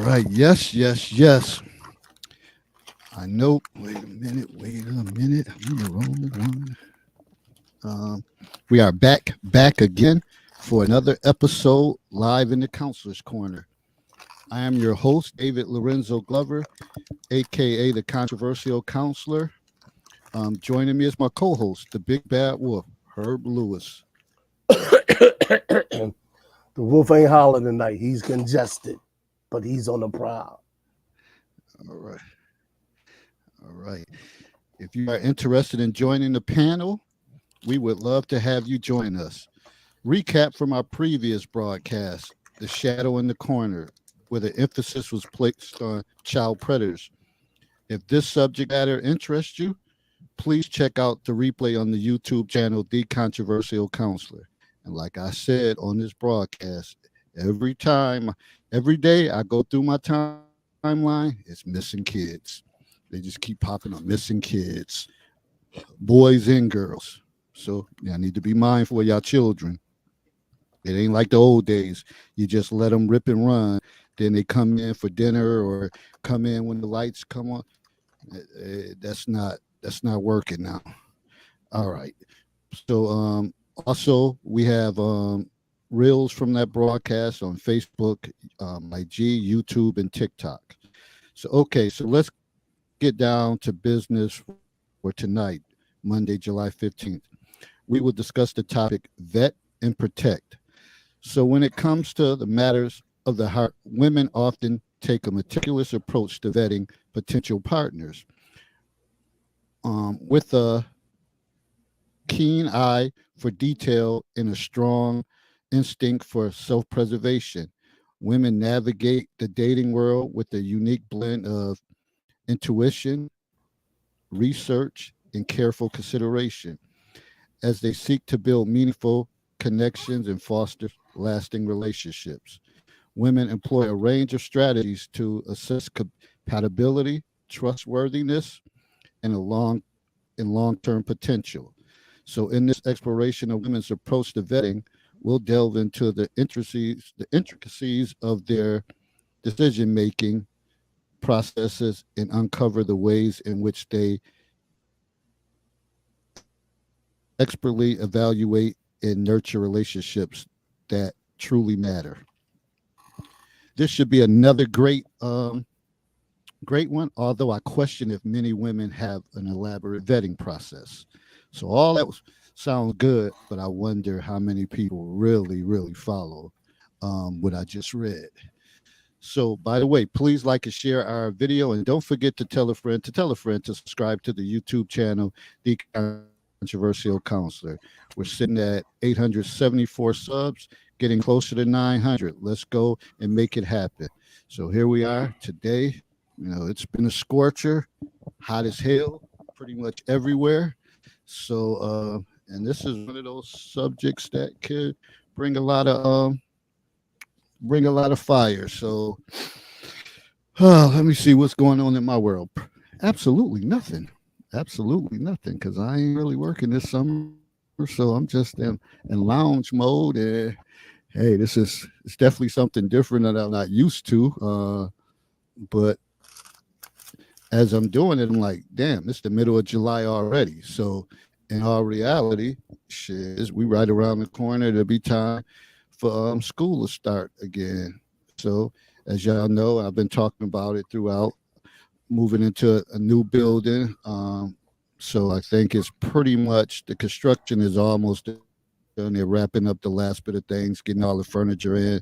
right. Yes, yes, yes. I know. Wait a minute. Wait a minute. I'm in the wrong one. Um, we are back again for another episode live in the Counselor's Corner. I am your host, David Lorenzo Glover, aka the Controversial Counselor. Joining me is my co-host, the Big Bad Wolf, Herb Lewis. The wolf ain't hollering tonight. He's congested, but he's on the prowl. All right. All right. If you are interested in joining the panel, we would love to have you join us. Recap from our previous broadcast, The Shadow in the Corner, where the emphasis was placed on child predators. If this subject matter interests you, please check out the replay on the YouTube channel, The Controversial Counselor. And like I said on this broadcast, every day I go through my timeline, it's missing kids. They just keep popping up missing kids, boys and girls. So yeah, I need to be mindful of y'all children. It ain't like the old days. You just let them rip and run. Then they come in for dinner or come in when the lights come on. That's not working now. All right. So also we have reels from that broadcast on Facebook, IG, YouTube, and TikTok. So okay, so let's get down to business for tonight, Monday, July 15th. We will discuss the topic vet and protect. So when it comes to the matters of the heart, women often take a meticulous approach to vetting potential partners with a keen eye for detail and a strong instinct for self-preservation. Women navigate the dating world with a unique blend of intuition, research, and careful consideration as they seek to build meaningful connections and foster lasting relationships. Women employ a range of strategies to assess compatibility, trustworthiness, and long-term potential. So, in this exploration of women's approach to vetting, we'll delve into the intricacies of their decision making processes and uncover the ways in which they expertly evaluate and nurture relationships that truly matter. This should be another great one, although I question if many women have an elaborate vetting process. So all that sounds good, but I wonder how many people really follow what I just read. So, by the way, please like and share our video, and don't forget to tell a friend to tell a friend to subscribe to the YouTube channel, The Controversial Counselor. We're sitting at 874 subs, getting closer to 900. Let's go and make it happen. So here we are today. It's been a scorcher, hot as hell, pretty much everywhere. So, and this is one of those subjects that could bring a lot of fire. So, let me see what's going on in my world. Absolutely nothing. Absolutely nothing, because I ain't really working this summer. So I'm just in lounge mode. And hey, it's definitely something different that I'm not used to. But as I'm doing it, I'm like, damn, it's the middle of July already. So in all reality, shit, we right around the corner. It'll be time for school to start again. So as y'all know, I've been talking about it throughout moving into a new building. So I think it's pretty much the construction is almost done. They're wrapping up the last bit of things, getting all the furniture in.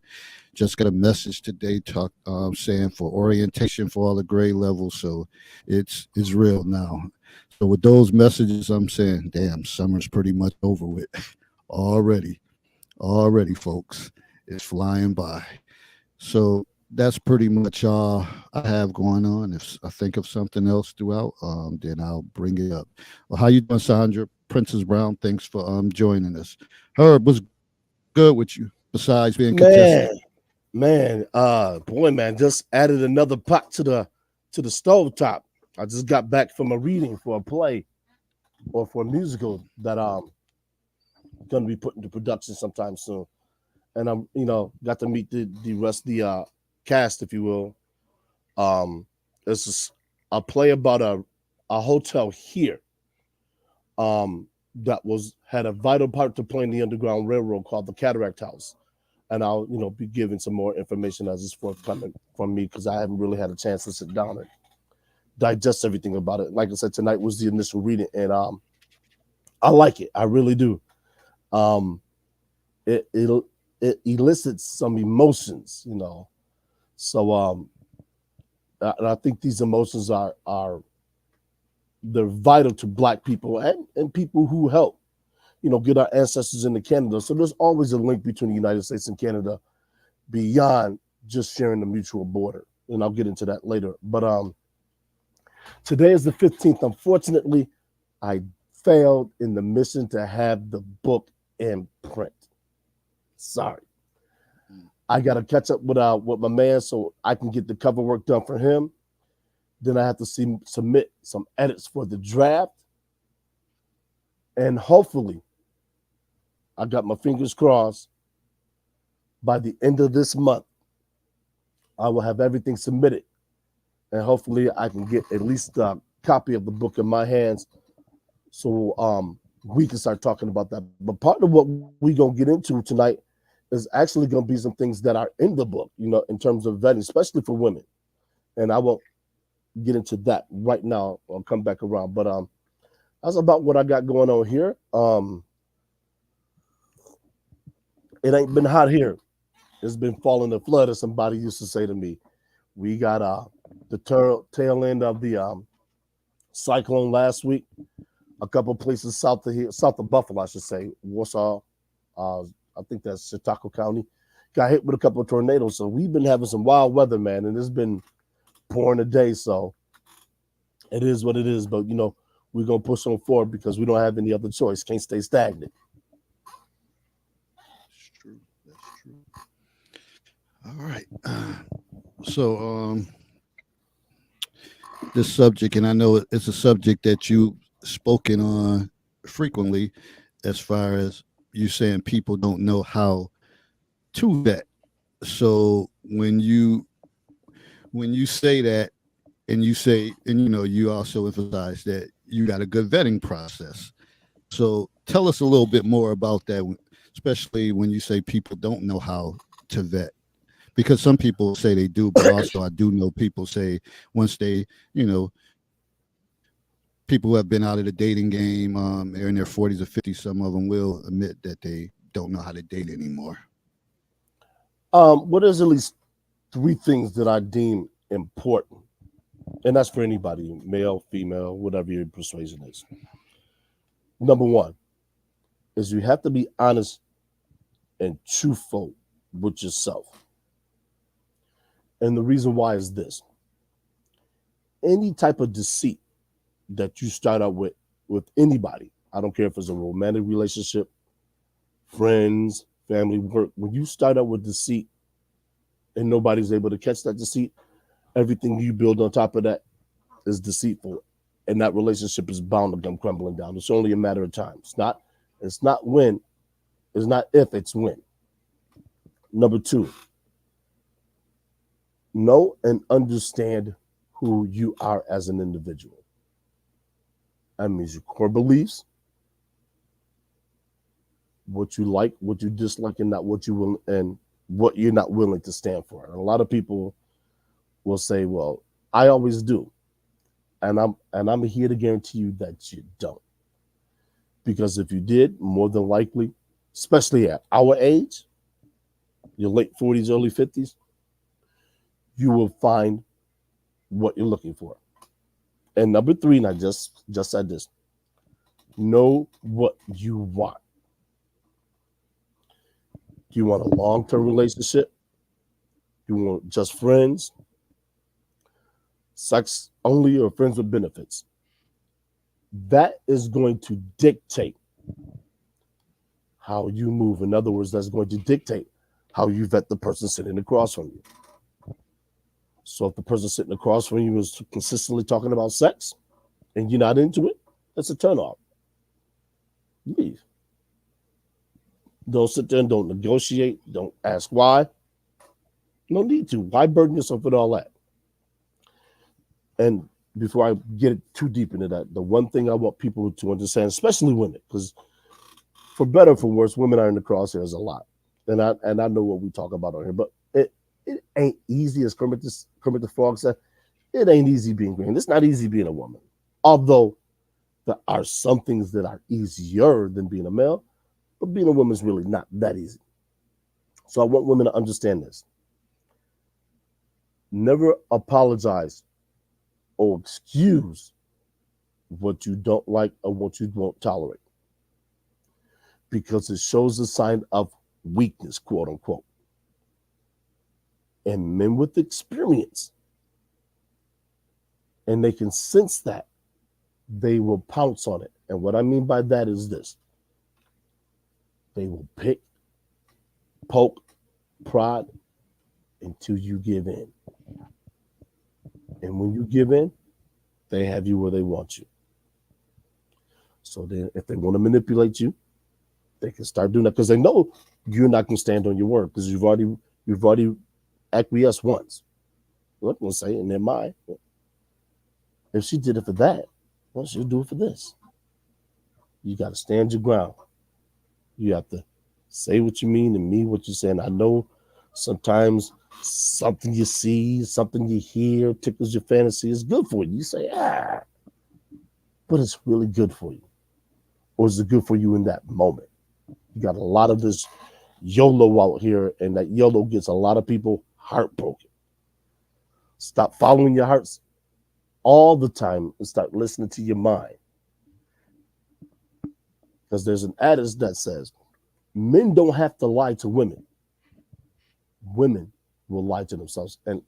Just got a message today saying for orientation for all the grade levels. So it's real now. So with those messages, I'm saying, damn, summer's pretty much over with already. Already, folks. It's flying by. So that's pretty much all I have going on. If I think of something else throughout, then I'll bring it up. Well, how you doing, Sandra? Princess Brown, thanks for joining us. Herb, what's good with you besides being contested? Boy, man, just added another pot to the stove top. I just got back from a reading for a play or for a musical that gonna be put into production sometime soon. And I'm got to meet the rest of the cast, if you will. It's a play about a hotel here that had a vital part to play in the Underground Railroad called the Cataract House. And I'll be giving some more information as it's forthcoming from me because I haven't really had a chance to sit down and digest everything about it. Like I said, tonight was the initial reading, and I like it. I really do. It elicits some emotions, So and I think these emotions are they're vital to Black people and people who help, get our ancestors into Canada. So there's always a link between the United States and Canada beyond just sharing the mutual border. And I'll get into that later. But today is the 15th. Unfortunately, I failed in the mission to have the book in print. Sorry. I got to catch up with my man so I can get the cover work done for him. Then I have to submit some edits for the draft. And hopefully, I got my fingers crossed, by the end of this month, I will have everything submitted. And hopefully I can get at least a copy of the book in my hands so we can start talking about that. But part of what we're going to get into tonight is actually going to be some things that are in the book, in terms of vetting, especially for women. And I won't get into that right now. I'll come back around. But that's about what I got going on here. It ain't been hot here. It's been falling a flood, as somebody used to say to me. We got the tail end of the cyclone last week. A couple places south of Buffalo, I should say, Warsaw. I think that's Chautauqua County. Got hit with a couple of tornadoes. So we've been having some wild weather, man, and it's been pouring a day. So it is what it is. But we're gonna push on forward because we don't have any other choice. Can't stay stagnant. That's true. That's true. All right. So this subject, and I know it's a subject that you've spoken on frequently, as far as you saying people don't know how to vet. So when you say that, and you also emphasize that you got a good vetting process. So tell us a little bit more about that, especially when you say people don't know how to vet. Because some people say they do, but also I do know people say once they, people who have been out of the dating game, they're in their 40s or 50s, some of them will admit that they don't know how to date anymore. Well, there's at least 3 things that I deem important, and that's for anybody, male, female, whatever your persuasion is. Number 1 is you have to be honest and truthful with yourself. And the reason why is this. Any type of deceit that you start out with anybody, I don't care if it's a romantic relationship, friends, family, work, when you start out with deceit and nobody's able to catch that deceit, everything you build on top of that is deceitful. And that relationship is bound to come crumbling down. It's only a matter of time. It's not when, it's not if, it's when. Number 2, know and understand who you are as an individual. That means your core beliefs, what you like, what you dislike, and what you're not willing to stand for. And a lot of people will say, "Well, I always do," and I'm here to guarantee you that you don't. Because if you did, more than likely, especially at our age, your late 40s, early 50s, you will find what you're looking for. And number 3, and I just said this, know what you want. Do you want a long-term relationship? Do you want just friends? Sex only, or friends with benefits? That is going to dictate how you move. In other words, that's going to dictate how you vet the person sitting across from you. So if the person sitting across from you is consistently talking about sex and you're not into it, that's a turnoff. Leave. Don't sit there and don't negotiate. Don't ask why. No need to. Why burden yourself with all that? And before I get too deep into that, the one thing I want people to understand, especially women, because for better or for worse, women are in the crosshairs a lot, and I know what we talk about on here, but it ain't easy, as Kermit the Frog said. It ain't easy being green. It's not easy being a woman, although there are some things that are easier than being a male, but being a woman is really not that easy. So I want women to understand this. Never apologize or excuse what you don't like or what you won't tolerate, because it shows a sign of weakness, quote unquote. And men with experience, and they can sense that, they will pounce on it. And what I mean by that is this: they will pick, poke, prod until you give in. And when you give in, they have you where they want you. So then, if they want to manipulate you, they can start doing that, because they know you're not going to stand on your word, because you've already acquiesced once. I'm not going to say it in their mind. If she did it for that, well, she'll do it for this. You got to stand your ground. You have to say what you mean and mean what you're saying. I know sometimes something you see, something you hear tickles your fantasy is good for you. You say, but it's really good for you. Or is it good for you in that moment? You got a lot of this YOLO out here, and that YOLO gets a lot of people heartbroken. Stop following your hearts all the time and start listening to your mind. Because there's an adage that says men don't have to lie to women. Women will lie to themselves. And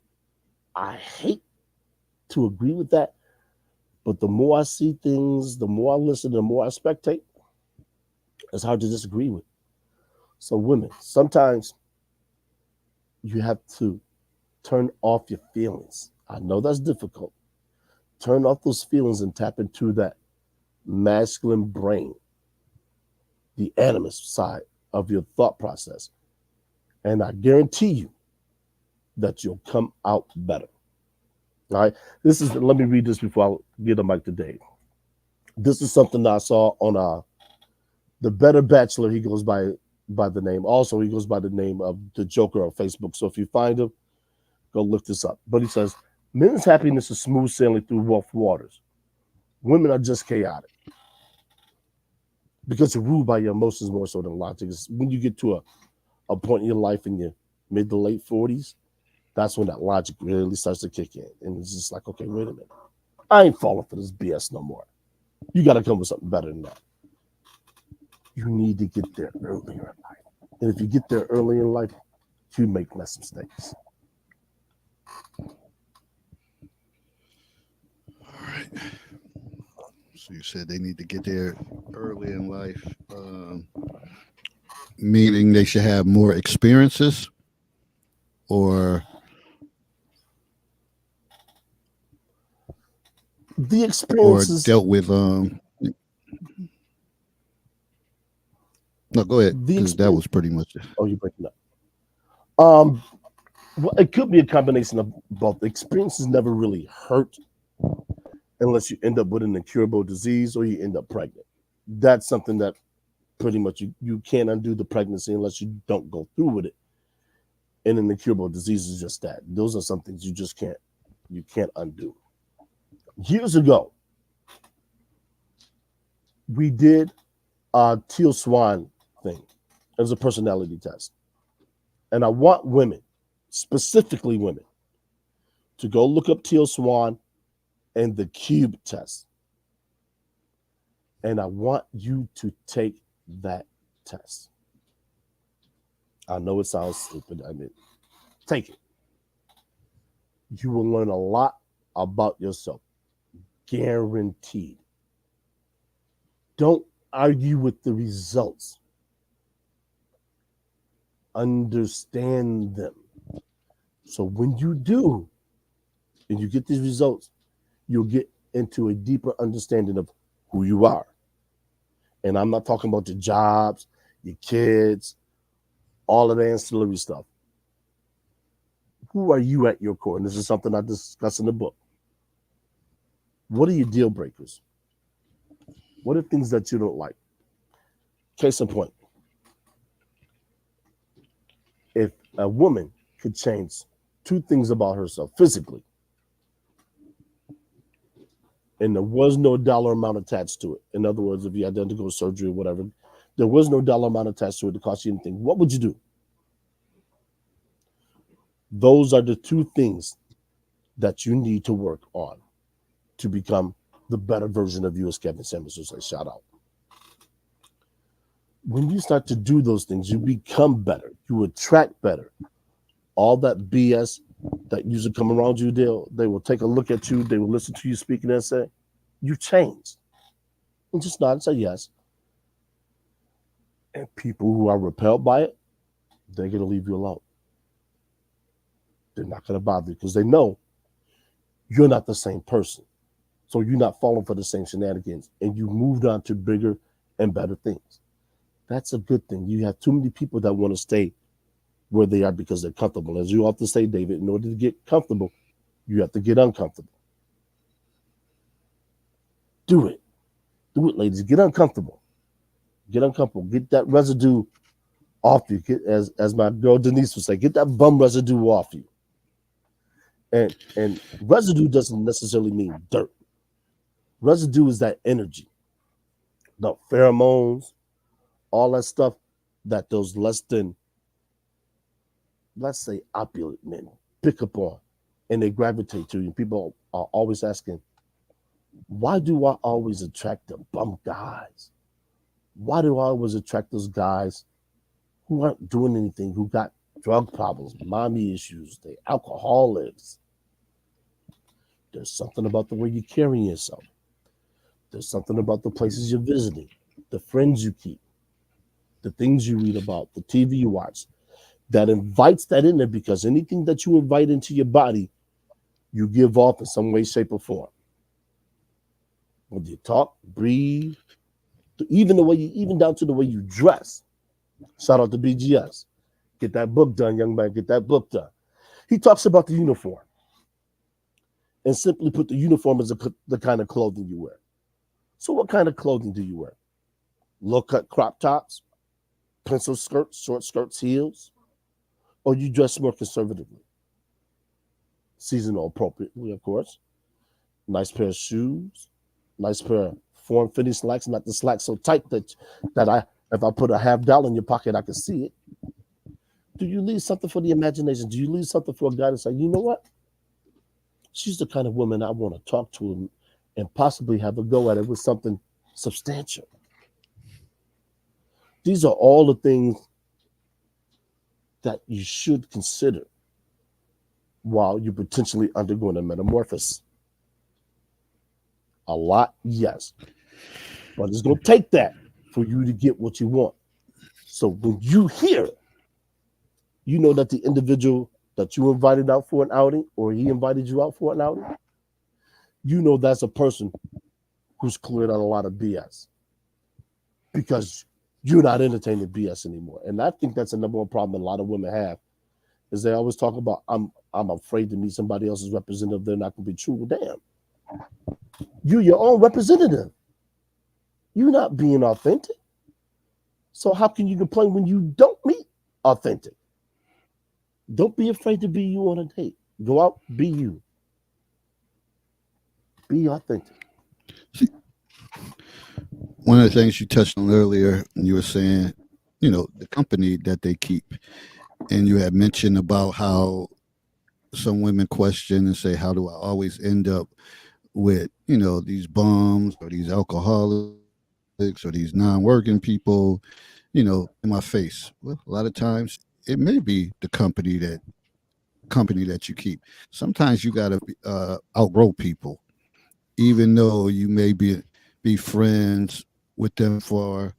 I hate to agree with that, but the more I see things, the more I listen, the more I spectate, it's hard to disagree with. So women, sometimes you have to turn off your feelings. I know that's difficult. Turn off those feelings and tap into that masculine brain, the animus side of your thought process. And I guarantee you that you'll come out better. All right. Let me read this before I get the mic to Dave. This is something that I saw on the Better Bachelor. He goes by the name. Also, he goes by the name of the Joker on Facebook. So if you find him, go look this up. But he says, men's happiness is smooth sailing through rough waters. Women are just chaotic, because you're ruled by your emotions more so than logic. It's when you get to a point in your life in your mid to late 40s, that's when that logic really starts to kick in. And it's just like, okay, wait a minute. I ain't falling for this BS no more. You got to come with something better than that. You need to get there earlier in life. And if you get there early in life, you make less mistakes. All right. So you said they need to get there early in life, meaning they should have more experiences, or the experiences, dealt with. No, go ahead, because that was pretty much it. Oh, you're breaking up. Well, it could be a combination of both. Experiences never really hurt unless you end up with an incurable disease or you end up pregnant. That's something that pretty much you can't undo the pregnancy unless you don't go through with it. And an incurable disease is just that. Those are some things you can't undo. Years ago, we did a Teal Swan thing. It was a personality test. And I want women, specifically women, to go look up Teal Swan and the Cube test. And I want you to take that test. I know it sounds stupid. I mean, take it. You will learn a lot about yourself. Guaranteed. Don't argue with the results. Understand them. So when you do, and you get these results, you'll get into a deeper understanding of who you are. And I'm not talking about your jobs, your kids, all of the ancillary stuff. Who are you at your core? And this is something I discuss in the book. What are your deal breakers? What are things that you don't like? Case in point, if a woman could change two things about herself physically, and there was no dollar amount attached to it. In other words, if you had to undergo surgery or whatever, there was no dollar amount attached to it to cost you anything. What would you do? Those are the two things that you need to work on to become the better version of you, as Kevin Samuels would say. Shout out. When you start to do those things, you become better. You attract better. All that BS that usually come around you, they will take a look at you. They will listen to you speaking and say, you changed. And just nod and say yes. And people who are repelled by it, they're going to leave you alone. They're not going to bother you because they know you're not the same person. So you're not falling for the same shenanigans, and you moved on to bigger and better things. That's a good thing. You have too many people that want to stay where they are because they're comfortable. As you often say, David, in order to get comfortable, you have to get uncomfortable. Do it. Do it, ladies. Get uncomfortable. Get uncomfortable. Get that residue off you. Get, as my girl Denise would say, get that bum residue off you. And residue doesn't necessarily mean dirt. Residue is that energy, the pheromones, all that stuff that those less than, let's say, opulent men pick up on, and they gravitate to you. People are always asking, why do I always attract the bum guys? Why do I always attract those guys who aren't doing anything, who got drug problems, mommy issues, they alcoholics? There's something about the way you carry yourself. There's something about the places you're visiting, the friends you keep, the things you read about, the TV you watch, that invites that in there, because anything that you invite into your body, you give off in some way, shape, or form. When you talk, breathe, even the way even down to the way you dress. Shout out to BGS. Get that book done, young man. Get that book done. He talks about the uniform. And simply put, the uniform is the kind of clothing you wear. So what kind of clothing do you wear? Low-cut crop tops, pencil skirts, short skirts, heels? Or you dress more conservatively? Seasonal appropriately, of course. Nice pair of shoes, nice pair of form-fitting slacks, not the slacks so tight that if I put a $50 in your pocket, I can see it. Do you leave something for the imagination? Do you leave something for a guy to say, you know what? She's the kind of woman I want to talk to and possibly have a go at it with something substantial. These are all the things that you should consider while you're potentially undergoing a metamorphosis. A lot, yes. But it's going to take that for you to get what you want. So when you hear it, you know that the individual that you invited out for an outing, or he invited you out for an outing, you know that's a person who's cleared out a lot of BS, because you're not entertaining BS anymore. And I think that's the number one problem a lot of women have, is they always talk about, I'm afraid to meet somebody else's representative. They're not going to be true. Well, damn. You're your own representative. You're not being authentic. So how can you complain when you don't meet authentic? Don't be afraid to be you on a date. Go out, be you. Be authentic. One of the things you touched on earlier, you were saying, the company that they keep. And you had mentioned about how some women question and say, how do I always end up with, these bums or these alcoholics or these non-working people, in my face? Well, a lot of times it may be the company that you keep. Sometimes you got to outgrow people, even though you may be friends with them for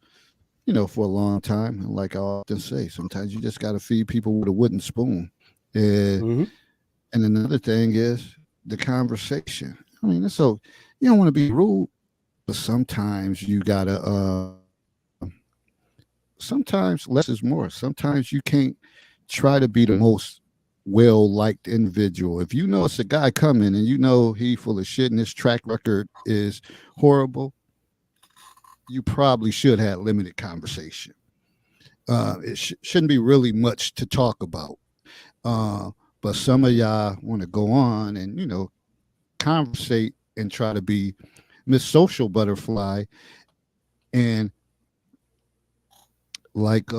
a long time. And like I often say, sometimes you just got to feed people with a wooden spoon. And another thing is the conversation. I mean, so you don't want to be rude, but sometimes you gotta. Sometimes less is more. Sometimes you can't try to be the most well-liked individual. If you know it's a guy coming and you know he full of shit and his track record is horrible, you probably should have limited conversation. It shouldn't be really much to talk about. Uh, but some of y'all want to go on and conversate and try to be Miss Social Butterfly, and like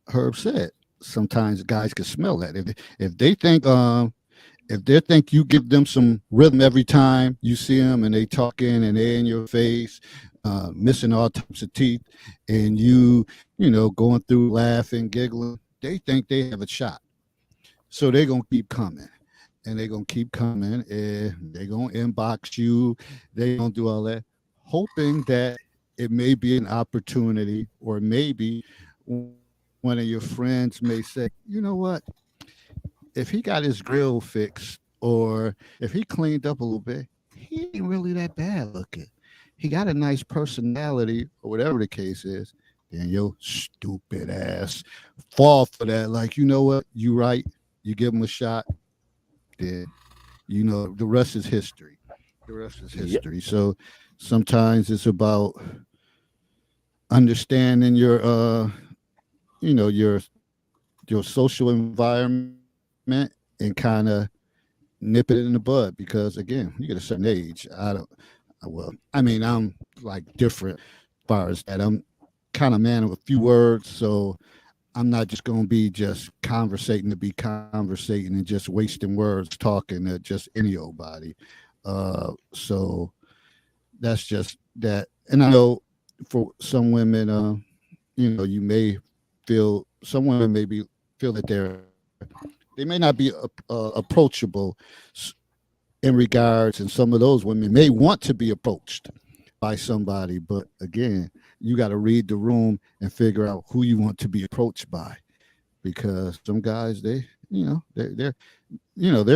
Herb said, sometimes guys can smell that. If they think you give them some rhythm every time you see them and they talking and they in your face, missing all types of teeth, and going through laughing, giggling, they think they have a shot. So they're gonna keep coming. And they're gonna keep coming and they're gonna inbox you, they're gonna do all that, hoping that it may be an opportunity, or maybe one of your friends may say, you know what, if he got his grill fixed or if he cleaned up a little bit, he ain't really that bad looking. He got a nice personality, or whatever the case is. Then your stupid ass fall for that. Like, you know what? You right. You give him a shot. Then the rest is history. The rest is Yep. history. So sometimes it's about understanding your social environment and kind of nip it in the bud, because again, you get a certain age. I'm like different as far as that. I'm kind of man of a few words, so I'm not just going to be just conversating to be conversating and just wasting words talking to just any old body. So that's just that. And I know for some women, you may feel, some women maybe feel that they may not be approachable in regards, and some of those women may want to be approached by somebody, but again, you got to read the room and figure out who you want to be approached by, because some guys, they're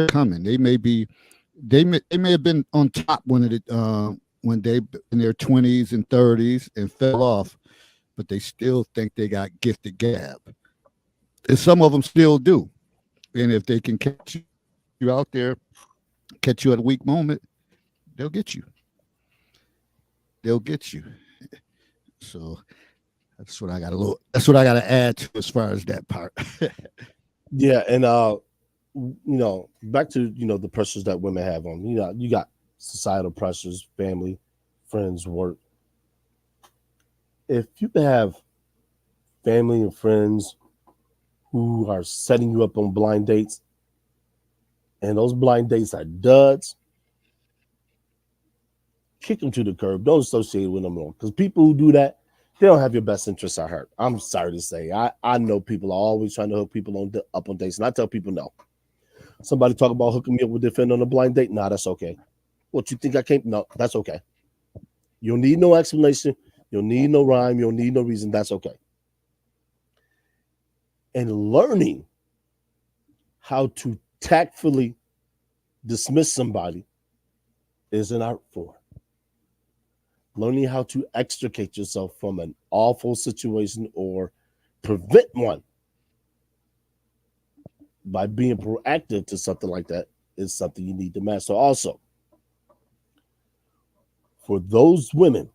coming. They may have been on top when they in their 20s and 30s and fell off, but they still think they got gifted gab, and some of them still do. And if they can catch you out there, catch you at a weak moment, they'll get you. They'll get you. So that's what I got to add to as far as that part. Yeah, and back to the pressures that women have on. You got societal pressures, family, friends, work. If you have family and friends who are setting you up on blind dates, and those blind dates are duds, kick them to the curb. Don't associate with them more, because people who do that, they don't have your best interests at heart. I'm sorry to say. I know people are always trying to hook people up on dates, and I tell people no. Somebody talk about hooking me up with their friend on a blind date. Nah, that's okay. What, you think I can't? No, that's okay. You don't need no explanation. You don't need no rhyme. You don't need no reason. That's okay. And learning how to tactfully dismiss somebody is an art form. Learning how to extricate yourself from an awful situation or prevent one by being proactive to something like that is something you need to master. Also, for those women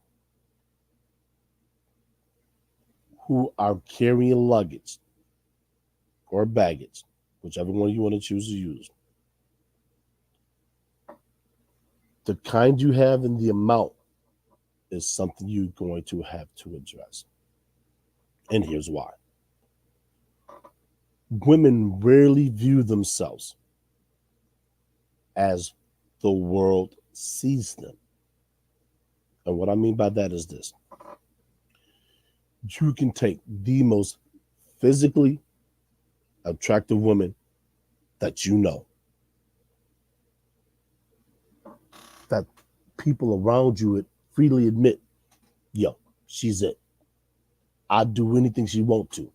who are carrying luggage or baggage, whichever one you want to choose to use, the kind you have and the amount is something you're going to have to address. And here's why. Women rarely view themselves as the world sees them. And what I mean by that is this. You can take the most physically attractive woman that you know, that people around you would freely admit, yo, she's it. I'd do anything she wants to.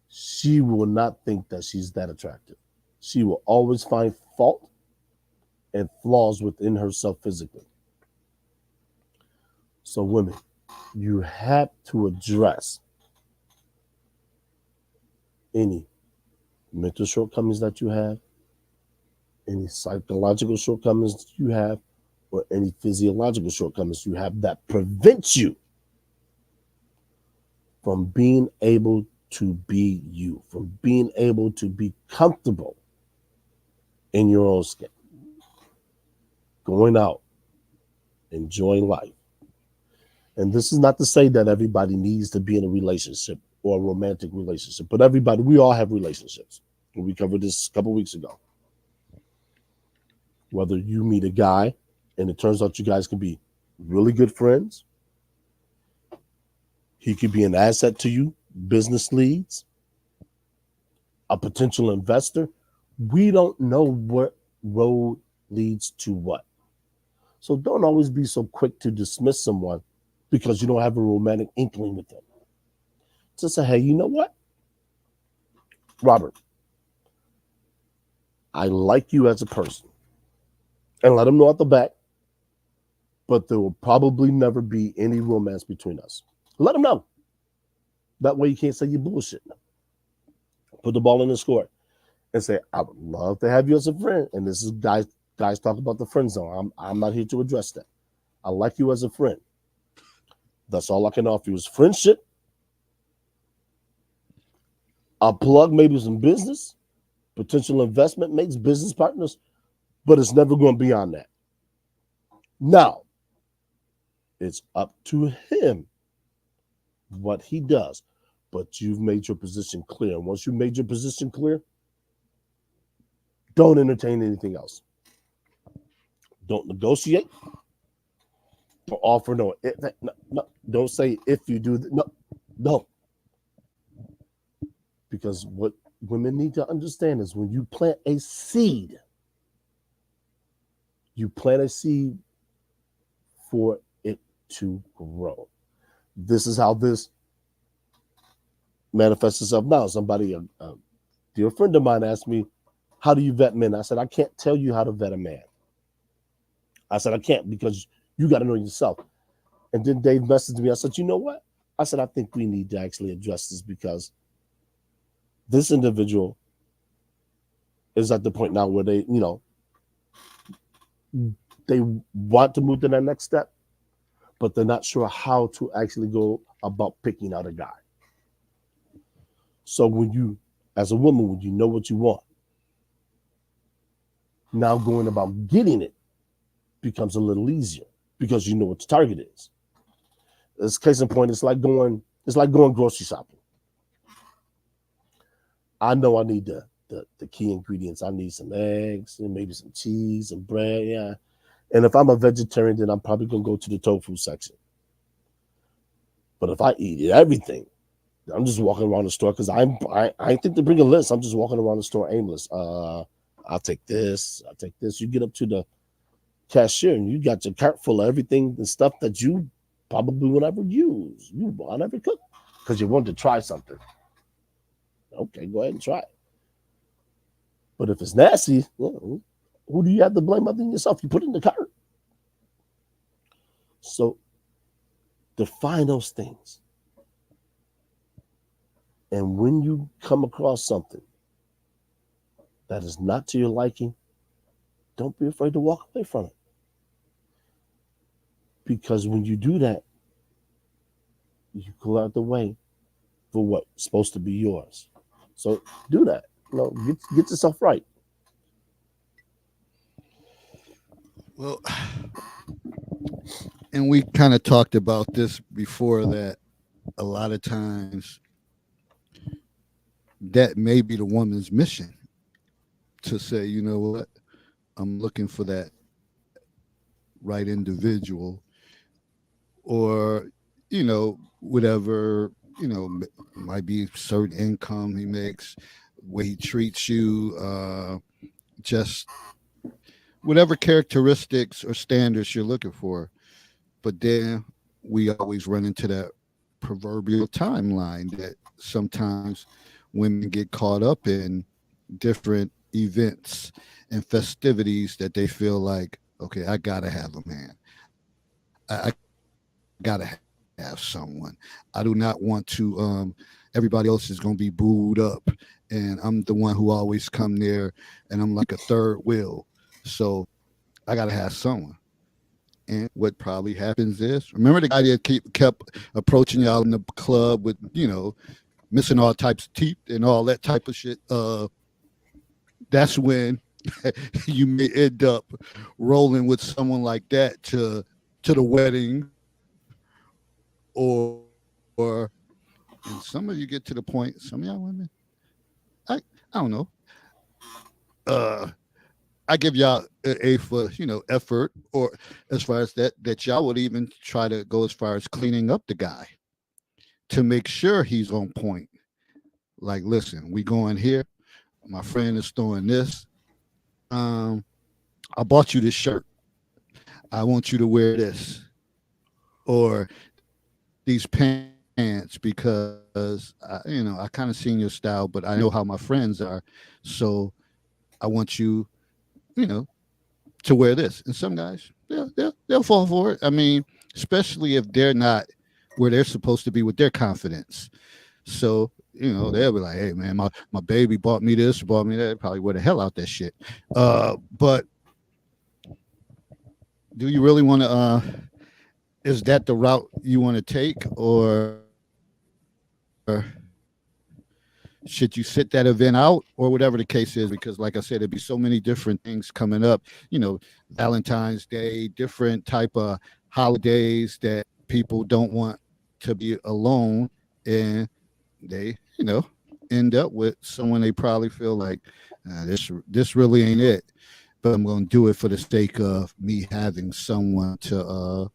She will not think that she's that attractive. She will always find fault and flaws within herself physically. So, women, you have to address any mental shortcomings that you have, any psychological shortcomings you have, or any physiological shortcomings you have that prevents you from being able to be you, from being able to be comfortable in your own skin, going out, enjoying life. And this is not to say that everybody needs to be in a relationship or a romantic relationship, but everybody, we all have relationships. We covered this a couple weeks ago. Whether you meet a guy and it turns out you guys can be really good friends, he could be an asset to you, business leads, a potential investor. We don't know what road leads to what. So don't always be so quick to dismiss someone because you don't have a romantic inkling with them. Just say, hey, you know what, Robert, I like you as a person. And let them know at the back, but there will probably never be any romance between us. Let them know. That way you can't say you bullshit. Put the ball in the score and say, I would love to have you as a friend. And this is guys talk about the friend zone. I'm not here to address that. I like you as a friend. That's all I can offer you is friendship. I'll plug maybe some business, potential investment makes business partners, but it's never going beyond that. Now, it's up to him what he does, but you've made your position clear. And once you made your position clear, don't entertain anything else. Don't negotiate. Don't offer no. Don't say if you do. No. Because what women need to understand is when you plant a seed, you plant a seed for it to grow. This is how this manifests itself now. Somebody, a dear friend of mine asked me, how do you vet men? I said, I can't tell you how to vet a man. I said, I can't because you got to know yourself. And then Dave messaged me. I said, you know what? I said, I think we need to actually address this because this individual is at the point now where they, they want to move to that next step, but they're not sure how to actually go about picking out a guy. So when you, as a woman, when you know what you want, now going about getting it becomes a little easier because you know what the target is. As case in point, it's like going grocery shopping. I know I need the key ingredients. I need some eggs and maybe some cheese and bread. Yeah. And if I'm a vegetarian, then I'm probably gonna go to the tofu section. But if I eat everything, I'm just walking around the store because I ain't think to bring a list. I'm just walking around the store aimless. I'll take this. I'll take this. You get up to the cashier and you got your cart full of everything and stuff that you probably would never use. You won't ever cook because you want to try something. Okay, go ahead and try it. But if it's nasty, who do you have to blame other than yourself? You put it in the cart. So define those things. And when you come across something that is not to your liking, don't be afraid to walk away from it. Because when you do that, you clear out the way for what's supposed to be yours. So do that. Get yourself right. Well, and we kind of talked about this before that a lot of times that may be the woman's mission to say, you know what, I'm looking for that right individual or, whatever, might be certain income he makes, way he treats you, just whatever characteristics or standards you're looking for. But then we always run into that proverbial timeline that sometimes women get caught up in different events and festivities that they feel like, okay, I gotta have a man. I gotta have someone. I do not want to. Everybody else is gonna be booed up, and I'm the one who always come there, and I'm like a third wheel. So I gotta have someone. And what probably happens is, remember the guy that kept approaching y'all in the club with, missing all types of teeth and all that type of shit. That's when you may end up rolling with someone like that to the wedding, or and some of you get to the point. Some of y'all women, I don't know. Uh, I give y'all a for effort, or as far as that y'all would even try to go as far as cleaning up the guy to make sure he's on point. Like, listen, we going here. My friend is throwing this. Um, I bought you this shirt. I want you to wear this, or these pants because I kind of seen your style, but I know how my friends are, so I want you, you know, to wear this. And some guys, they'll fall for it. I mean, especially if they're not where they're supposed to be with their confidence. So, they'll be like, hey man, my baby bought me this, bought me that, probably wear the hell out that shit. But do you really want to is that the route you want to take, or should you sit that event out, or whatever the case is? Because like I said, there'd be so many different things coming up, Valentine's Day, different type of holidays that people don't want to be alone, and they end up with someone they probably feel like this really ain't it, but I'm going to do it for the sake of me having someone to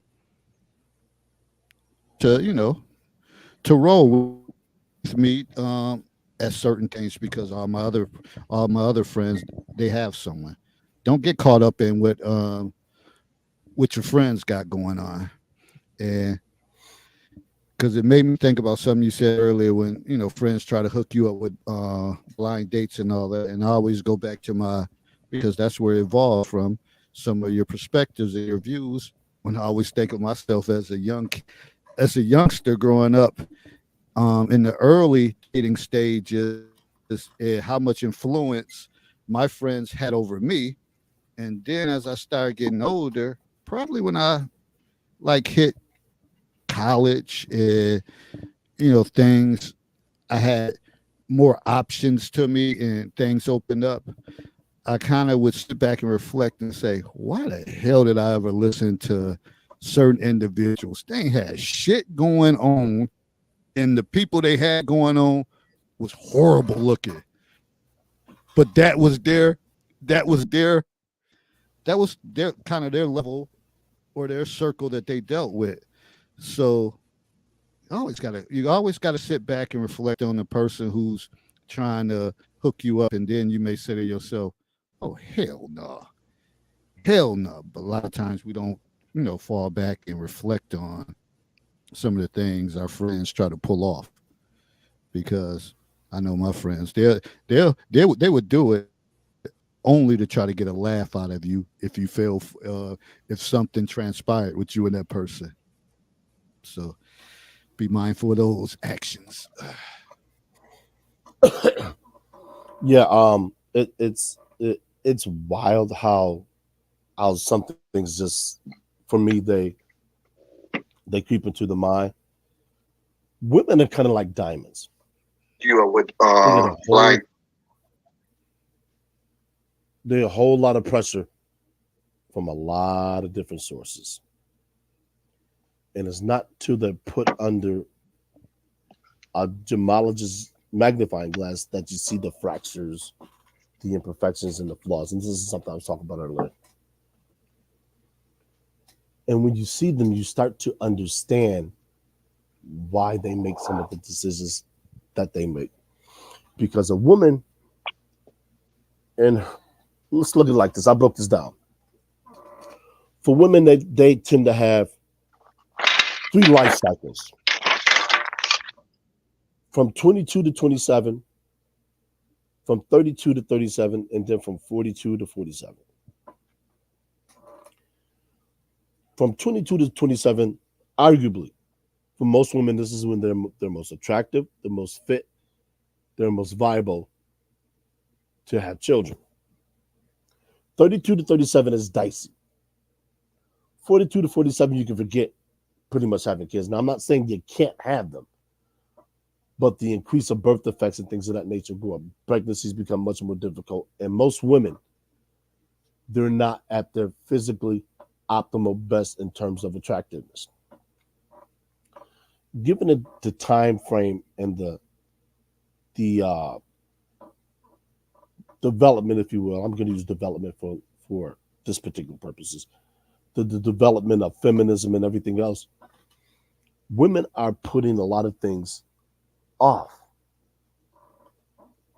roll with me at certain things, because all my other friends, they have someone. Don't get caught up in what your friends got going on, and because it made me think about something you said earlier when friends try to hook you up with blind dates and all that, and I always go back to because that's where it evolved from, some of your perspectives and your views. When I always think of myself as a youngster growing up, in the early dating stages, how much influence my friends had over me. And then as I started getting older, probably when I like hit college, things, I had more options to me and things opened up. I kind of would sit back and reflect and say, why the hell did I ever listen to certain individuals? They had shit going on, and the people they had going on was horrible looking. But that was their kind of their level or their circle that they dealt with. So you always gotta sit back and reflect on the person who's trying to hook you up, and then you may say to yourself, oh hell no. Hell no. But a lot of times we don't, fall back and reflect on some of the things our friends try to pull off, because I know my friends, they would do it only to try to get a laugh out of you if you fail, if something transpired with you and that person. So be mindful of those actions. Yeah, it's wild how some things just, for me, they creep into the mind. Women are kind of like diamonds. You are with They get a whole they get a whole lot of pressure from a lot of different sources, and it's not till they're put under a gemologist's magnifying glass that you see the fractures, the imperfections, and the flaws. And this is something I was talking about earlier. And when you see them, you start to understand why they make some of the decisions that they make. Because a woman, and let's look at it like this. I broke this down. For women, they tend to have 3 life cycles. From 22 to 27, from 32 to 37, and then from 42 to 47. From 22 to 27, arguably, for most women, this is when they're most attractive, the most fit, they're most viable, to have children. 32 to 37 is dicey. 42 to 47, you can forget pretty much having kids. Now, I'm not saying you can't have them, but the increase of birth defects and things of that nature go up. Pregnancies become much more difficult. And most women, they're not at their physically optimal best in terms of attractiveness. Given the time frame and the development, if you will, I'm going to use development for this particular purposes, the development of feminism and everything else, women are putting a lot of things off.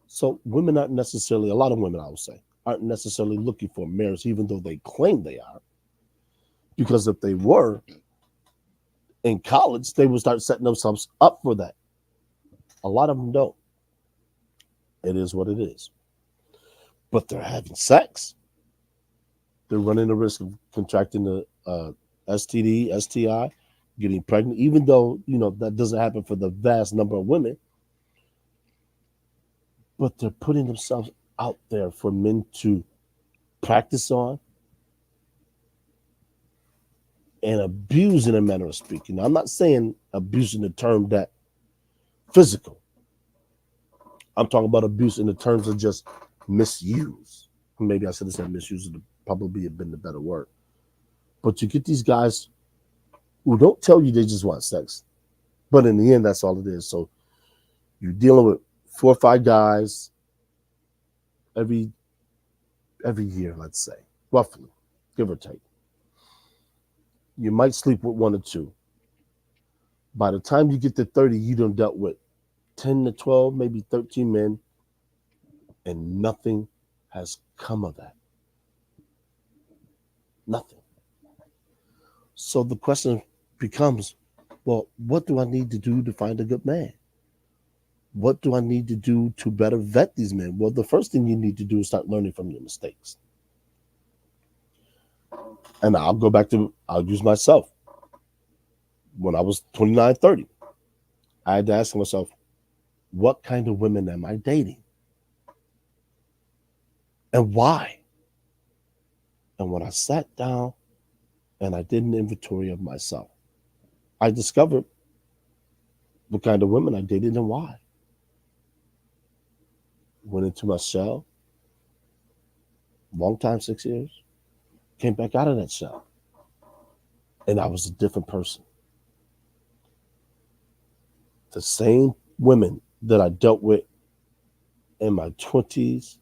So women aren't necessarily, a lot of women, I would say, aren't necessarily looking for marriage, even though they claim they are. Because if they were in college, they would start setting themselves up for that. A lot of them don't. It is what it is. But they're having sex. They're running the risk of contracting the STD, STI, getting pregnant, even though, that doesn't happen for the vast number of women. But they're putting themselves out there for men to practice on and abuse, in a manner of speaking. Now, I'm not saying abuse in the term that physical. I'm talking about abuse in the terms of just misuse. Maybe I should have said misuse would probably have been the better word. But you get these guys who don't tell you they just want sex, but in the end, that's all it is. So you're dealing with 4 or 5 guys every year, let's say, roughly, give or take. You might sleep with 1 or 2. By the time you get to 30, you done dealt with 10 to 12, maybe 13 men, and nothing has come of that. Nothing. So the question becomes, well, what do I need to do to find a good man? What do I need to do to better vet these men? Well, the first thing you need to do is start learning from your mistakes. And I'll use myself. When I was 29, 30, I had to ask myself, what kind of women am I dating? And why? And when I sat down and I did an inventory of myself, I discovered what kind of women I dated and why. Went into my shell, long time, 6 years, came back out of that shell, and I was a different person. The same women that I dealt with in my 20s,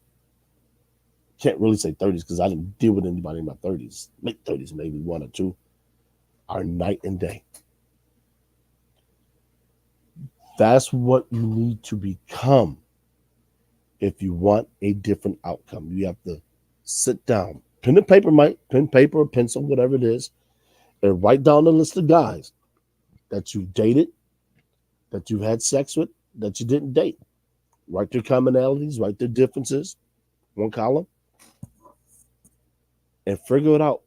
can't really say 30s because I didn't deal with anybody in my 30s, late 30s, maybe 1 or 2, are night and day. That's what you need to become if you want a different outcome. You have to sit down, pen and paper or pencil, whatever it is, and write down a list of guys that you dated, that you've had sex with, that you didn't date. Write their commonalities, write their differences, 1 column, and figure it out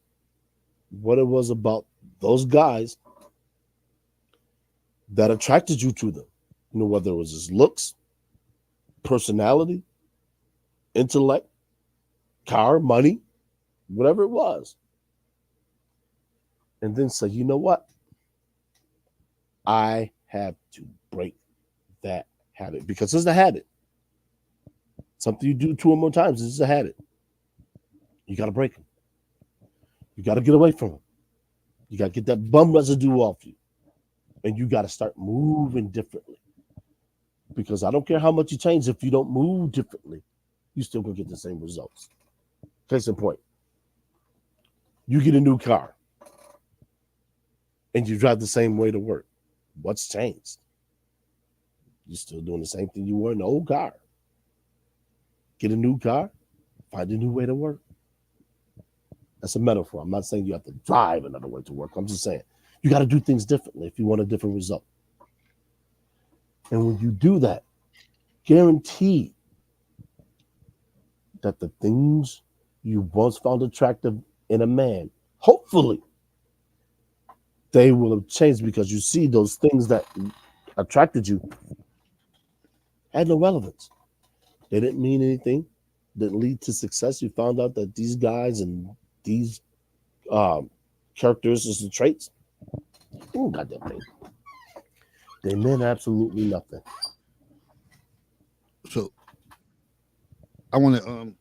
what it was about those guys that attracted you to them. Whether it was his looks, personality, intellect, car, money, whatever it was. And then say, you know what? I have to break that habit, because it's a habit. Something you do 2 or more times is a habit. You got to break them. You got to get away from them. You got to get that bum residue off you. And you got to start moving differently. Because I don't care how much you change, if you don't move differently, you still gonna get the same results. Case in point, you get a new car and you drive the same way to work. What's changed? You're still doing the same thing you were in the old car. Get a new car, find a new way to work. That's a metaphor. I'm not saying you have to drive another way to work. I'm just saying you got to do things differently if you want a different result. And when you do that, guaranteed that the things you once found attractive in a man, hopefully, they will have changed, because you see those things that attracted you had no relevance. They didn't mean anything. didn't lead to success. You found out that these guys and these um, characteristics and traits, goddamn thing, they meant absolutely nothing. So I want to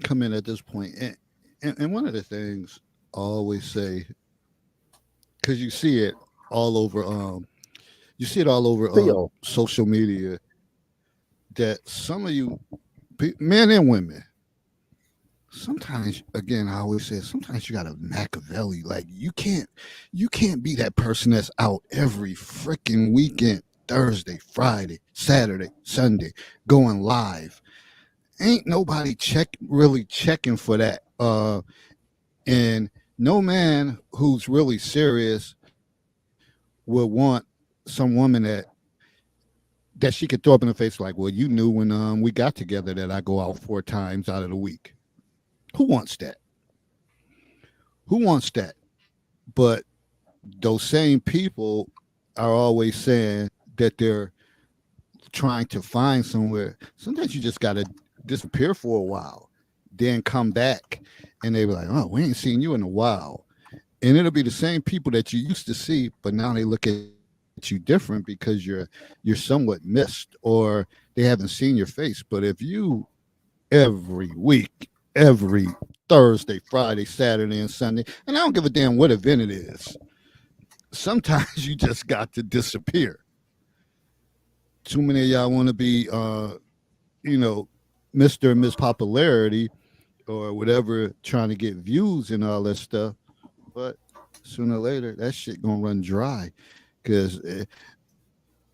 come in at this point, and one of the things I always say, because you see it all over, you see it all over Theo, social media, that some of you, men and women, sometimes, again, I always say, sometimes you got a Machiavelli. Like you can't be that person that's out every freaking weekend, Thursday, Friday, Saturday, Sunday, going live. Ain't nobody really checking for that. And no man who's really serious would want some woman that she could throw up in the face like, well, you knew when we got together that I go out 4 times out of the week. Who wants that? Who wants that? But those same people are always saying that they're trying to find somewhere. Sometimes you just gotta disappear for a while, then come back, and they be like, "Oh, we ain't seen you in a while," and it'll be the same people that you used to see, but now they look at you different because you're somewhat missed or they haven't seen your face. But if you every week, every Thursday, Friday, Saturday, and Sunday, and I don't give a damn what event it is, sometimes you just got to disappear. Too many of y'all want to be, you know, Mr. and Miss Popularity or whatever, trying to get views and all that stuff. But sooner or later, that shit gonna run dry because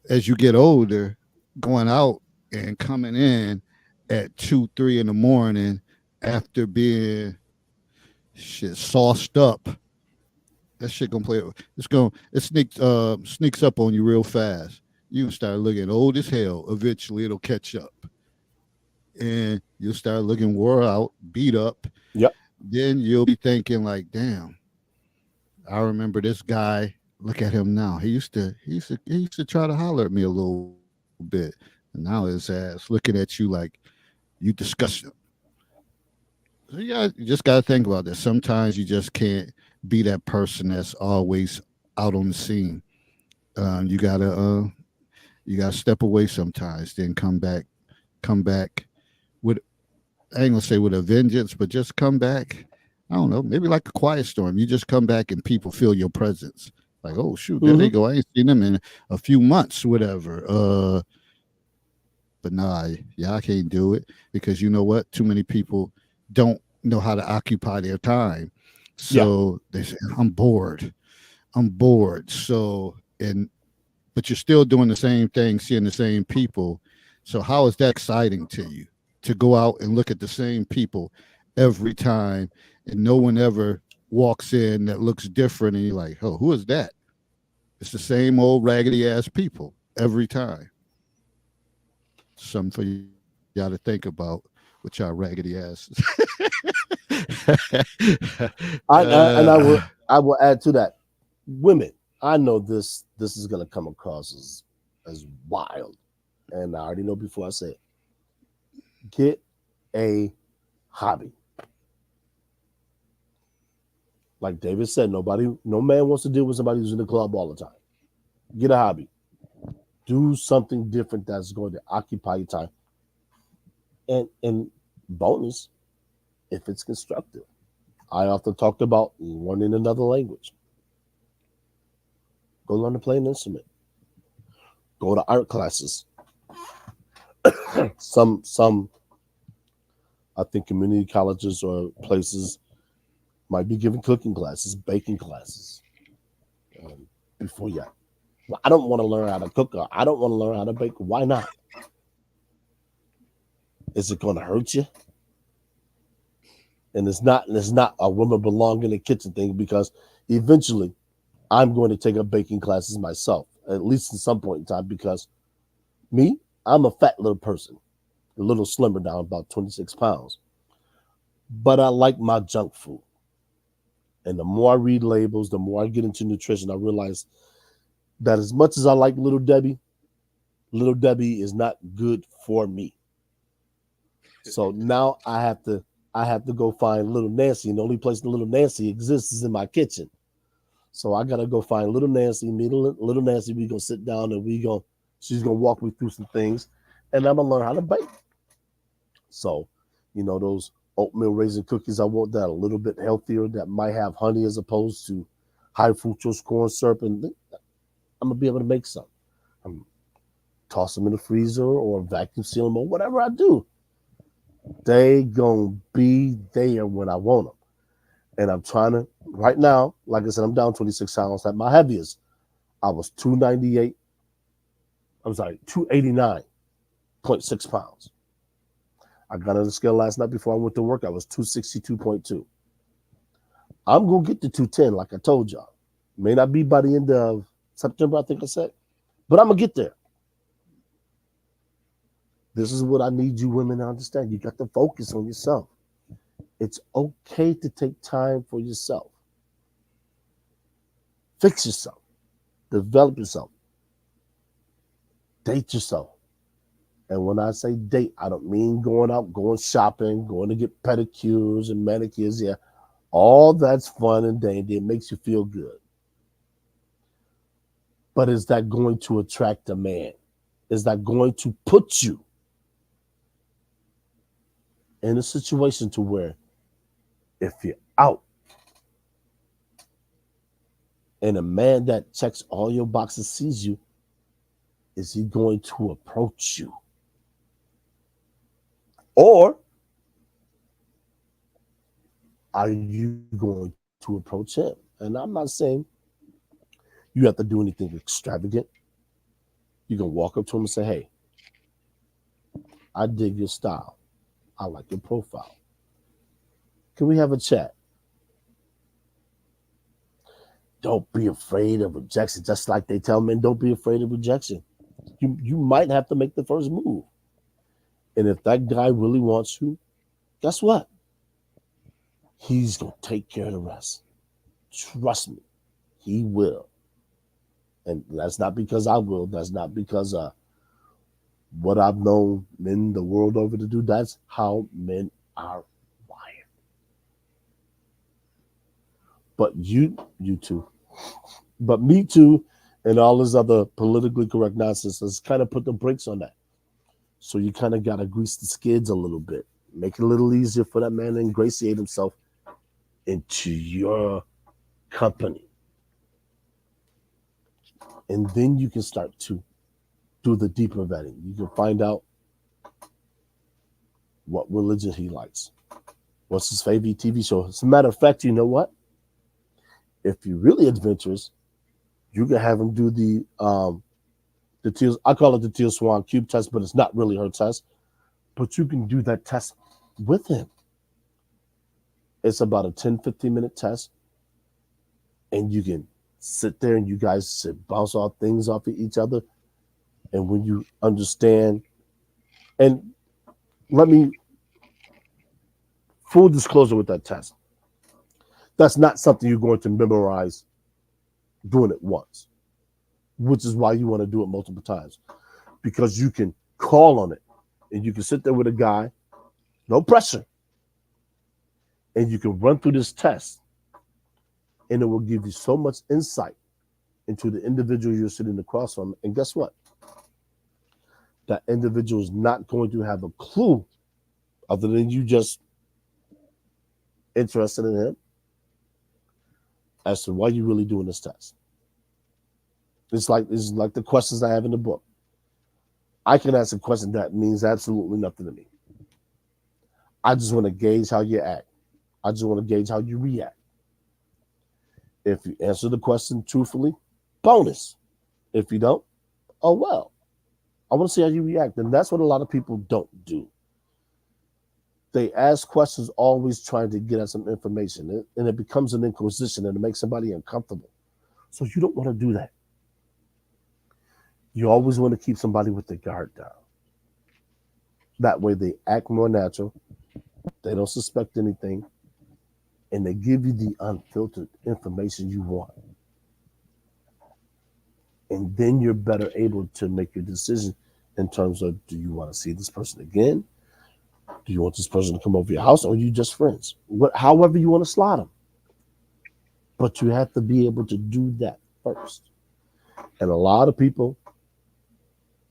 as you get older, going out and coming in at 2, 3 in the morning after being shit sauced up, that shit gonna play. It sneaks up on you real fast. You start looking old as hell. Eventually, it'll catch up, and you'll start looking wore out, beat up. yep. Then you'll be thinking like, "Damn, I remember this guy. Look at him now. He used to try to holler at me a little bit, and now his ass looking at you like you disgust him." So you just got to think about that. Sometimes you just can't be that person that's always out on the scene. You gotta step away sometimes, then come back with, I ain't gonna say with a vengeance, but just come back. I don't know, maybe like a quiet storm. You just come back and people feel your presence. Like, oh shoot, there they Hmm. go. I ain't seen them in a few months, whatever. But nah, yeah, I can't do it because you know what? Too many people don't know how to occupy their time. Yeah. So they say, I'm bored. I'm bored. So, and but you're still doing the same thing, seeing the same people. So how is that exciting to you to go out and look at the same people every time and no one ever walks in that looks different and you're like, oh, who is that? It's the same old raggedy ass people every time. Something for y'all to think about with y'all raggedy asses. And I uh, will add to that. Women, I know this is gonna come across as wild, and I already know before I say it. Get a hobby. Like David said, no man wants to deal with somebody who's in the club all the time. Get a hobby. Do something different that's going to occupy your time. And bonus, if it's constructive. I often talked about learning another language. Go learn to play an instrument. Go to art classes. Some I think community colleges or places might be giving cooking classes, baking classes. Before you, well, I don't want to learn how to cook. Or I don't want to learn how to bake. Why not? Is it going to hurt you? And it's not a woman belong in the kitchen thing because eventually I'm going to take up baking classes myself, at least at some point in time, because me, I'm a fat little person, a little slimmer down, about 26 pounds. But I like my junk food. And the more I read labels, the more I get into nutrition, I realize that as much as I like Little Debbie is not good for me. So now I have to go find little Nancy, and the only place the little Nancy exists is in my kitchen. So I gotta go find little Nancy, meet little Nancy. We gonna sit down and she's gonna walk me through some things, and I'm gonna learn how to bake. So, those oatmeal raisin cookies, I want that a little bit healthier, that might have honey as opposed to high fructose corn syrup, and I'm gonna be able to make some. I'm toss them in the freezer or vacuum seal them or whatever I do. They gonna be there when I want them. And I'm trying to right now, like I said, I'm down 26 pounds. At my heaviest, I was 298. I'm sorry, 289.6 pounds. I got on the scale last night before I went to work. I was 262.2. I'm gonna get to 210, like I told y'all. May not be by the end of September, I think I said, but I'm gonna get there. This is what I need you women to understand. You got to focus on yourself. It's okay to take time for yourself. Fix yourself. Develop yourself. Date yourself. And when I say date, I don't mean going out, going shopping, going to get pedicures and manicures. Yeah, all that's fun and dandy. It makes you feel good. But is that going to attract a man? Is that going to put you in a situation to where if you're out and a man that checks all your boxes sees you, is he going to approach you? Or are you going to approach him? And I'm not saying you have to do anything extravagant. You can walk up to him and say, hey, I dig your style. I like your profile. Can we have a chat? Don't be afraid of rejection. Just like they tell men, don't be afraid of rejection. You might have to make the first move. And if that guy really wants you, guess what? He's going to take care of the rest. Trust me, he will. And that's not because I will. That's not because what I've known men the world over to do. That's how men are wired. But you too. But me too, and all this other politically correct nonsense has kind of put the brakes on that. So you kind of got to grease the skids a little bit. Make it a little easier for that man to ingratiate himself into your company. And then you can start to do the deeper vetting. You can find out what religion he likes. What's his favorite TV show? As a matter of fact, you know what? If you're really adventurous, you can have him do the teal. I call it the Teal Swan Cube test, but it's not really her test. But you can do that test with him. It's about a 10-15 minute test. And you can sit there and you guys bounce off things off of each other. And when you understand, and let me, full disclosure with that test, that's not something you're going to memorize doing it once, which is why you want to do it multiple times, because you can call on it and you can sit there with a guy, no pressure, and you can run through this test, and it will give you so much insight into the individual you're sitting across from. And guess what? That individual is not going to have a clue other than you just interested in him as to why you're really doing this test. It's like the questions I have in the book. I can ask a question that means absolutely nothing to me. I just want to gauge how you act. I just want to gauge how you react. If you answer the question truthfully, bonus. If you don't, oh well. I want to see how you react. And that's what a lot of people don't do. They ask questions always trying to get at some information, and it becomes an inquisition, and it makes somebody uncomfortable. So you don't want to do that. You always want to keep somebody with their guard down. That way they act more natural, they don't suspect anything, and they give you the unfiltered information you want. And then you're better able to make your decision in terms of, do you want to see this person again? Do you want this person to come over your house, or are you just friends? However you want to slide them. But you have to be able to do that first. And a lot of people,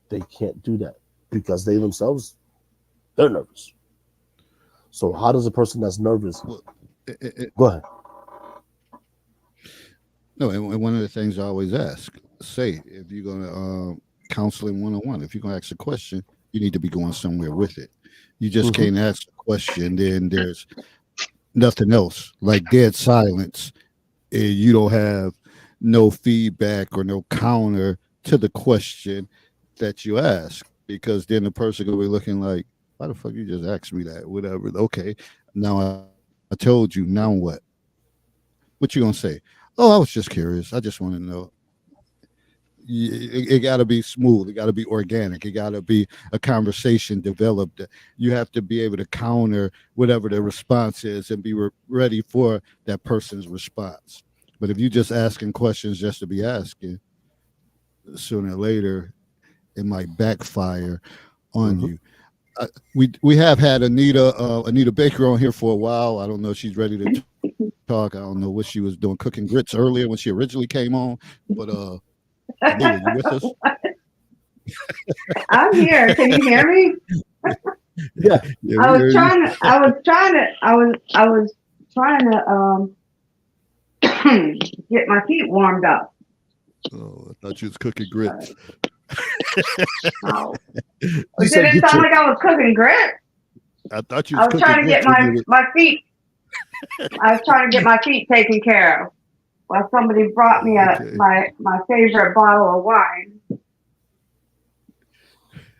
they can't do that because they themselves, they're nervous. So how does a person that's nervous? Well, Go ahead. No, and one of the things I always ask, say, if you're going to counseling 101, if you're going to ask a question, you need to be going somewhere with it. You just Mhm. can't ask a question, then there's nothing else, like dead silence. And you don't have no feedback or no counter to the question that you ask, because then the person will be looking like, why the fuck you just asked me that? Whatever. Okay, now I told you. Now what? What you gonna say? Oh, I was just curious. I just want to know. It got to be smooth. It got to be organic. It got to be a conversation developed. You have to be able to counter whatever the response is and be ready for that person's response. But if you just asking questions just to be asking, sooner or later it might backfire on Mhm. you. We have had Anita Baker on here for a while. I don't know if she's ready to talk. I don't know what she was doing, cooking grits earlier when she originally came on. But Anita, you with us? I'm here. Can you hear me? Yeah. Yeah, we heard you. I was trying to get my feet warmed up. Oh, I thought you was cooking grits. Oh, You did said it get sound your, like I was cooking grit? I thought you I was was cooking trying to get grits when you my feet. I was trying to get my feet taken care of. Well, somebody brought me okay. my favorite bottle of wine.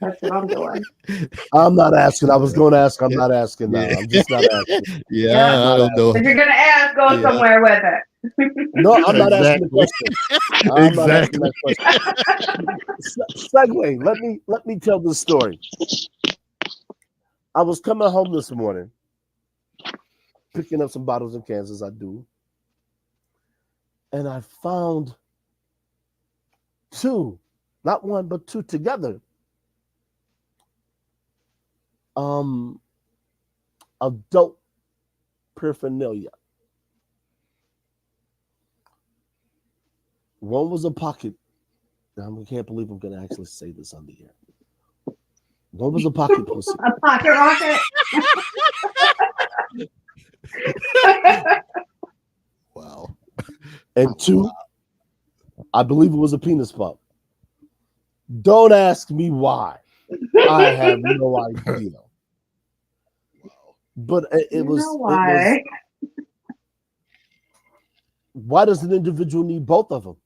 That's what I'm doing. I'm not asking. I was going to ask. I'm Yeah, not asking now. yeah, I'm just not asking. Yeah. I'm yeah. I not don't know. asking. If you're gonna ask, go Yeah, somewhere with it. No, I'm not asking the exactly, question. I'm not asking exactly. that question. Segue. Let me tell this story. I was coming home this morning, picking up some bottles and cans as I do, and I found two, not one but two together. Adult paraphernalia. One was a pocket. I can't believe I'm going to actually say this on the air. One was a pocket pussy. A pocket rocket. Wow. And two, I believe it was a penis pump. Don't ask me why. I have no idea. But it You was. know It was. why? Why does an individual need both of them?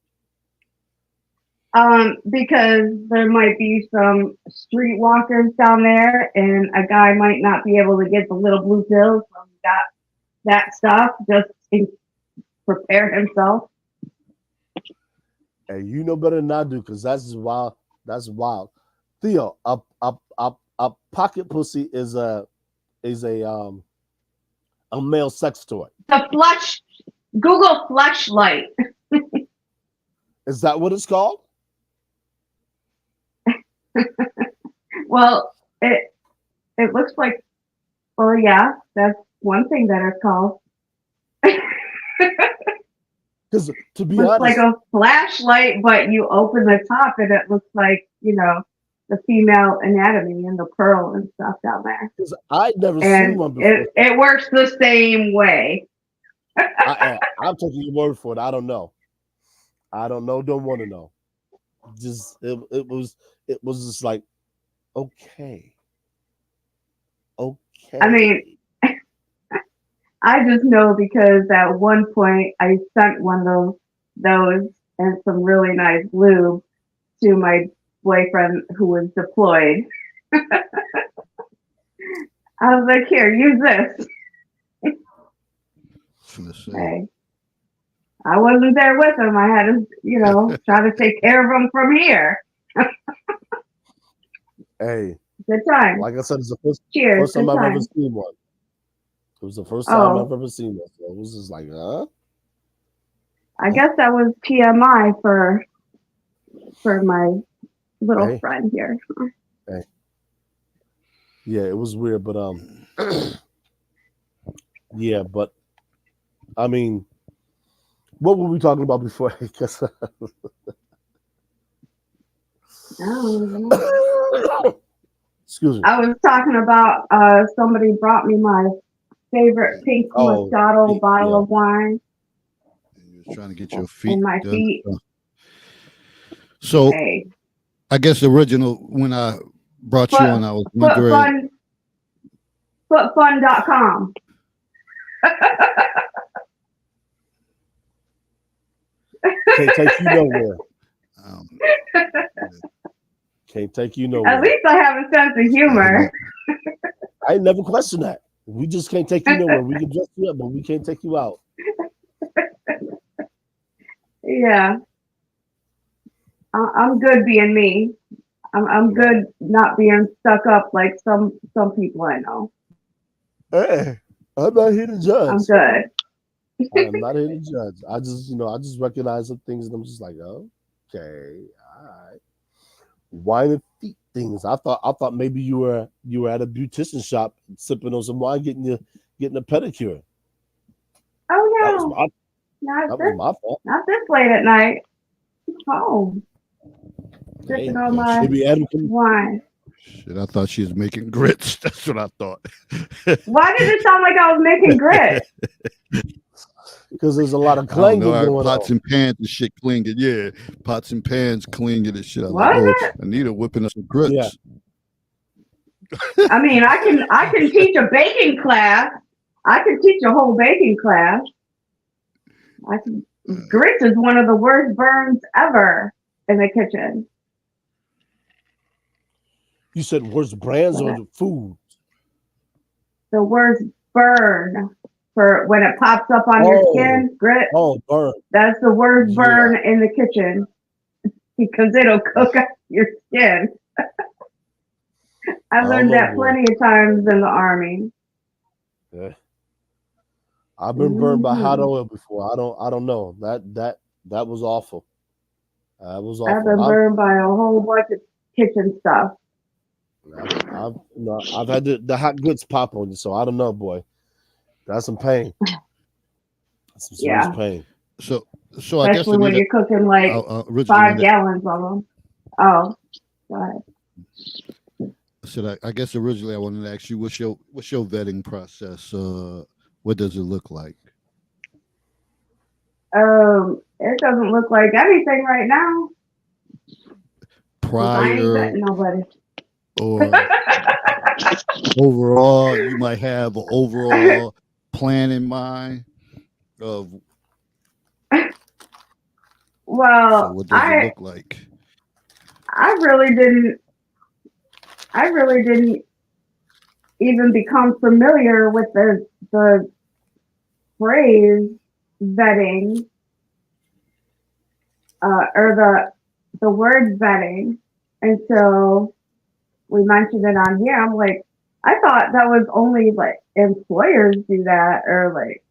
Because there might be some streetwalkers down there, and a guy might not be able to get the little blue pills, so he got that stuff just to prepare himself. And you know better than I do, because that's wild. That's wild. Theo, a pocket pussy is a male sex toy. Google fleshlight. Is that what it's called? Well, it looks like. Well, yeah, that's one thing that it's called. Because to be Looks like honest, a flashlight, but you open the top and it looks like, the female anatomy and the pearl and stuff down there. because I'd never seen And one before. it works the same way. I'm taking your word for it. I don't know. I don't know. Don't want to know. Just it was just like okay. I mean, I just know because at one point I sent one of those and some really nice lube to my boyfriend who was deployed. I was like, here, use this. Hey, I wasn't there with him. I had to, try to take care of him from here. Hey, Good time. like I said, it's the Cheers. first time Good I've time. ever seen one. It was the first time I've ever seen one. So it was just like, huh? I guess that was TMI for my little Hey. friend here. Hey. Yeah, it was weird, but yeah, but I mean, what were we talking about before? 'Cause- I don't even know. excuse me. I was talking about somebody brought me my favorite pink Oh, Moscato bottle yeah. of wine You was trying to get your feet and my done. feet. So Hey, I guess the original when I brought you foot, on, I was foot wondering. fun, footfun.com. Can't take you nowhere. Um, Can't take you At nowhere. least I have a sense of humor. I ain't never questioned that. We just can't take you nowhere. We can dress you up, but we can't take you out. Yeah, I'm good being me. I'm good not being stuck up like some people I know. Hey, I'm not here to judge. I'm good. I am not here to judge. I just, I just recognize some things and I'm just like, oh, okay, all right. Wine and feet things. I thought maybe you were at a beautician shop sipping on some wine, getting a pedicure. That was Oh my no, that was my fault. not this late at night. Home, Hey, sipping on my maybe Adam can. wine. shit, I thought she was making grits. That's what I thought. Why did it sound like I was making grit? Because there's a lot of I don't know. clanging going Pots on. and pans and shit clinging. Yeah, pots and pans clinging and shit. I was like, Was oh, it? Anita whipping up some grits. Yeah. I mean, I can teach a baking class. I can teach a whole baking class. Grits is one of the worst burns ever in the kitchen. You said worst brands or the food? The worst burn for when it pops up on your skin. Grit. Oh, burn. That's the worst Yeah. burn in the kitchen because it'll cook up your skin. I learned that plenty of times in the army. Yeah. I've been burned by hot Mhm. oil before. I don't know. That was awful. That was I've awful. been burned by a whole bunch of kitchen stuff. I've had the hot goods pop on you, so I don't know, boy. That's some pain. That's some serious Yeah. pain. So I guess Especially when Anita, you're cooking like originally 5 when gallons of them. Oh, go ahead. I guess originally I wanted to ask you what's your vetting process? What does it look like? It doesn't look like anything right now. 'Cause I ain't Prior betting nobody. or overall, you might have an overall plan in mind of so Well, what does it look like? I really didn't even become familiar with the phrase vetting or the word vetting until we mentioned it on here. I'm like, I thought that was only like employers do that, or like,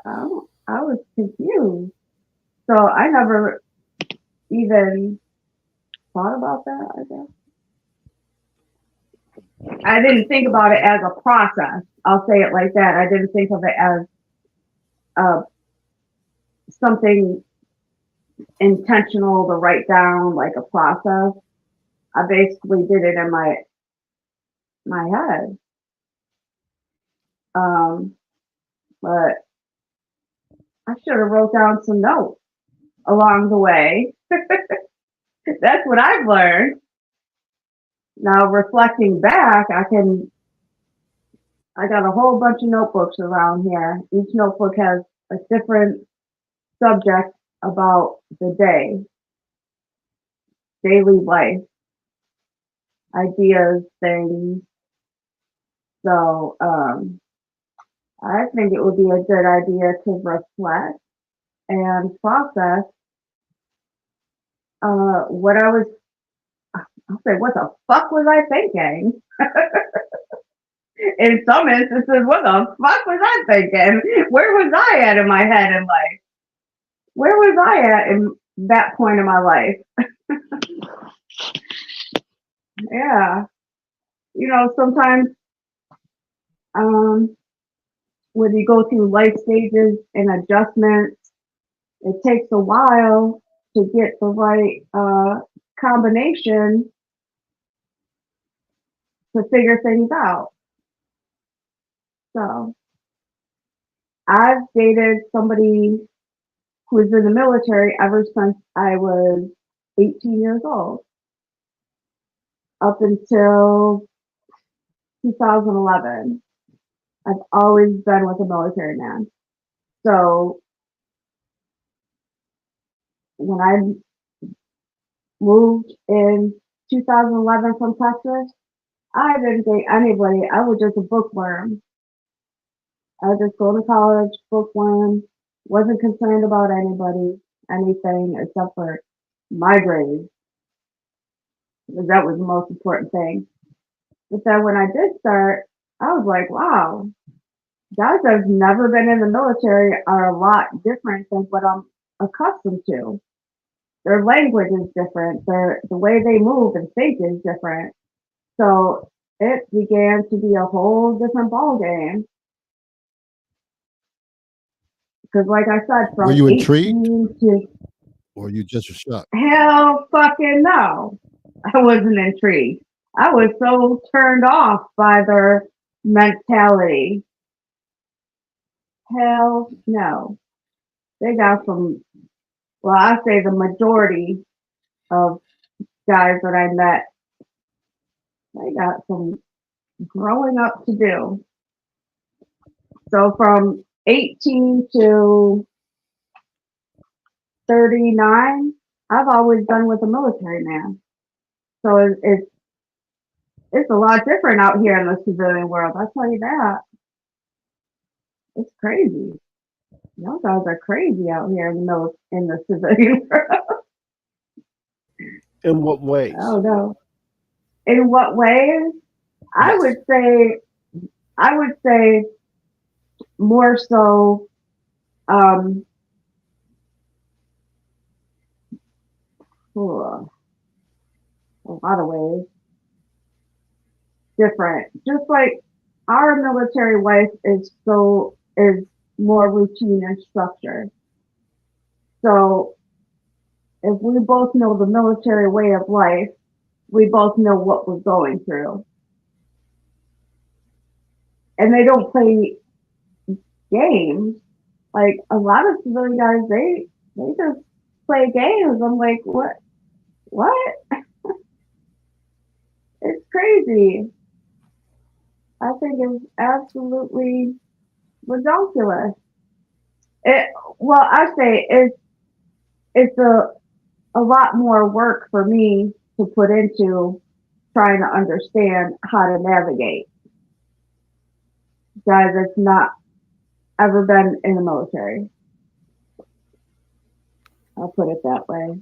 I was confused. So I never even thought about that, I guess. I didn't think about it as a process. I'll say it like that. I didn't think of it as something intentional to write down, like a process. I basically did it in my head. But I should have wrote down some notes along the way. That's what I've learned. Now reflecting back, I got a whole bunch of notebooks around here. Each notebook has a different subject about the day, daily life, ideas, things. So I think it would be a good idea to reflect and process what I'll say, what the fuck was I thinking? In some instances, what the fuck was I thinking? Where was I at in my head in life? Where was I at in that point in my life? Yeah. sometimes when you go through life stages and adjustments, it takes a while to get the right combination to figure things out. So I've dated somebody who's in the military ever since I was 18 years old, up until 2011. I've always been with a military man. So when I moved in 2011 from Texas, I didn't date anybody. I was just a bookworm. I was just going to college, bookworm, wasn't concerned about anybody, anything except for my grades, because that was the most important thing. But then when I did start, I was like, wow, guys that have never been in the military are a lot different than what I'm accustomed to. Their language is different. The way they move and think is different. So it began to be a whole different ball game. Because, like I said, Were from you intrigued 18 to or you just shocked? hell fucking no, I wasn't intrigued. I was so turned off by their mentality. Hell no. They got some, well, I say the majority of guys that I met, they got some growing up to do. So from 18 to 39, I've always been with a military man. So it's a lot different out here in the civilian world. I'll tell you that. It's crazy. Y'all guys are crazy out here in the civilian world. In what ways? Oh no. In what ways? I Yes. would say more so a lot of ways different. Just like our military life is more routine and structured. So if we both know the military way of life, we both know what we're going through. And they don't play games. Like a lot of civilian guys, they just play games. I'm like, what? What? It's crazy. I think it's absolutely ridiculous. Well, I say it's a lot more work for me to put into trying to understand how to navigate. Guys that's not ever been in the military. I'll put it that way.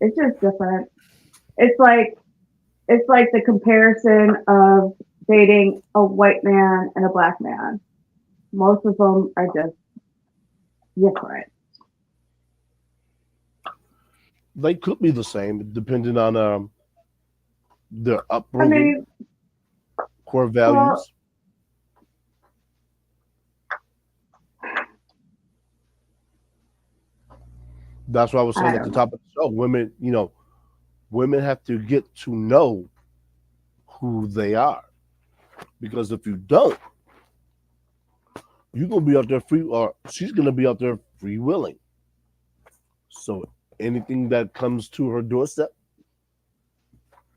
It's just different. It's like the comparison of dating a white man and a black man. Most of them are just different. They could be the same, depending on their I upbringing, mean, core well, values. That's what I was I saying at the don't know. top of the show. Women have to get to know who they are, because if you don't, you're gonna be out there free, or she's gonna be out there free willing. So anything that comes to her doorstep,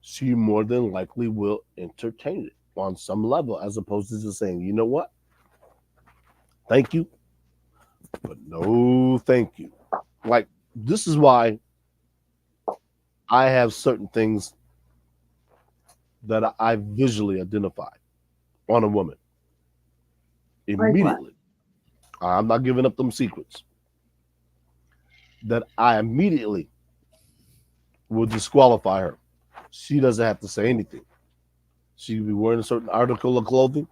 she more than likely will entertain it on some level, as opposed to just saying, you know what, thank you, but no thank you. Like, this is why I have certain things that I visually identify on a woman Like what? immediately. I'm not giving up them secrets. That I immediately will disqualify her. She doesn't have to say anything. She could be wearing a certain article of clothing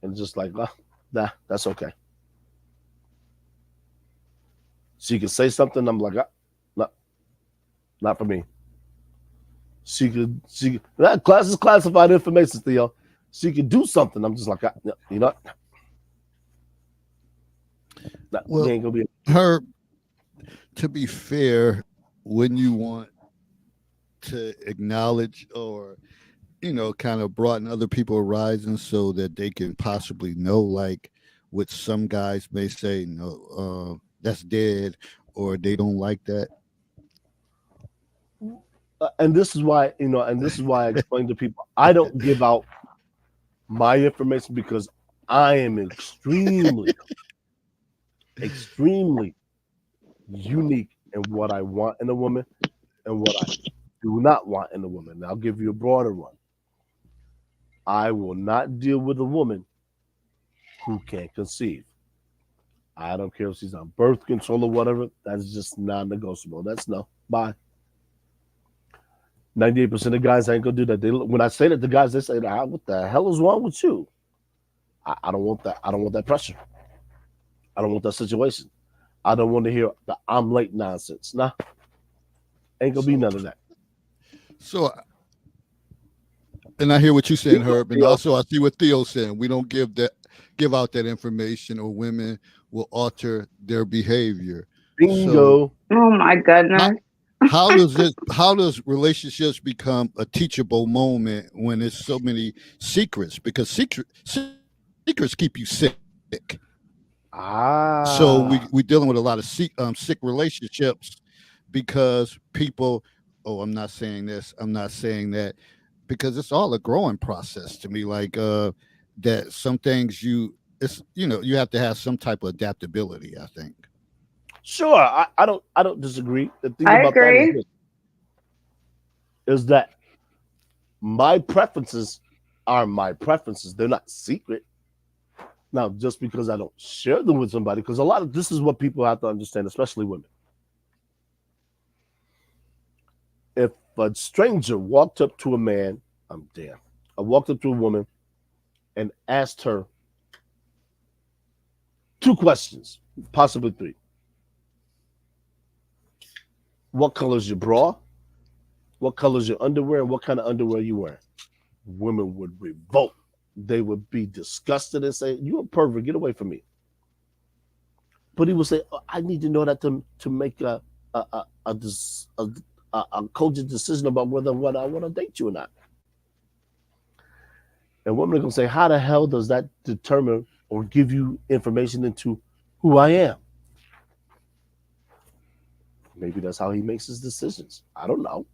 and just like, nah, that's okay. She could say something. I'm like, no, not for me. that class is classified information, Theo. She could do something. I'm just like, you know, that Well, ain't gonna be. her, to be fair, when you want to acknowledge or kind of broaden other people horizons so that they can possibly know, like what some guys may say, no, that's dead, or they don't like that. And this is why, and this is why I explain to people, I don't give out my information because I am extremely unique in what I want in a woman and what I do not want in a woman. And I'll give you a broader one. I will not deal with a woman who can't conceive. I don't care if she's on birth control or whatever. That's just non-negotiable. That's no. Bye. 98% of guys ain't gonna do that. When I say that to guys, they say, "What the hell is wrong with you?" I don't want that. I don't want that pressure. I don't want that situation. I don't want to hear the "I'm late" nonsense. Nah, ain't gonna be none of that. So, and I hear what you're saying, Herb, and also I see what Theo's saying. We don't give out that information, or women will alter their behavior. Bingo. Oh my goodness. How does relationships become a teachable moment when there's so many secrets? Because secrets keep you sick. So we dealing with a lot of sick relationships because people. Oh, I'm not saying this. I'm not saying that, because it's all a growing process to me. Like that, some things you have to have some type of adaptability, I think. Sure, I don't disagree. The thing I about agree. that is that my preferences are my preferences. They're not secret. Now, just because I don't share them with somebody, because this is what people have to understand, especially women. If a stranger walked up to a man, I walked up to a woman and asked her 2 questions, possibly 3. What color is your bra? What color is your underwear? And what kind of underwear you wearing? Women would revolt. They would be disgusted and say, "You're a pervert. Get away from me." But he would say, "I need to know that to make a cogent decision about whether what I want to date you or not." And women are gonna say, "How the hell does that determine or give you information into who I am?" Maybe that's how he makes his decisions. I don't know.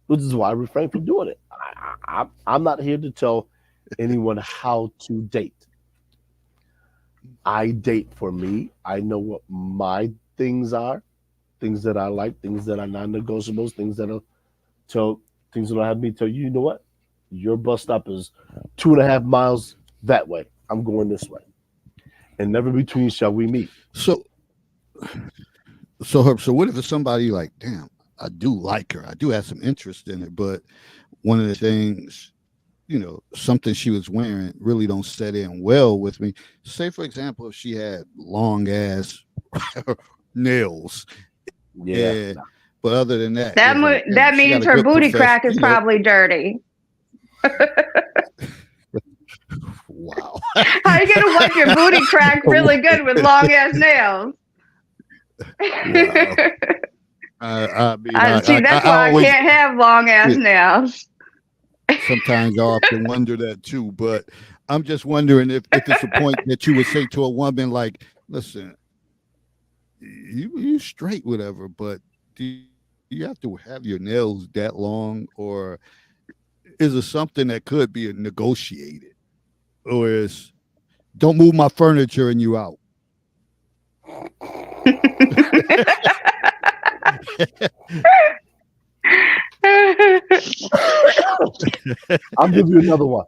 Which is why I refrain from doing it. I'm not here to tell anyone how to date. I date for me. I know what my things are, things that I like, things that are non-negotiables, things that have me tell you, you know what? Your bus stop is 2.5 miles that way. I'm going this way. And never between shall we meet. So what if it's somebody like, damn, I do like her. I do have some interest in it, but one of the things, something she was wearing really don't set in well with me. Say, for example, if she had long ass nails. Yeah. But other than that, That means her booty crack is probably dirty. Wow. How you gonna wipe your booty crack really good with long ass nails? Wow. That's why I can't have long ass nails. Sometimes I often wonder that too, but I'm just wondering if it's a point that you would say to a woman like, "Listen, you straight, whatever, but do you have to have your nails that long, or is it something that could be negotiated, or is don't move my furniture and you out?" I'll give you another one.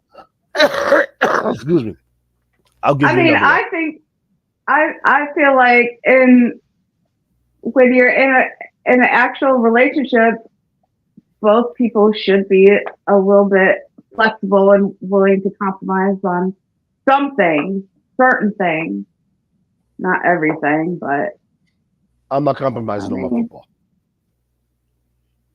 Excuse me. I'll give you another one. I feel like when you're in an actual relationship, both people should be a little bit flexible and willing to compromise on some things, certain things, not everything, but I'm not compromising on my football.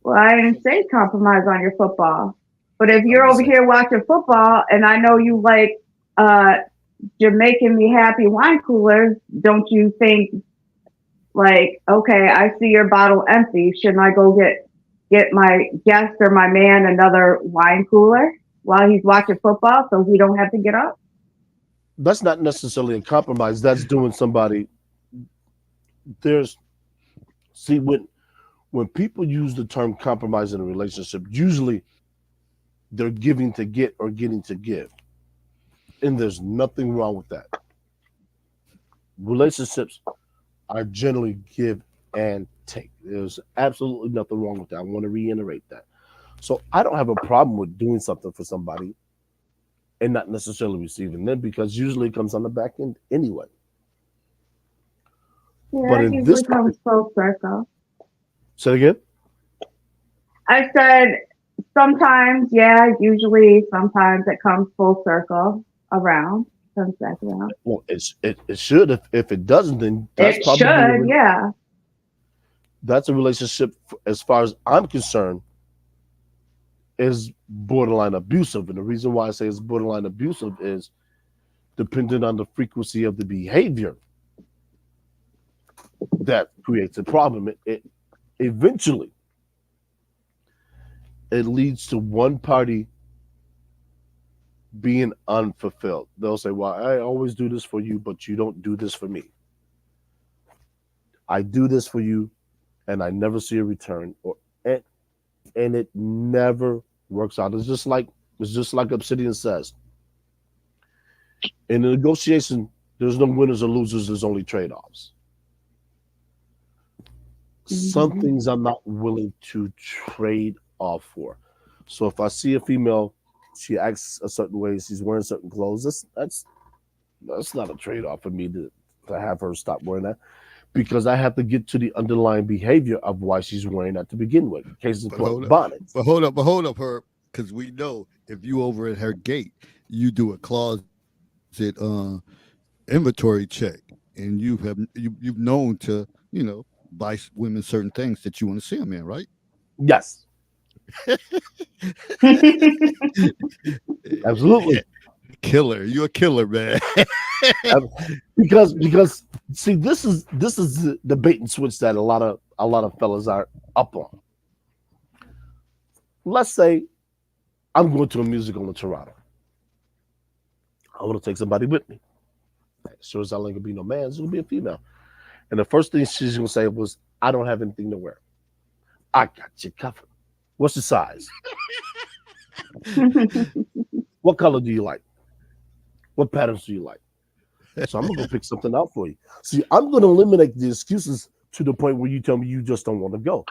Well, I didn't say compromise on your football. But if you're I'm over saying, here watching football and I know you like Jamaican Me Happy wine coolers, don't you think like, okay, I see your bottle empty. Shouldn't I go get my guest or my man another wine cooler while he's watching football so he don't have to get up? that's not necessarily a compromise. That's doing somebody. There's see when people use the term compromise in a relationship, usually they're giving to get or getting to give, and there's nothing wrong with that. Relationships are generally give and take. There's absolutely nothing wrong with that. I want to reiterate that. So I don't have a problem with doing something for somebody and not necessarily receiving them because usually it comes on the back end anyway. Yeah, But that in usually this, comes full circle. say it again. I said sometimes, yeah, usually sometimes it comes full circle around, comes back around. Well, it should. If it doesn't, then It should, yeah. that's a relationship. As far as I'm concerned, is borderline abusive, and the reason why I say it's borderline abusive is depending on the frequency of the behavior that creates a problem. It eventually it leads to one party being unfulfilled. They'll say, "Well, I always do this for you, but you don't do this for me. I do this for you, and I never see a return, or and it never works out." It's just like Obsidian says. In a negotiation, there's no winners or losers. There's only trade-offs. Some Mhm. things I'm not willing to trade off for. So if I see a female, she acts a certain way, she's wearing certain clothes. That's not a trade-off for me to have her stop wearing that because I have to get to the underlying behavior of why she's wearing that to begin with. Case in But hold point, up, bonnets. but hold up, Herb, because we know if you over at her gate, you do a closet inventory check, and you've known to buy women certain things that you want to see them in, right? Yes, absolutely. Killer, you're a killer, man. Ab- because see, this is the bait and switch that a lot of fellas are up on. Let's say I'm going to a musical in Toronto. I want to take somebody with me. Sure as hell ain't gonna be no man, it's gonna be a female. And the first thing she's gonna say was, "I don't have anything to wear." I got you covered. What's the size? What color do you like? What patterns do you like? So I'm gonna go pick something out for you. See, I'm gonna eliminate the excuses to the point where you tell me you just don't want to go,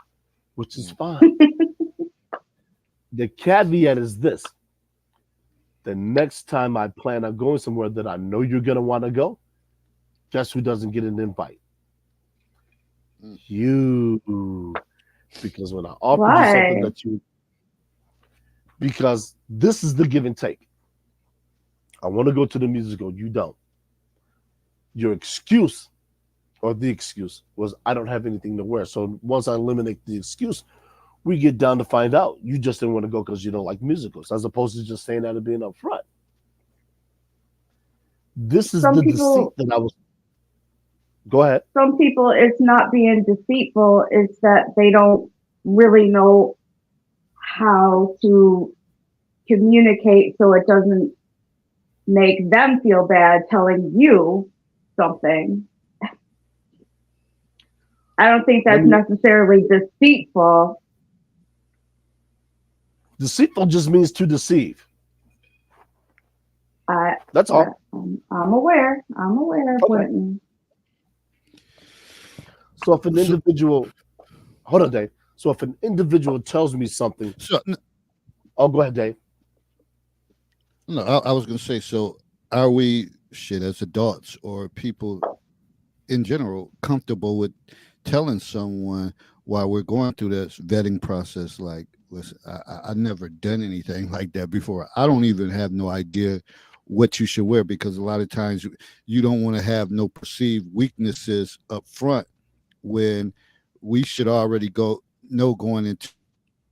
which is fine. The caveat is this: the next time I plan on going somewhere that I know you're gonna want to go, guess who doesn't get an invite? Mm. You. Because when I offered you something Why? because this is the give and take. I want to go to the musical, you don't. Your excuse or the excuse was I don't have anything to wear. So once I eliminate the excuse, we get down to find out you just didn't want to go because you don't like musicals, as opposed to just saying that and being upfront. This is Some the deceit people, that I was. Go ahead. some people, it's not being deceitful. It's that they don't really know how to communicate so it doesn't make them feel bad telling you something. I don't think Let that's me, necessarily deceitful. deceitful just means to deceive. I, That's yeah, all. I'm aware. I'm aware of what Okay. it means. So if an So, individual, hold on, Dave. So if an individual tells me something, so oh, go ahead, Dave. no, I was gonna say. So, are we shit as adults or people in general comfortable with telling someone while we're going through this vetting process? Like, listen, I never done anything like that before. I don't even have no idea what you should wear because a lot of times you don't want to have no perceived weaknesses up front when we should already go know going into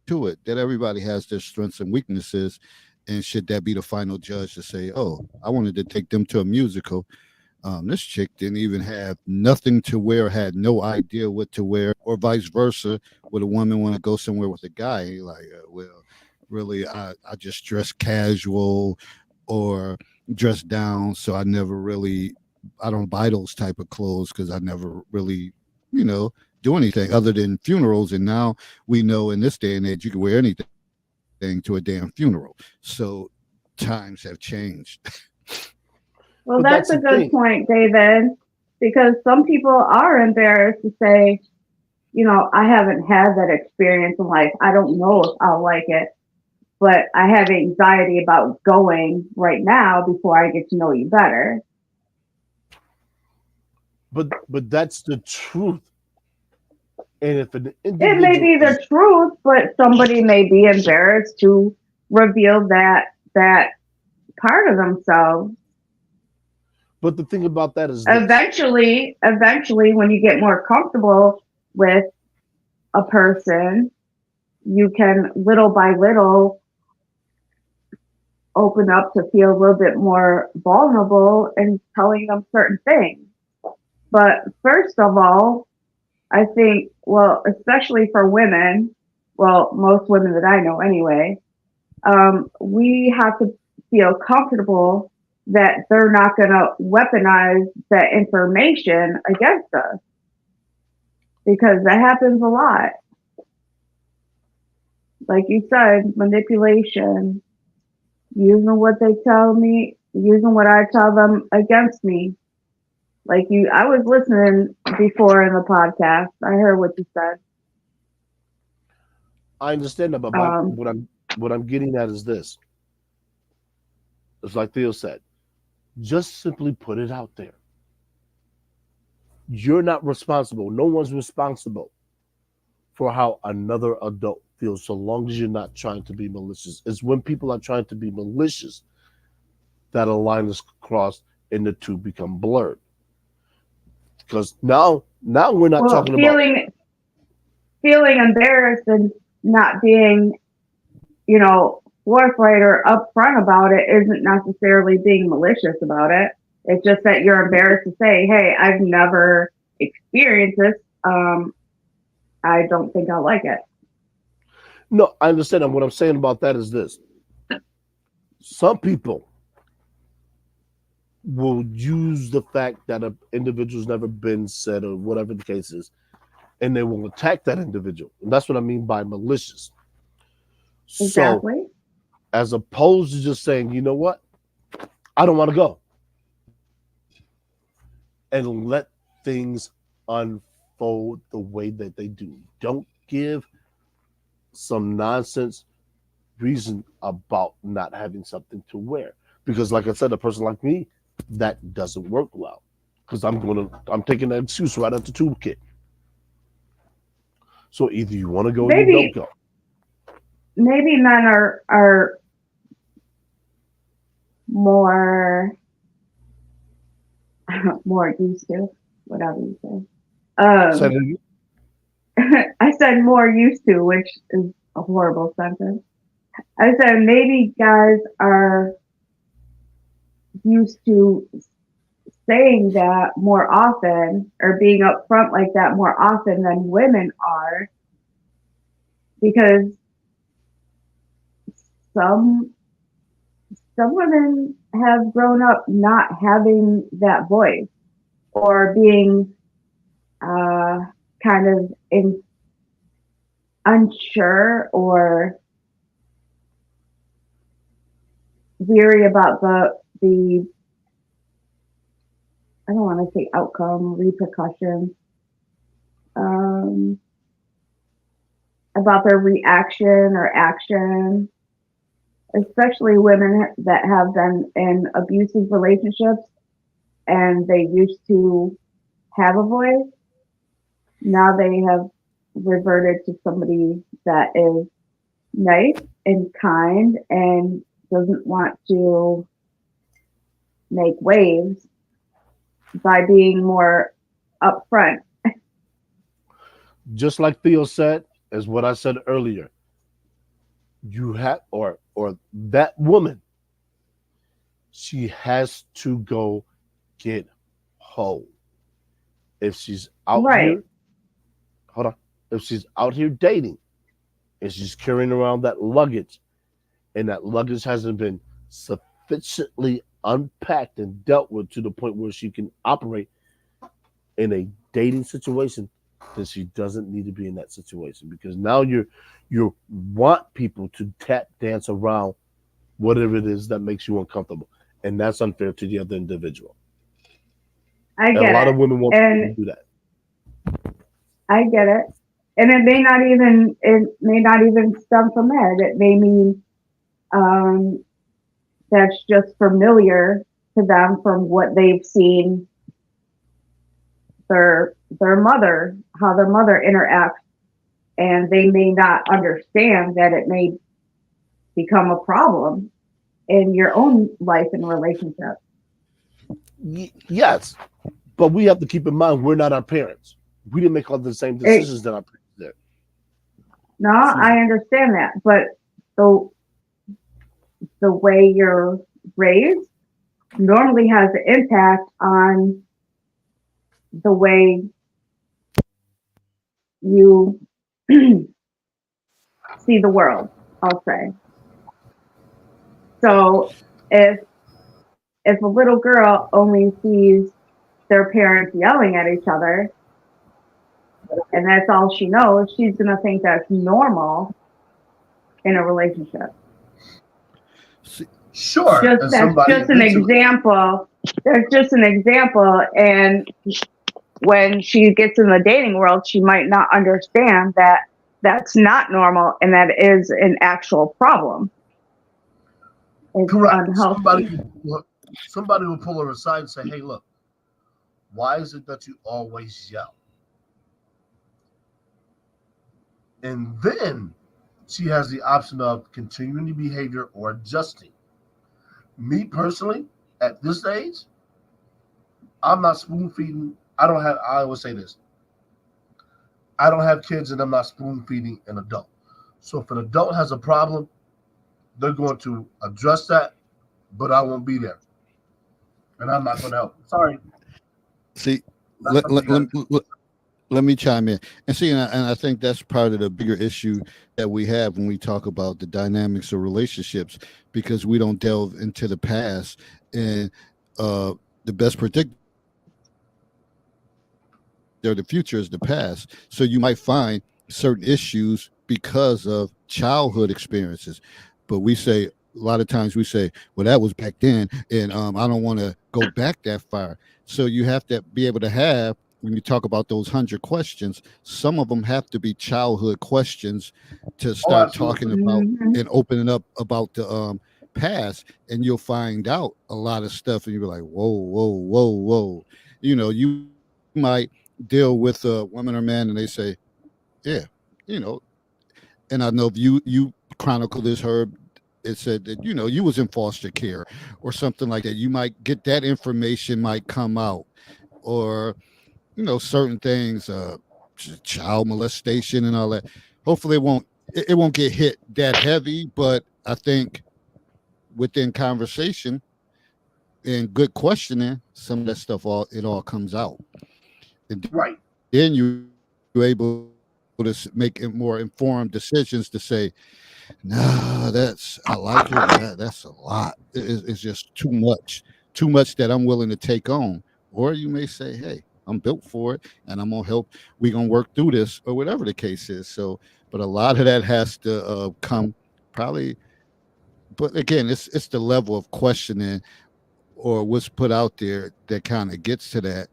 to it that everybody has their strengths and weaknesses. And should that be the final judge to say, oh, I wanted to take them to a musical. This chick didn't even have nothing to wear, had no idea what to wear, or vice versa. Would a woman want to go somewhere with a guy? Like, well, really, I just dress casual or dress down. So I don't buy those type of clothes because I never really, do anything other than funerals. And now we know in this day and age, you can wear anything to a damn funeral. So times have changed. Well, But that's that's a the good thing. point, David, because some people are embarrassed to say, I haven't had that experience in life. I don't know if I'll like it, but I have anxiety about going right now before I get to know you better. But that's the truth. And if an It may individual be the truth, but somebody may be embarrassed to reveal that part of themselves. but the thing about that is this. Eventually, when you get more comfortable with a person, you can little by little open up to feel a little bit more vulnerable in telling them certain things. But first of all, I think, well, especially for women, well, most women that I know anyway, we have to feel comfortable that they're not going to weaponize that information against us, because that happens a lot. Like you said, manipulation, using what they tell me, using what I tell them against me. I was listening before in the podcast. I heard what you said. I understand that, but Um, what I'm getting at is this. It's like Theo said, just simply put it out there. You're not responsible. No one's responsible for how another adult feels, so long as you're not trying to be malicious. It's when people are trying to be malicious that a line is crossed and the two become blurred. Because now we're not well, talking about. feeling embarrassed and not being, forthright or upfront about it isn't necessarily being malicious about it. It's just that you're embarrassed to say, "Hey, I've never experienced this. I don't think I like it." No, I understand. And what I'm saying about that is this: some people will use the fact that an individual's never been said or whatever the case is, and they will attack that individual. And that's what I mean by malicious. So, Exactly. as opposed to just saying, you know what, I don't want to go, and let things unfold the way that they do. Don't give some nonsense reason about not having something to wear. Because, like I said, a person like me, that doesn't work well. Because I'm taking that excuse right out the toolkit. So either you want to go or you don't Maybe go. maybe men are more more used to, whatever you say. So then, I said more used to, which is a horrible sentence. I said maybe guys are used to saying that more often or being upfront like that more often than women are, because some some women have grown up not having that voice or being kind of unsure or weary about the I don't want to say outcome, repercussions, um, about their reaction or action, especially women that have been in abusive relationships and they used to have a voice. Now they have reverted to somebody that is nice and kind and doesn't want to make waves by being more upfront. just like Theo said, is what I said earlier. you have or that woman, she has to go get whole. If she's out Right. here, hold on. If she's out here dating and she's carrying around that luggage, and that luggage hasn't been sufficiently unpacked and dealt with to the point where she can operate in a dating situation, then she doesn't need to be in that situation, because now you want people to tap dance around whatever it is that makes you uncomfortable, and that's unfair to the other individual. I And a get lot it. of women won't And do that. I get it. And it may not even stem from that. It may mean um, that's just familiar to them from what they've seen their mother, how their mother interacts, and they may not understand that it may become a problem in your own life and relationship. Yes, but we have to keep in mind we're not our parents. We didn't make all the same It, decisions that our parents did. no, I understand that, but the the way you're raised normally has an impact on the way you see the world, I'll say. So if a little girl only sees their parents yelling at each other and that's all she knows, she's gonna think that's normal in a relationship. See, Sure, Just and that's somebody just an eventually. example. That's just an example, and when she gets in the dating world, she might not understand that that's not normal and that is an actual problem. It's Correct. unhealthy. Somebody will pull her aside and say, "Hey, look, why is it that you always yell?" And then she has the option of continuing the behavior or adjusting. Me personally, at this age, I'm not spoon feeding. I don't have. I always say this: I don't have kids, and I'm not spoon feeding an adult. So if an adult has a problem, they're going to address that, but I won't be there, and I'm not going to help. Sorry, see, that's let, what you let, got let, to do. let me chime in and see, and I think that's part of the bigger issue that we have when we talk about the dynamics of relationships, because we don't delve into the past, and the best predictor of the future is the past. So you might find certain issues because of childhood experiences, but we say, a lot of times we say, well, that was back then, and I don't want to go back that far. So you have to be able to have, when you talk about those 100 questions, some of them have to be childhood questions to Oh, start talking absolutely. about Hmm. and opening up about the past, and you'll find out a lot of stuff, and you'll be like, whoa, whoa, whoa, whoa. You might deal with a woman or man, and they say, yeah, you know, and I know if you chronicle this, Herb, it said that you was in foster care or something like that. You might get that information might come out, or certain things, child molestation and all that. Hopefully, it won't get hit that heavy, but I think within conversation and good questioning, some of that stuff all comes out, and Right. then you're able to make more informed decisions to say, no, I like her, but that's a lot. It's just too much that I'm willing to take on. Or you may say, hey, I'm built for it, and I'm gonna help. We're gonna work through this, or whatever the case is. So, but a lot of that has to come probably. But again, it's the level of questioning or what's put out there that kind of gets to that.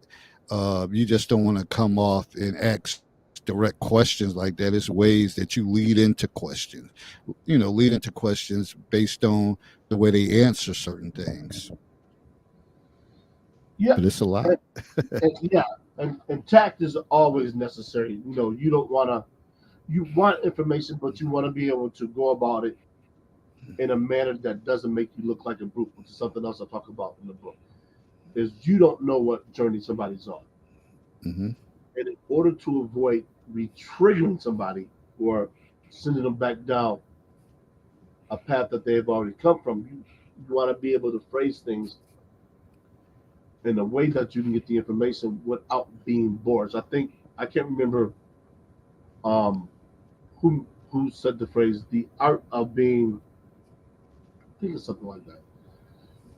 You just don't want to come off and ask direct questions like that. It's ways that you lead into questions, lead into questions based on the way they answer certain things. Yeah. But it's a lot. And, yeah. And tact is always necessary. You don't want to. You want information, but you want to be able to go about it in a manner that doesn't make you look like a brute, which is something else I talk about in the book. Is you don't know what journey somebody's on, Hmm. and in order to avoid re-triggering somebody or sending them back down a path that they've already come from. You want to be able to phrase things in a way that you can get the information without being bored. So I think I can't remember um, who said the phrase "the art of being." I think it's something like that.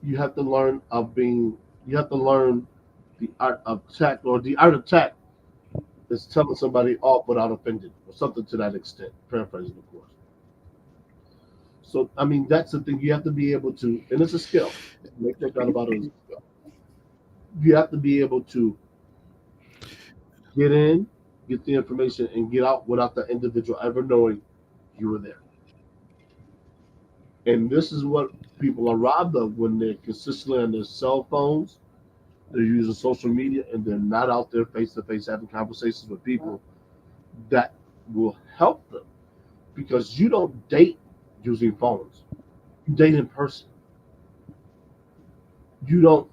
You have to learn of being. You have to learn the art of tact, or the art of tact is telling somebody off without offending, or something to that extent. Paraphrasing, of course. So I mean, that's the thing. You have to be able to, and it's a skill. Make no doubt about it. It's a skill. You have to be able to get in, get the information, and get out without the individual ever knowing you were there. And this is what people are robbed of when they're consistently on their cell phones, they're using social media, and they're not out there face to face having conversations with people that will help them. Because you don't date using phones, you date in person. You don't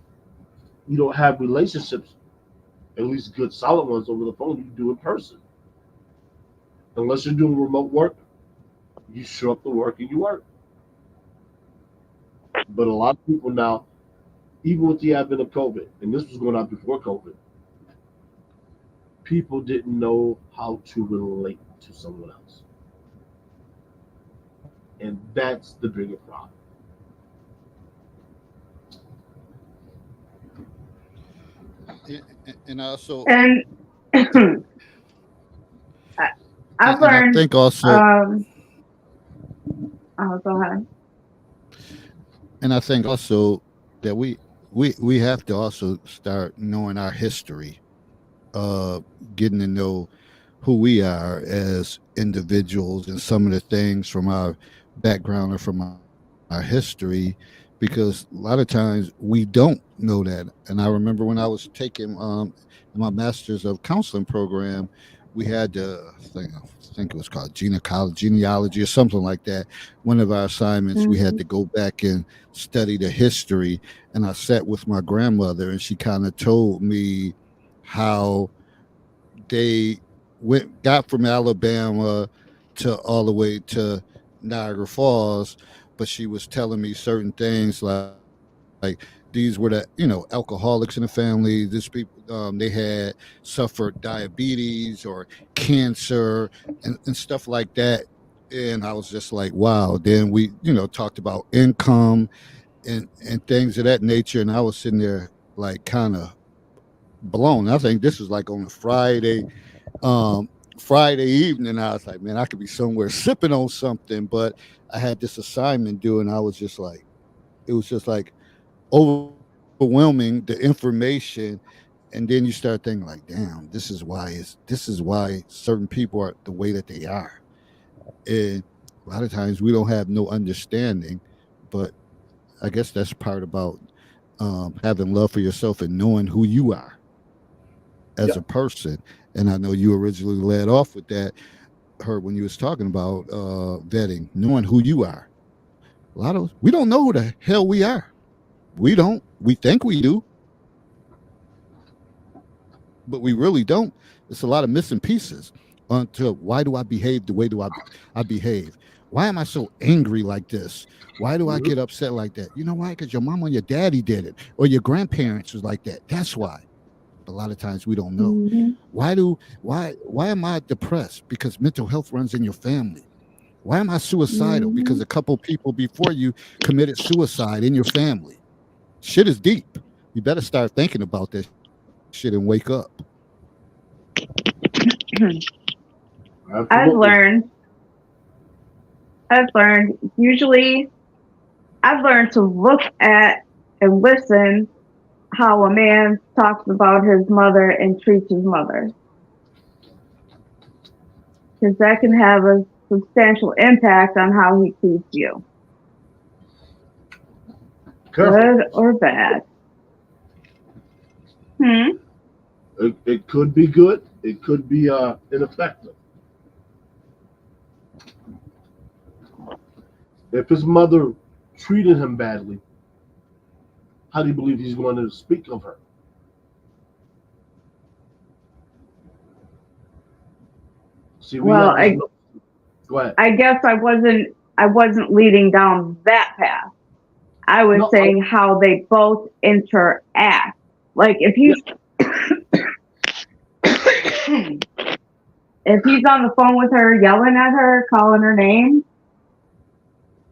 you don't have relationships, at least good solid ones over the phone. You do in person. Unless you're doing remote work, you show up to work and you work. But a lot of people now, even with the advent of COVID, and this was going on before COVID, people didn't know how to relate to someone else. And that's the bigger problem. And also, And I- I've and I learned. think also, Um, oh, go ahead. and I think also that we have to also start knowing our history, uh, getting to know who we are as individuals and some of the things from our background or from our history, because a lot of times we don't know that. And I remember when I was taking my master's of counseling program, we had I think it was called genealogy or something like that. One of our assignments, we had Mhm. to go back and study the history. And I sat with my grandmother, and she kind of told me how they got from Alabama to all the way to Niagara Falls, but she was telling me certain things like these were the alcoholics in the family. This people they had suffered diabetes or cancer and stuff like that. And I was just like, wow. Then we talked about income and things of that nature, and I was sitting there like kind of blown. I think this was like on a um, Friday evening. I was like, man, I could be somewhere sipping on something, but I had this assignment due, and I was just like, it was just like overwhelming the information, and then you start thinking like, damn, this is why certain people are the way that they are, and a lot of times we don't have no understanding, but I guess that's part about having love for yourself and knowing who you are as Yeah. a person. And I know you originally led off with that, heard when you was talking about vetting, knowing who you are. A lot of we don't know who the hell we are. We don't. We think we do, but we really don't. It's a lot of missing pieces onto why do I behave the way I behave? Why am I so angry like this? Why do I Mhm. get upset like that? You know why? Because your mom or your daddy did it, or your grandparents was like that. That's why. But a lot of times we don't know. Mhm. Why am I depressed? Because mental health runs in your family. Why am I suicidal? Because Mhm. a couple people before you committed suicide in your family. Shit is deep. You better start thinking about that shit and wake up. I've Absolutely. learned. I've learned. Usually, I've learned to look at and listen how a man talks about his mother and treats his mother, because that can have a substantial impact on how he treats you, Careful. good or bad. Hmm. It could be good. It could be ineffective. If his mother treated him badly, how do you believe he's going to speak of her? See, we Well, have this. Go ahead. I guess I wasn't I wasn't leading down that path. I was No, saying how they both interact. Like if he's if he's on the phone with her, yelling at her, calling her name,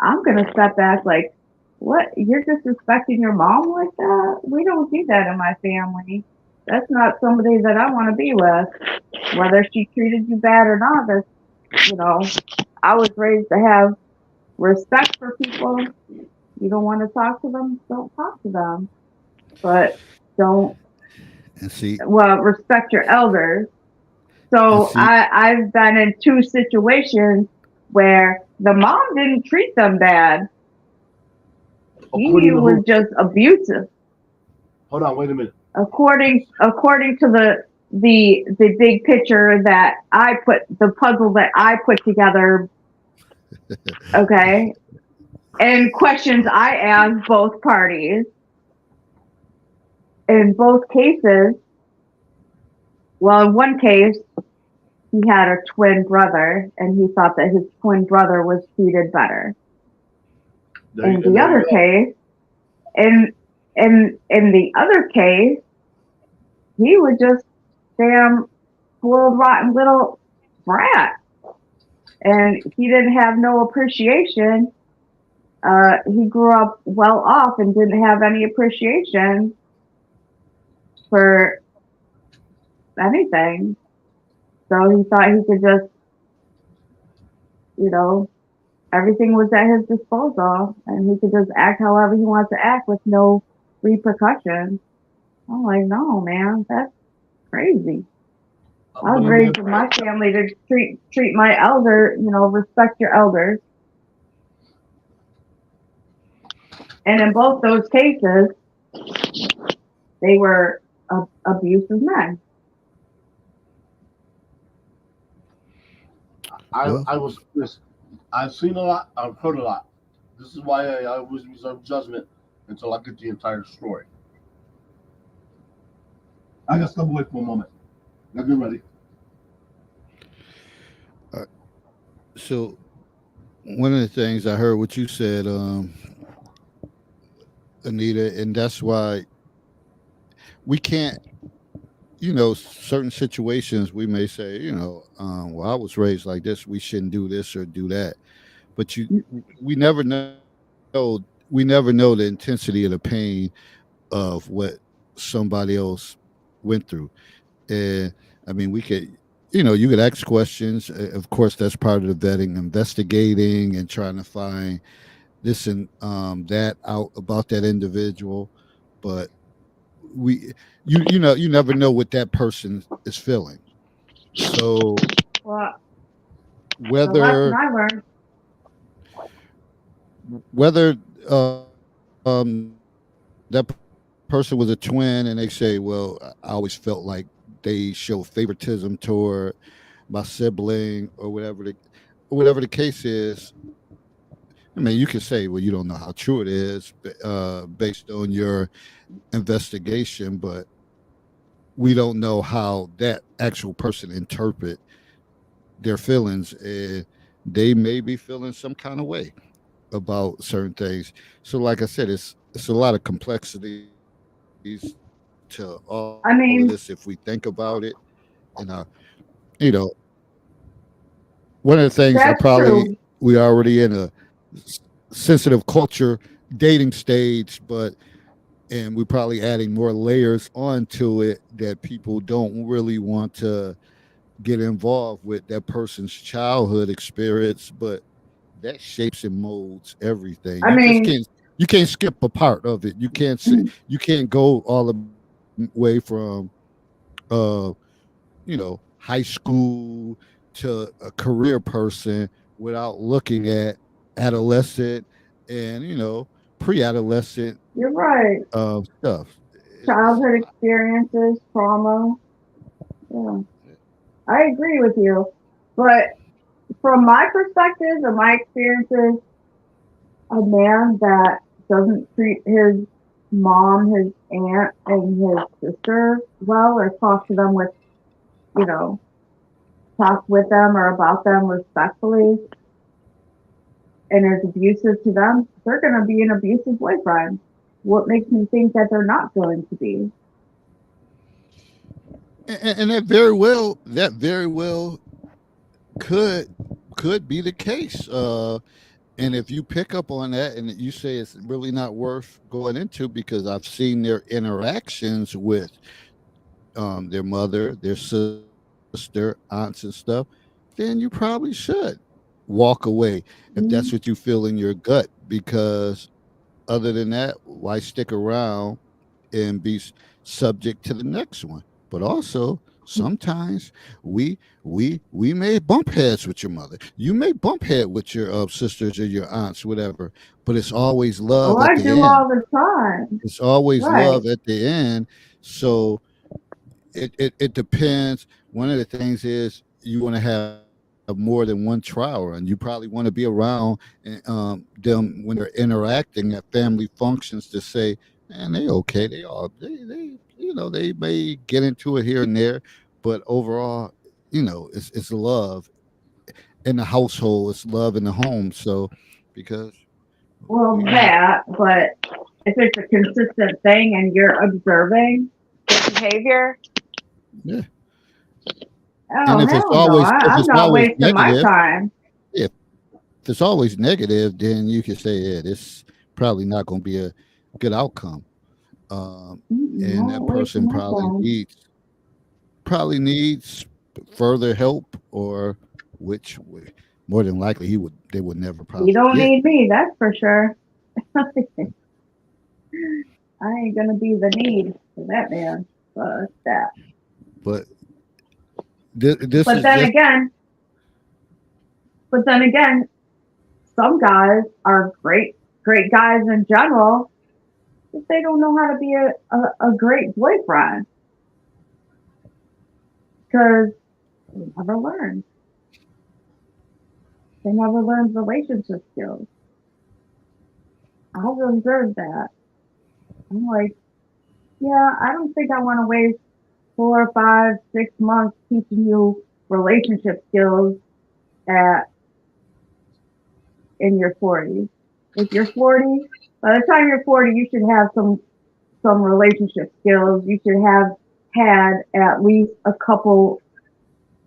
I'm gonna step back like, what? You're disrespecting your mom like that? We don't do that in my family. That's not somebody that I want to be with. Whether she treated you bad or not, that's, I was raised to have respect for people. You don't want to talk to them, don't talk to them. But don't, And see, respect your elders. and So see, I've been in two situations where the mom didn't treat them bad. He according to was who? just abusive. Hold on, wait a minute. According to the big picture that I put, the puzzle that I put together, okay, and questions I asked both parties. In both cases, well, in one case, he had a twin brother, and he thought that his twin brother was treated better. In the other case, in the other case, he was just damn spoiled, rotten little brat, and he didn't have no appreciation. He grew up well off and didn't have any appreciation for anything. So he thought he could just, everything was at his disposal, and he could just act however he wants to act with no repercussions. I'm like, no, man, that's crazy. I was raised in my family to treat my elder, respect your elders. And in both those cases, they were abusive men. well, I've seen a lot. I've heard a lot. This is why I always reserve judgment until I get the entire story. I gotta step away for a moment. Now get ready. so one of the things I heard what you said, Anita, and that's why we can't, certain situations we may say, well, I was raised like this, we shouldn't do this or do that. But we never know, we never know the intensity of the pain of what somebody else went through. And I mean, we could, you could ask questions. Of course, that's part of the vetting, investigating, and trying to find this and that out about that individual. But you never know what that person is feeling. So Well, the lesson whether I learned, whether that person was a twin and they say, well, I always felt like they show favoritism toward my sibling or whatever the case is. I mean, you can say, well, you don't know how true it is based on your investigation, but we don't know how that actual person interpret their feelings. They may be feeling some kind of way about certain things. So, like I said, it's a lot of complexities to all of this I if we mean, think about it. And you know, one of the things that's true. we already in a sensitive culture dating stage, but and we're probably adding more layers onto it that people don't really want to get involved with that person's childhood experience, but that shapes and molds everything. I mean, You can't skip a part of it. You can't go all the way from uh high school to a career person without looking at adolescent and pre-adolescent you're right. stuff. Childhood experiences, trauma. Yeah, I agree with you. But from my perspective and my experiences, a man that doesn't treat his mom, his aunt, and his sister well, or talk to them with, you know, talk with them or about them respectfully, and is abusive to them, they're going to be an abusive boyfriend. What makes me think that they're not going to be? And that very well could be the case. And if you pick up on that and you say it's really not worth going into because I've seen their interactions with their mother, their sister, aunts, and stuff, then you probably should walk away if that's what you feel in your gut. Because other than that, why stick around and be subject to the next one? But also, sometimes we may bump heads with your mother. You may bump head with your sisters or your aunts, whatever. But it's always love Oh, at I the do end. all the time. It's always Right. love at the end. So it depends. One of the things is you want to have more than one trial run. You probably want to be around them when they're interacting at family functions to say, man, they okay. They they may get into it here and there, but overall, it's love in the household. It's love in the home. So because Well, but if it's a consistent thing and you're observing the behavior, yeah. oh, And if it's hell no. always I'm not wasting my time. if it's always negative, then you can say, yeah, this probably not going to be a good outcome. And that person probably needs further help, or which more than likely they would never probably. You don't need me, that's for sure. I ain't gonna be the need for that man. Fuck that. But this But is then again, some guys are great guys in general, but they don't know how to be a great boyfriend because they never learned. They never learned relationship skills. I've observed that. I'm like, yeah, I don't think I want to waste 4, 5, 6 months teaching you relationship skills in your 40s. If you're 40, by the time you're 40, you should have some relationship skills. You should have had at least a couple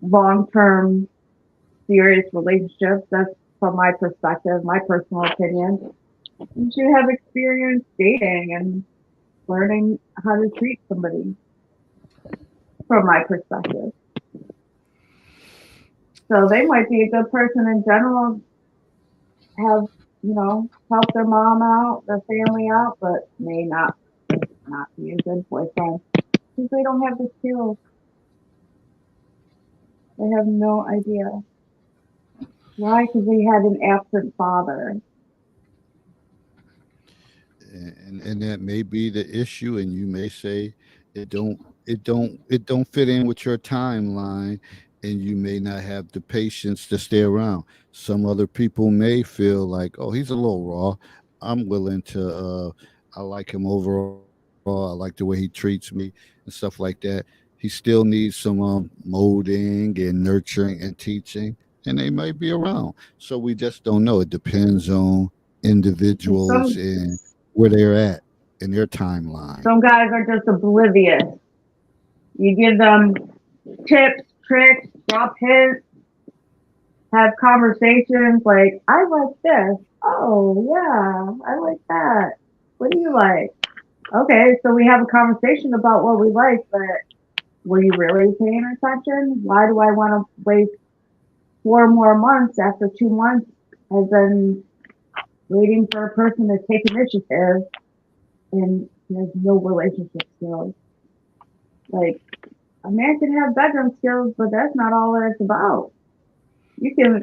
long-term serious relationships. That's from my perspective, my personal opinion. You should have experience dating and learning how to treat somebody from my perspective. So they might be a good person in general, have, help their mom out, their family out, but may not be a good boyfriend because they don't have the skills. They have no idea. Why? Because they had an absent father. And that may be the issue, and you may say it don't fit in with your timeline, and you may not have the patience to stay around. Some other people may feel like, oh, he's a little raw. I'm willing to I like him overall. I like the way he treats me and stuff like that. He still needs some molding and nurturing and teaching, and they might be around. So we just don't know. It depends on individuals and where they're at in their timeline. Some guys are just oblivious. You give them tips, tricks, drop hints, have conversations like, I like this. Oh, yeah, I like that. What do you like? Okay, so we have a conversation about what we like, but were you really paying attention? Why do I want to waste 4 more months after 2 months has been waiting for a person to take initiative and there's no relationship skills? Like, a man can have bedroom skills, but that's not all that it's about. You can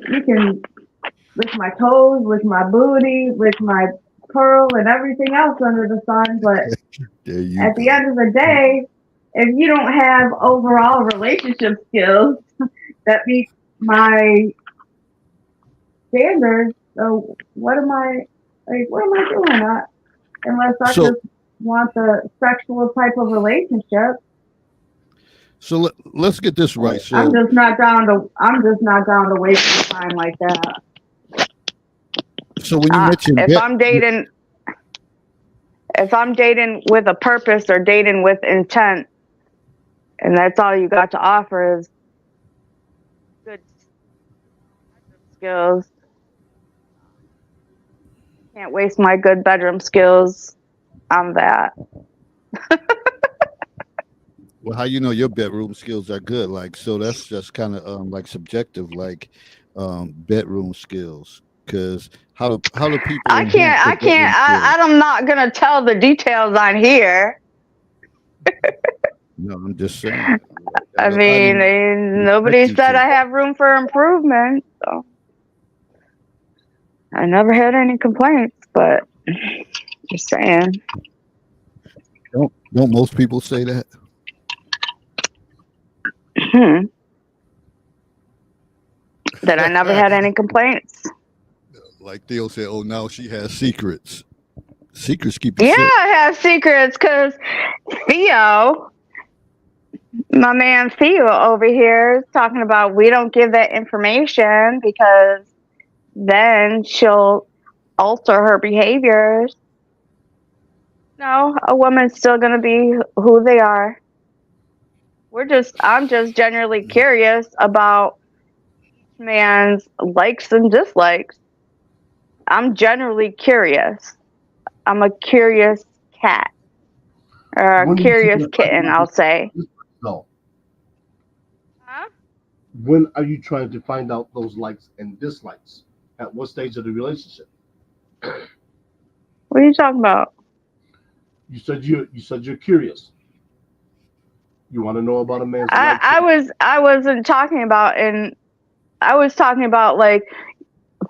lick my toes, lick my booty, lick my pearl and everything else under the sun, but at the end of the day, if you don't have overall relationship skills that meet my standards, so what am I doing? Unless I just want the sexual type of relationship. So let's get this right. So I'm just not down to waste my time like that. So when you mention if I'm dating with a purpose or dating with intent, and that's all you got to offer is good skills, can't waste my good bedroom skills on that. well, how you know your bedroom skills are good? Like, so that's just kind of like subjective, like bedroom skills. Because how do people I enhance their bedroom skills? I'm not gonna tell the details on here. No, I'm just saying. I mean, nobody said I have room for improvement, so I never had any complaints. But just saying, Don't most people say that? that I never had any complaints. Like Theo said, oh, now she has secrets. Secrets keep you Yeah, sick. I have secrets because Theo, my man Theo over here, is talking about we don't give that information because then she'll alter her behaviors. No, a woman's still going to be who they are. I'm just generally curious about each man's likes and dislikes. I'm generally curious. I'm a curious cat. Or a When do you curious think- kitten, I'll say. No. Huh? When are you trying to find out those likes and dislikes? At what stage of the relationship? What are you talking about? You said you're curious. You want to know about a man's likes. I wasn't talking about I was talking about, like,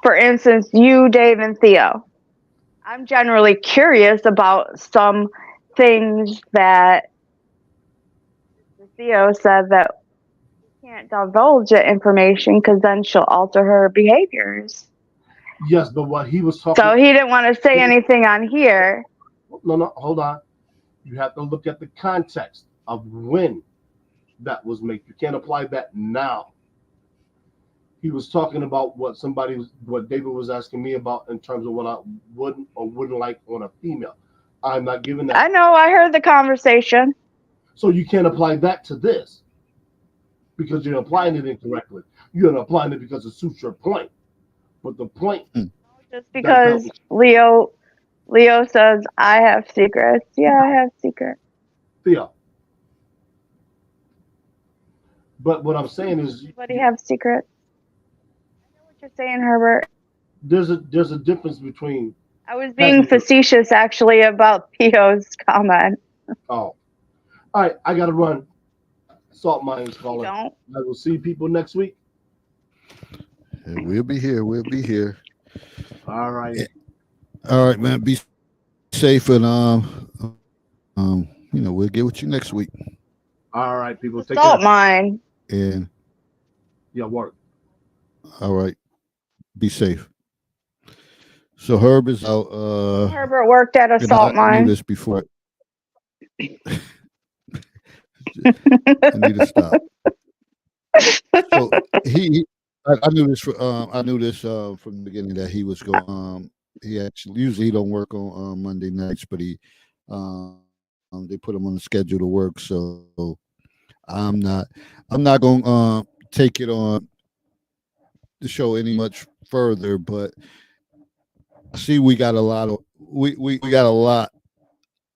for instance, you, Dave, and Theo. I'm generally curious about some things that Theo said that we can't divulge the information because then she'll alter her behaviors. Yes, but what he was talking. So he didn't want to say anything on here. No, hold on. You have to look at the context of when that was made. You can't apply that now. He was talking about what David was asking me about in terms of what I wouldn't or wouldn't like on a female. I'm not giving that. I know, I heard the conversation. So you can't apply that to this because you're applying it incorrectly. You're applying it because it suits your point. But the point, just because Leo says I have secrets. Yeah, I have secrets. Theo. But what I'm saying is, Everybody have secrets. I know what you're saying, Herbert. there's a difference between. I was being facetious, actually, about Theo's comment. Oh, all right. I gotta run. Salt Mines calling. I will see people next week. We'll be here. We'll be here. All right. All right, man. Be safe, and we'll get with you next week. All right, people. Take Salt care. mine. And yeah, work. All right. Be safe. So Herb is out. Herbert worked at a salt mine. I knew this before. I need to stop. So I knew this. I knew this from the beginning that he was going. He usually he don't work on Monday nights, but they put him on the schedule to work. So I'm not going to take it on the show any much further. But I see we got a lot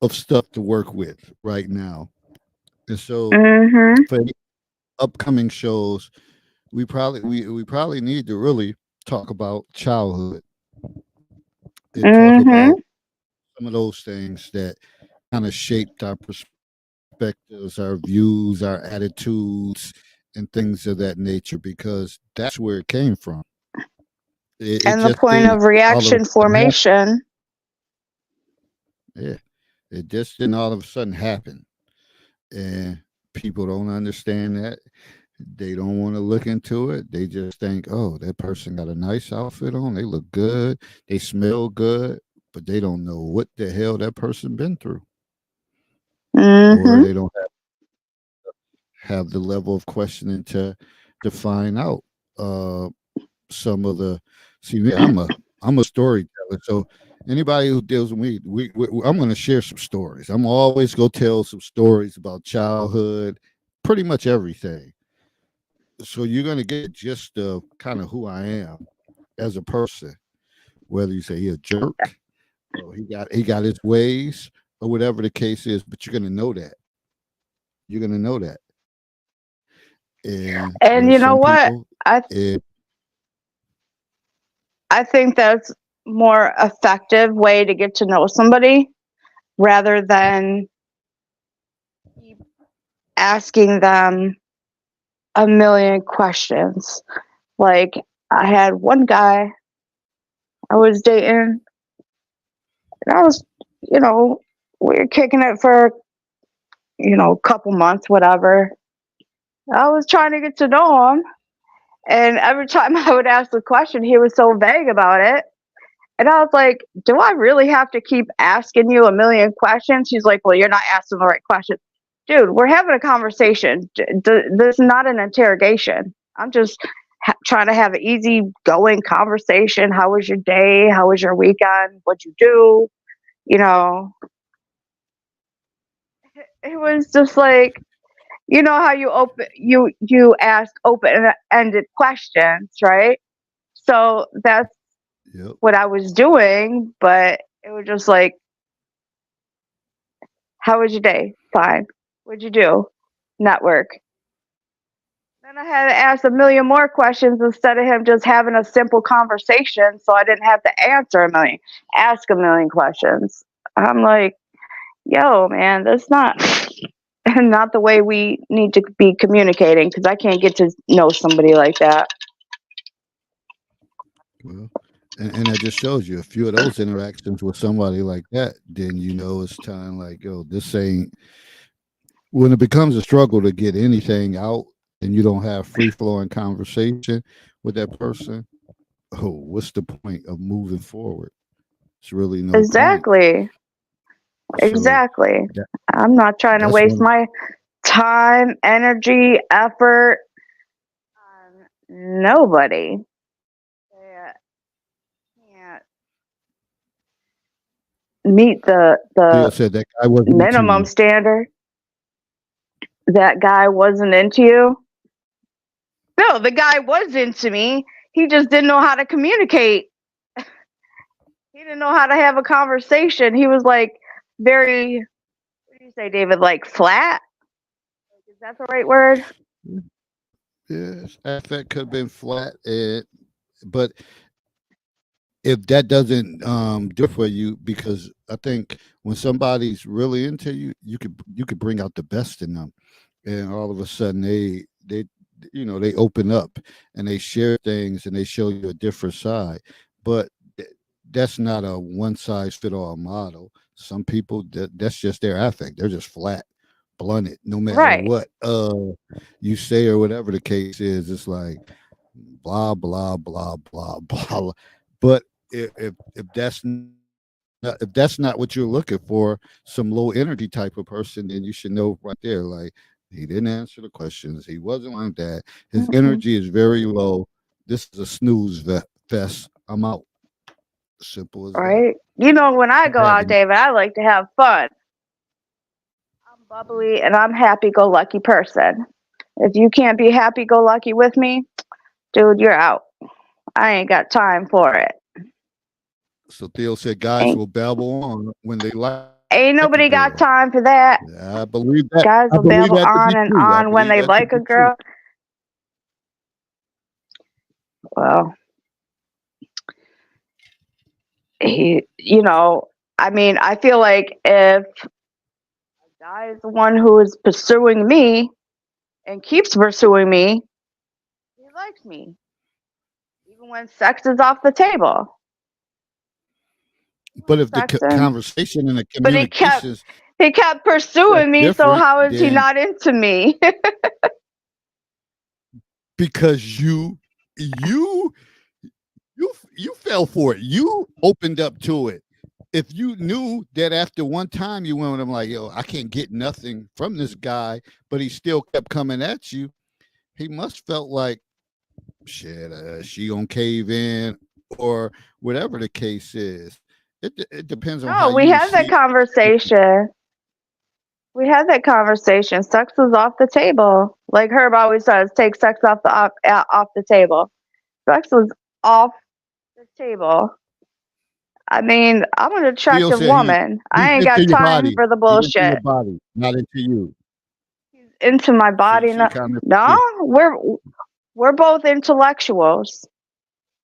of stuff to work with right now, and so for upcoming shows, we probably need to really talk about childhood and talk about some of those things that kind of shaped our perspectives, our views, our attitudes, and things of that nature, because that's where it came from. And the point of reaction formation. Yeah, it just didn't all of a sudden happen, and people don't understand that. They don't want to look into it. They just think, oh, that person got a nice outfit on. They look good. They smell good, but they don't know what the hell that person been through. Or they don't have the level of questioning to find out some of the. See, I'm a storyteller. So anybody who deals with me, I'm going to share some stories. I'm always going to tell some stories about childhood, pretty much everything. So you're going to get just kind of who I am as a person, whether you say he's a jerk or he got his ways or whatever the case is. But you're going to know that. You're going to know that. And And you there's know some what? people. I think that's more effective way to get to know somebody rather than keep asking them a million questions. Like I had one guy I was dating, and I was, we were kicking it for, a couple months, whatever. I was trying to get to know him, and every time I would ask the question, he was so vague about it. And I was like, do I really have to keep asking you a million questions? He's like, well, you're not asking the right question. Dude, we're having a conversation. This is not an interrogation. I'm just trying to have an easy going conversation. How was your day? How was your weekend? What'd you do? It was just like, how you ask open-ended questions, right? So that's Yep. what I was doing, but it was just like, how was your day? Fine. What'd you do? Network. Then I had to ask a million more questions instead of him just having a simple conversation, so I didn't have to ask a million questions. I'm like, yo, man, that's not not the way we need to be communicating, because I can't get to know somebody like that. Well, and that just shows you a few of those interactions with somebody like that, then it's time like, yo, this ain't when it becomes a struggle to get anything out and you don't have free flowing conversation with that person. Oh, what's the point of moving forward? It's really no point. Exactly. So Exactly. I'm not trying to that's waste one. my time, energy, effort on nobody that can't meet Theo the said that guy wasn't into minimum you. standard. That guy wasn't into you. No, the guy was into me. He just didn't know how to communicate. He didn't know how to have a conversation. He was like very, what do you say, David? Like flat? Is that the right word? Yes, affect could have been flat, but if that doesn't do for you, because I think when somebody's really into you, you could bring out the best in them, and all of a sudden they open up and they share things and they show you a different side. But that's not a one size fit all model. Some people that's just their affect. They're just flat, blunted, no matter Right. what you say or whatever the case is. It's like blah blah blah blah blah. But if that's not what you're looking for, some low energy type of person, then you should know right there, like he didn't answer the questions. He wasn't like that. His Mm-mm. energy is very low. This is a snooze fest. I'm out. Simple as that. Right. When I go out, And David, I like to have fun. I'm bubbly and I'm happy-go-lucky person. If you can't be happy-go-lucky with me, dude, you're out. I ain't got time for it. so Theo said guys Ain't will babble on when they like ain't a nobody got girl. time for that. Yeah, I believe that. Guys I will believe babble that to be on and true. I on when believe they that to like a be true. girl. Well, I feel like if a guy is the one who is pursuing me and keeps pursuing me, he likes me, even when sex is off the table. But if the Sexing. conversation and the But communications he kept pursuing me, so different, how is he then not into me? because you you fell for it. You opened up to it. If you knew that after one time you went with him like, yo, I can't get nothing from this guy, but he still kept coming at you, he must felt like shit, she gonna cave in. or whatever the case is. It depends on No, how we you had that receive. conversation. We had that conversation. Sex was off the table. Like Herb always says, take sex off the table. Sex was off the table. I mean, I'm an Theo attractive said woman. he's I ain't into got your time body. for the He's into your bullshit. body, not into you. Into my body. She No, kind of no, we're both intellectuals.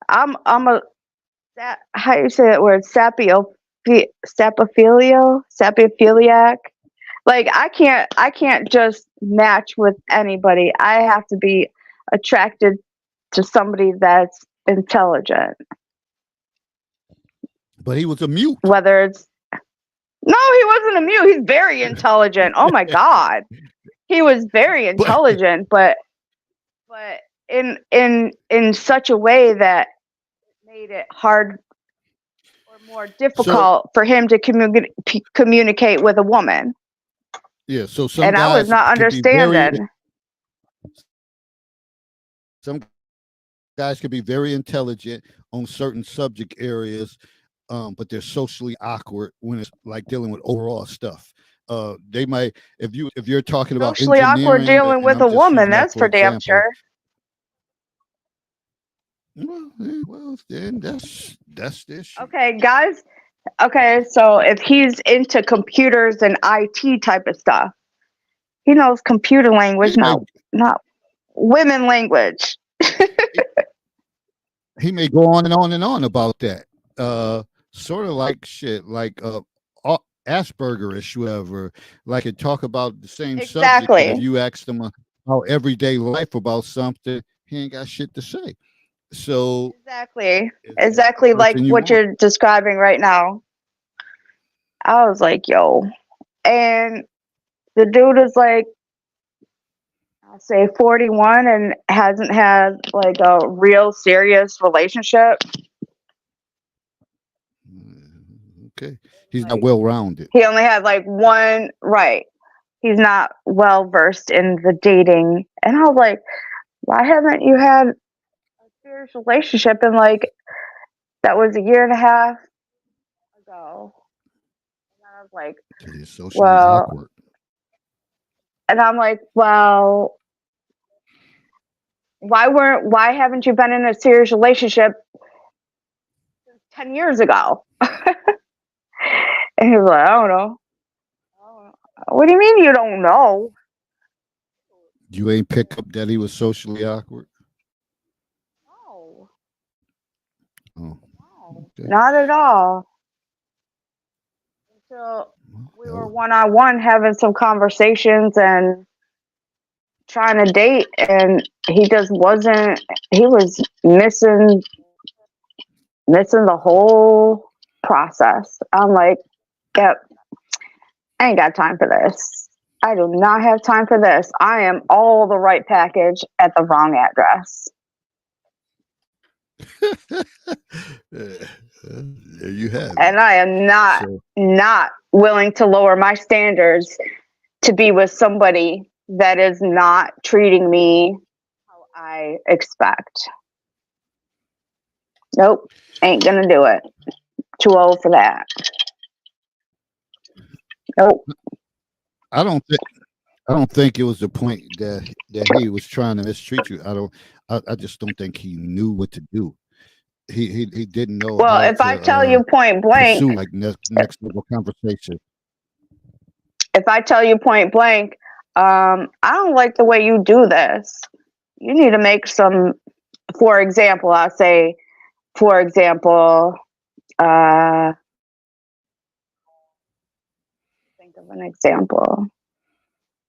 I'm a how you say that word? Sapophiliac. Like I can't just match with anybody. I have to be attracted to somebody that's intelligent. But he was a mute. Whether it's no, he wasn't a mute. He's very intelligent. Oh my god, he was very intelligent, but in such a way that made it hard or more difficult for him to communicate with a woman. Yeah, so some And I was guys not could be very understanding. some guys could be very intelligent on certain subject areas, but they're socially awkward when it's like dealing with overall stuff. They might, if you're talking about Socially awkward engineering, dealing and with I'm a just woman, using that that's for for damn example. sure. Well, then that's the issue. Okay, guys. Okay, so if he's into computers and IT type of stuff, he knows computer language, He may, not women language. he may go on and on and on about that. Sort of like shit, like Aspergerish, whoever, like and talk about the same subject. Exactly. But if you ask them about everyday life about something, he ain't got shit to say. So Exactly like person you what want. you're describing right now. I was like, yo. And the dude is like, I'll say 41 and hasn't had like a real serious relationship. Okay. He's not well rounded. He only had like one, right. He's not well versed in the dating. And I was like, why haven't you had a serious relationship in like, that was a year and a half ago? And I was like, He's socially well, awkward. and I'm like, well, why haven't you been in a serious relationship 10 years ago? And he was like, I don't know. What do you mean you don't know? You ain't pick up that he was socially awkward? No. Oh, okay. Not at all. Until we were one-on-one having some conversations and trying to date, and he just wasn't, he was missing the whole process. I'm like, yep, I ain't got time for this. I do not have time for this. I am all the right package at the wrong address. There you have it. And I am not willing to lower my standards to be with somebody that is not treating me how I expect. Nope, ain't gonna do it. Too old for that. Nope. I don't think it was the point that he was trying to mistreat you. I just don't think he knew what to do. He didn't know. Well, how if to, I tell you point blank, pursue, like next level conversation. if I tell you point blank, I don't like the way you do this. You need to make some, for example, I'll say, for example, think of an example.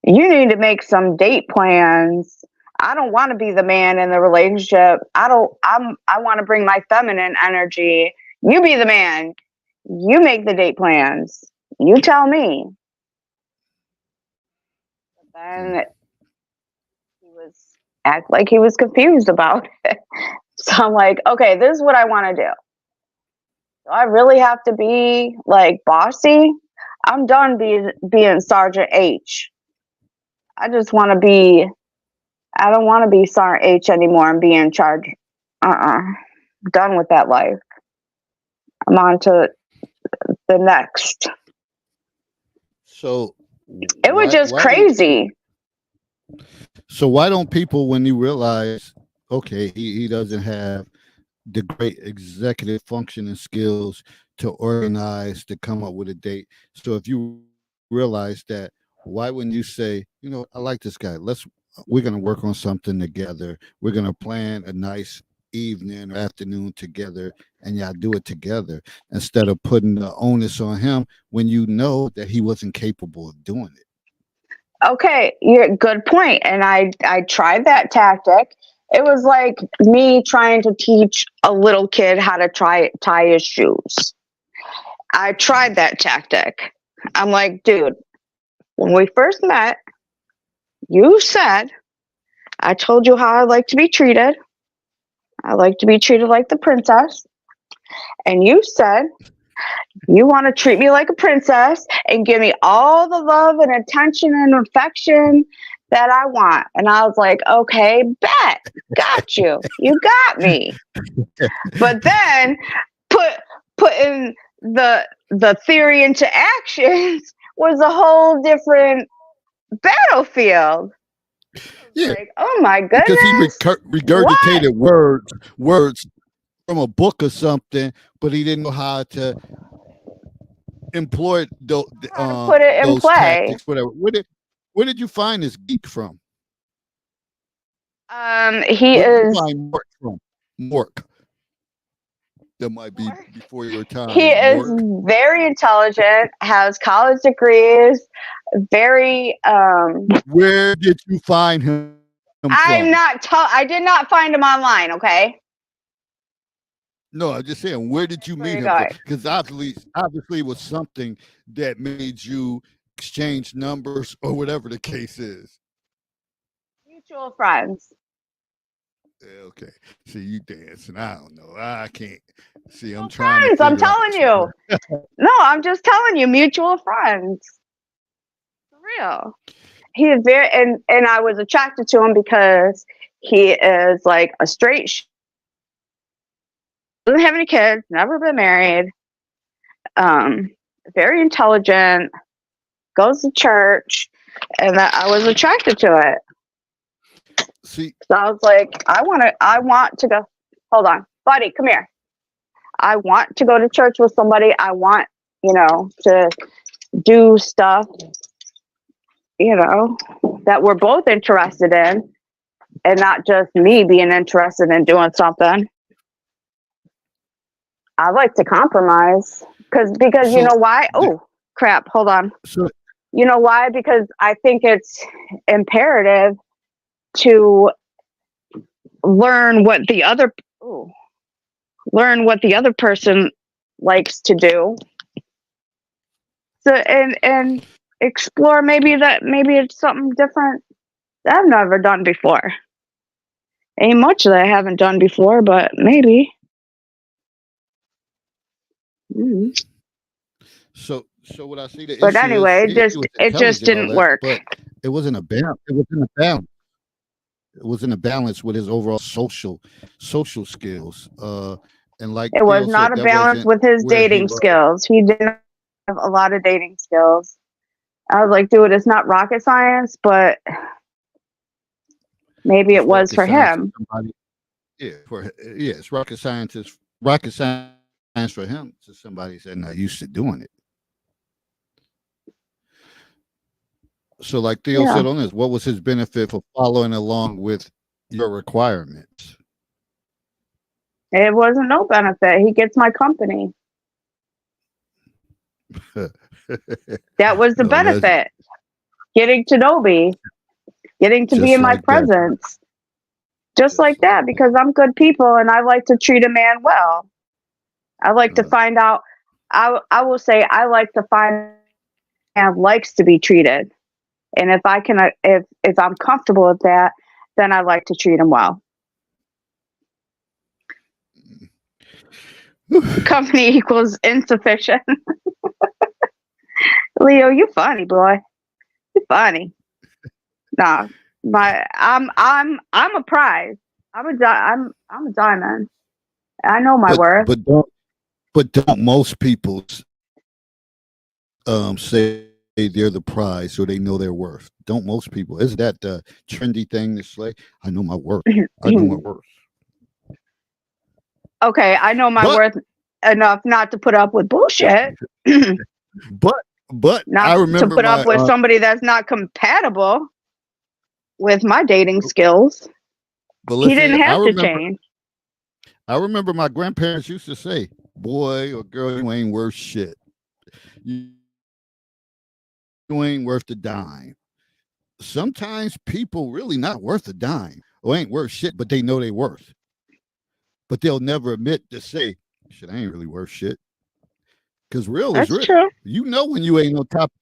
You need to make some date plans. I don't want to be the man in the relationship. I want to bring my feminine energy. You be the man. You make the date plans. You tell me. But then he was act like he was confused about it. So I'm like, okay, this is what I want to do. Do I really have to be like bossy? I'm done being Sergeant H. I just want to be. I don't want to be Sergeant H anymore and be in charge. done with that life. I'm on to the next. So It was just crazy. So why don't people, when you realize, okay, he doesn't have the great executive functioning skills to organize, to come up with a date. So if you realize that, why wouldn't you say, I like this guy. We're going to work on something together. We're going to plan a nice evening or afternoon together, and y'all do it together instead of putting the onus on him when you know that he wasn't capable of doing it. Okay, good point. And I tried that tactic. It was like me trying to teach a little kid how to tie his shoes. I tried that tactic. I'm like, dude, when we first met, you said, I told you how I like to be treated. I like to be treated like the princess. And you said, you want to treat me like a princess and give me all the love and attention and affection that I want. And I was like, okay, bet. Got you. You got me. But then putting the theory into actions was a whole different battlefield. Yeah. Like, oh my goodness. Because he regurgitated words from a book or something, but he didn't know how to employ put it in those play. tactics, whatever. Where did you find this geek from? He Where is. did you find Mork from? Mork. That might be before your time. He is very intelligent, has college degrees, very. Where did you find him from? I did not find him online. Okay. No, I'm just saying, where did you meet him? Because obviously it was something that made you exchange numbers or whatever the case is. Mutual friends. Okay. See, you dancing. I don't know. I can't. See, I'm trying to. I'm telling you. No, I'm just telling you, mutual friends. For real. He is very, and I was attracted to him because he is like a straight. Doesn't have any kids, never been married, very intelligent, goes to church, and I was attracted to it. See, so I was like, I want to go. Hold on, buddy, come here. I want to go to church with somebody. I want, to do stuff, that we're both interested in, and not just me being interested in doing something. I like to compromise because you know why? Oh, crap. Hold on. You know why? Because I think it's imperative to learn what the other person likes to do. So and explore maybe it's something different that I've never done before. Ain't much that I haven't done before, but maybe. Mm-hmm. So what I see the but issue anyway, is, it just didn't work. But it wasn't a balance. It wasn't a balance. It wasn't a balance with his overall social skills. And like it was not a balance with his dating skills. He didn't have a lot of dating skills. I was like, dude, it's not rocket science, but maybe it was for him. It's rocket science for him to somebody that's not used to doing it. So like Theo said on this, what was his benefit for following along with your requirements? It wasn't no benefit. He gets my company. That was the benefit. Getting to know me. Getting to be in my presence. Just like that, because I'm good people and I like to treat a man well. I like to find out. I will say I like to find a man likes to be treated. And if I can, if I'm comfortable with that, then I like to treat him well. Company equals insufficient. Leo, you funny boy. You funny. Nah, I'm a prize. I'm a diamond, I know my worth. But don't most people say they're the prize or they know their worth? Don't most people? Is that the trendy thing to say? I know my worth. I know my worth. Okay, I know my But- worth enough not to put up with bullshit. But Not I to remember put up with somebody that's not compatible with my dating skills. But He didn't have to remember, change. I remember my grandparents used to say, "Boy or girl, you ain't worth shit. You ain't worth a dime." Sometimes people really not worth a dime or ain't worth shit, but they know they worth. But they'll never admit to say, "Shit, I ain't really worth shit." Because real That's is real. true. You know when you ain't on top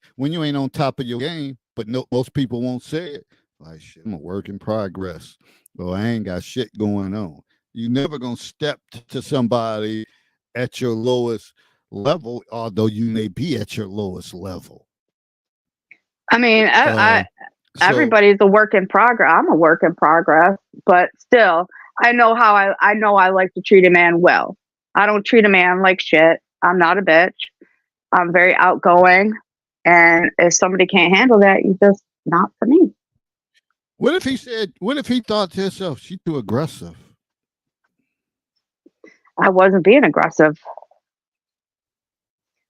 of your game, but no, most people won't say it. Like, shit, I'm a work in progress. Well, I ain't got shit going on. You never gonna step to somebody at your lowest level, although you may be at your lowest level. I mean, So- everybody's a work in progress. I'm a work in progress, but still, I know how I know I like to treat a man well. I don't treat a man like shit. I'm not a bitch. I'm very outgoing, and if somebody can't handle that, you just not for me. What if he said? What if he thought to himself, "She's too aggressive"? I wasn't being aggressive.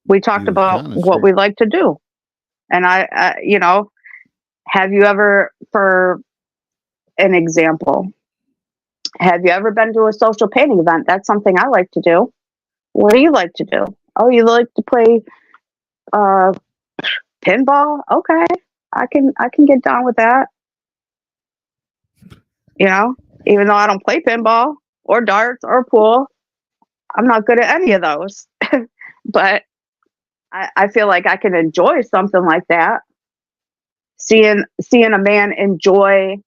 We talked was about kinda what saying- we like to do, and you know, have you ever, for an example, have you ever been to a social painting event? That's something I like to do. What do you like to do? Oh, you like to play pinball? Okay, I can get down with that. You know, even though I don't play pinball or darts or pool, I'm not good at any of those. But I feel like I can enjoy something like that. Seeing a man enjoy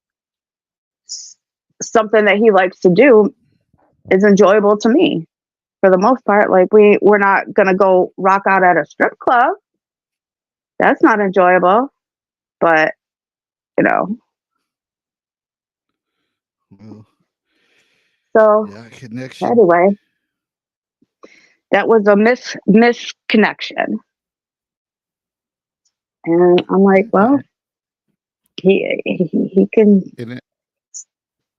something that he likes to do is enjoyable to me. For the most part, like we're not gonna go rock out at a strip club. That's not enjoyable. But you know, Well, so yeah, connection. anyway, that was a misconnection. And I'm like, well, he can And it,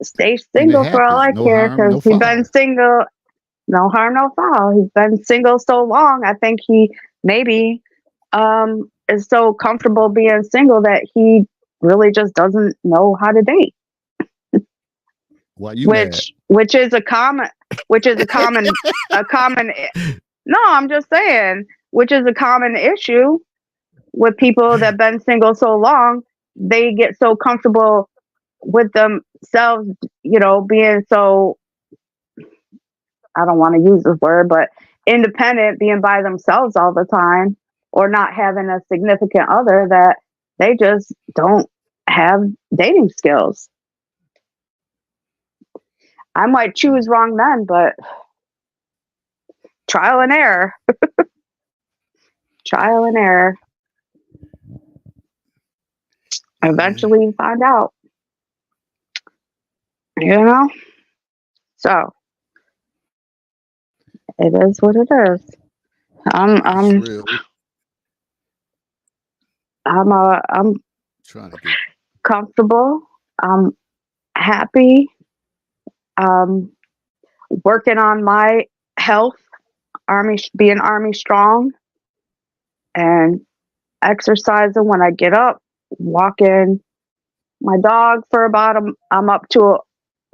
stay single for all I happens. No care harm, because no he's been foul. single. No harm, no foul. He's been single so long. I think he maybe is so comfortable being single that he really just doesn't know how to date. Why you mad? Which is a common no, I'm just saying, which is a common issue with people that been single so long. They get so comfortable with themselves, you know, being so, I don't want to use this word, but independent, being by themselves all the time, or not having a significant other, that they just don't have dating skills. I might choose wrong men, but trial and error. Trial and error. Eventually you find out. You know? So it is what it is. I'm It's real. I'm Trying to get comfortable. I'm happy. Working on my health, being Army strong, and exercising when I get up, walking my dog for about I'm up to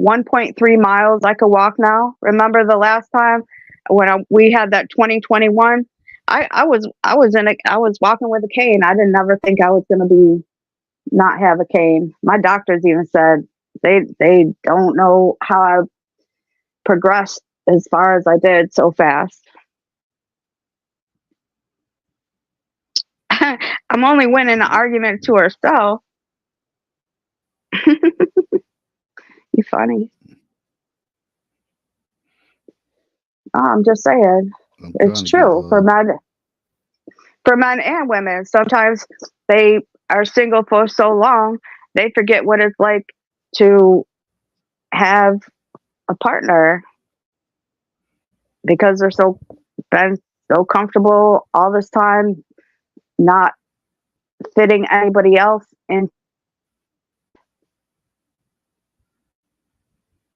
1.3 miles I could walk now. Remember the last time when we had that 2021? I was walking with a cane. I didn't ever think I was going to not have a cane. My doctors even said they don't know how I progressed as far as I did so fast. I'm only winning an argument to herself. You funny. Oh, I'm just saying. I'm It's trying to true get, for men and women. Sometimes they are single for so long, they forget what it's like to have a partner. because they're been so comfortable all this time, not fitting anybody else in.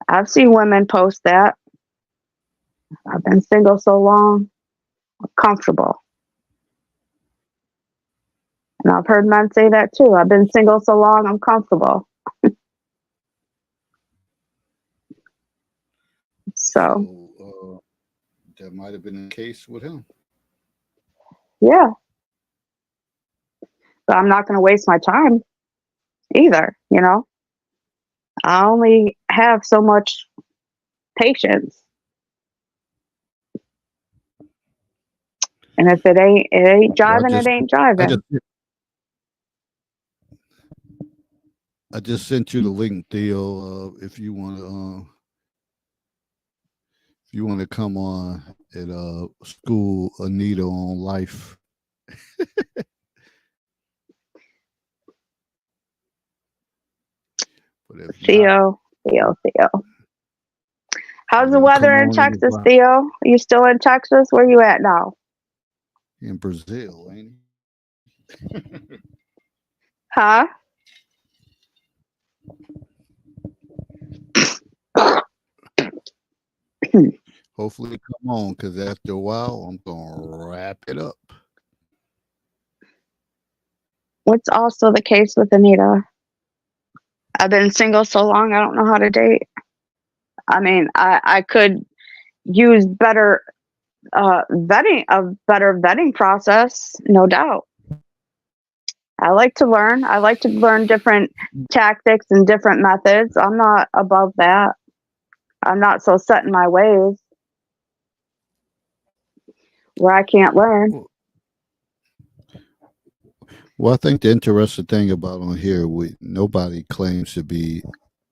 I've seen women post that. I've been single so long, I'm comfortable. And I've heard men say that too. I've been single so long, I'm comfortable. So, that might have been the case with him. yeah. But I'm not going to waste my time either, you know? I only have so much patience. And if it ain't jiving, it ain't jiving. I just sent you the link, Theo. If you want to come on and school Anita on life. But if Theo. How's the weather in Texas, Theo? Are you still in Texas? Where you at now? In Brazil, ain't he? Huh? Hopefully come on, because after a while, I'm going to wrap it up. What's also the case with Anita? I've been single so long, I don't know how to date. I mean, I could use better vetting process, no doubt. I like to learn. I like to learn different tactics and different methods. I'm not above that. I'm not so set in my ways where I can't learn. Well, I think the interesting thing about on here, nobody claims to be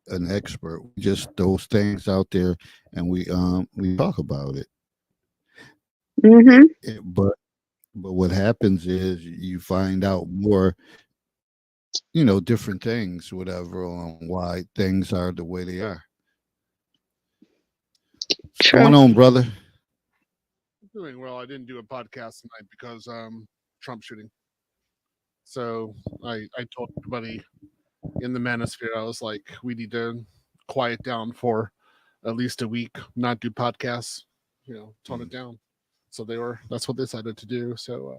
an expert. We just those things out there, and we talk about it. Mm-hmm. But what happens is you find out more, different things, whatever, on why things are the way they are. What's going on, brother? Doing well. I didn't do a podcast tonight because Trump shooting. So I told everybody in the manosphere, I was like, we need to quiet down for at least a week, not do podcasts, tone it down. So that's what they decided to do. So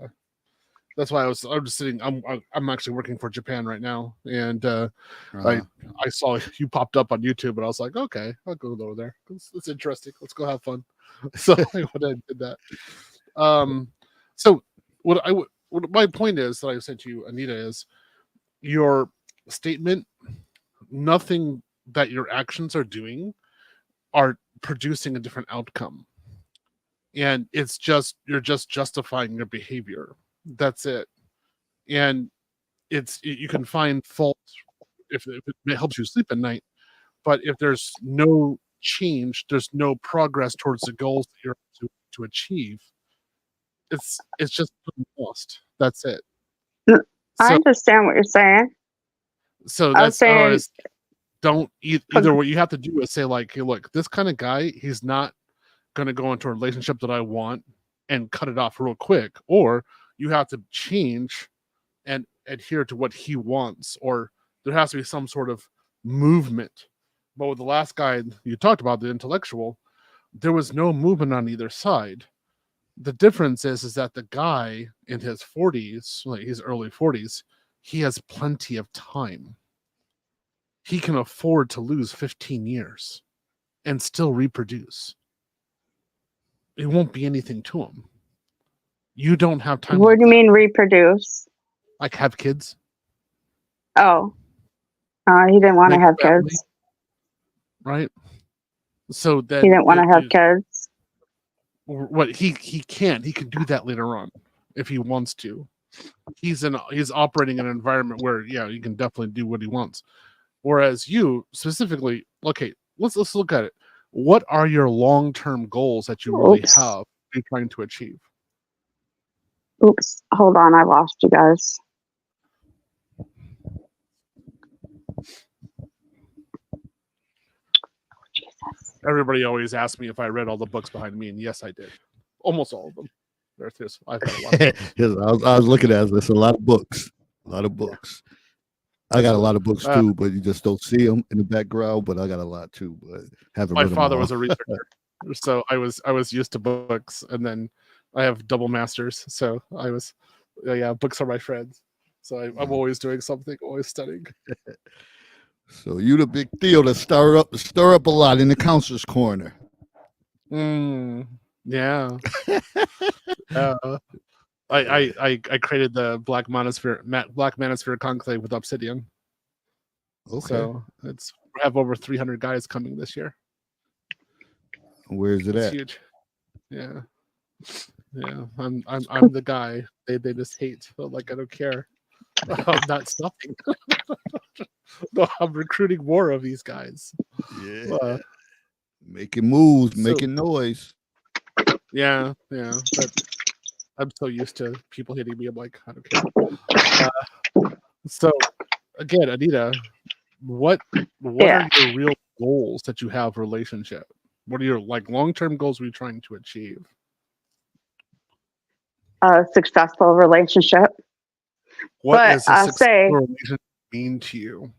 that's why I'm just sitting. I'm actually working for Japan right now, and I saw you popped up on YouTube, and I was like, okay, I'll go over there. It's interesting. Let's go have fun. So when I did that, so what my point is that I said to you, Anita, is your statement. Nothing that your actions are doing are producing a different outcome, and it's just you're just justifying your behavior. That's it. And you can find fault if it helps you sleep at night, but if there's no change, there's no progress towards the goals that you're to achieve, it's just lost. That's it. I understand what you're saying. So that's otherwise, don't either. What you have to do is say like, hey, look, this kind of guy, he's not going to go into a relationship that I want and cut it off real quick, or you have to change and adhere to what he wants, or there has to be some sort of movement. But with the last guy you talked about, the intellectual, there was no movement on either side. The difference is that the guy in his 40s, like his early 40s, he has plenty of time. He can afford to lose 15 years and still reproduce. It won't be anything to him. You don't have time. What do you mean reproduce? Like have kids? Oh. He didn't want to have kids. Right? So then he didn't want to have kids. What he can do that later on if he wants to. He's operating in an environment where he can definitely do what he wants. Whereas you specifically, okay, let's look at it. What are your long-term goals that you really have you're trying to achieve? Oops, hold on, I lost you guys. Oh, Jesus. Everybody always asks me if I read all the books behind me, and yes, I did. Almost all of them. I've got a lot of books. Yes, I was looking at this. A lot of books. A lot of books. I got a lot of books too, but you just don't see them in the background. But I got a lot too. But haven't My read them father all. was a researcher, so I was used to books, and then I have double masters, so I was books are my friends. So I'm always doing something, always studying. So you the big deal to stir up a lot in the counselor's corner. Yeah. I created the Black Manosphere Conclave with Obsidian. Okay. So we have over 300 guys coming this year. Where's it It's at? huge. Yeah. Yeah. I'm the guy. They just hate. Like I don't care. I'm not stopping. No, I'm recruiting more of these guys. Yeah. Making moves, so- making noise. Yeah. But I'm so used to people hitting me. I'm like, I don't care. So again, Anita, what Yeah. are your real goals that you have for relationship? What are your long-term goals we're trying to achieve? A successful relationship. What But does a I'll successful say- relationship mean to you?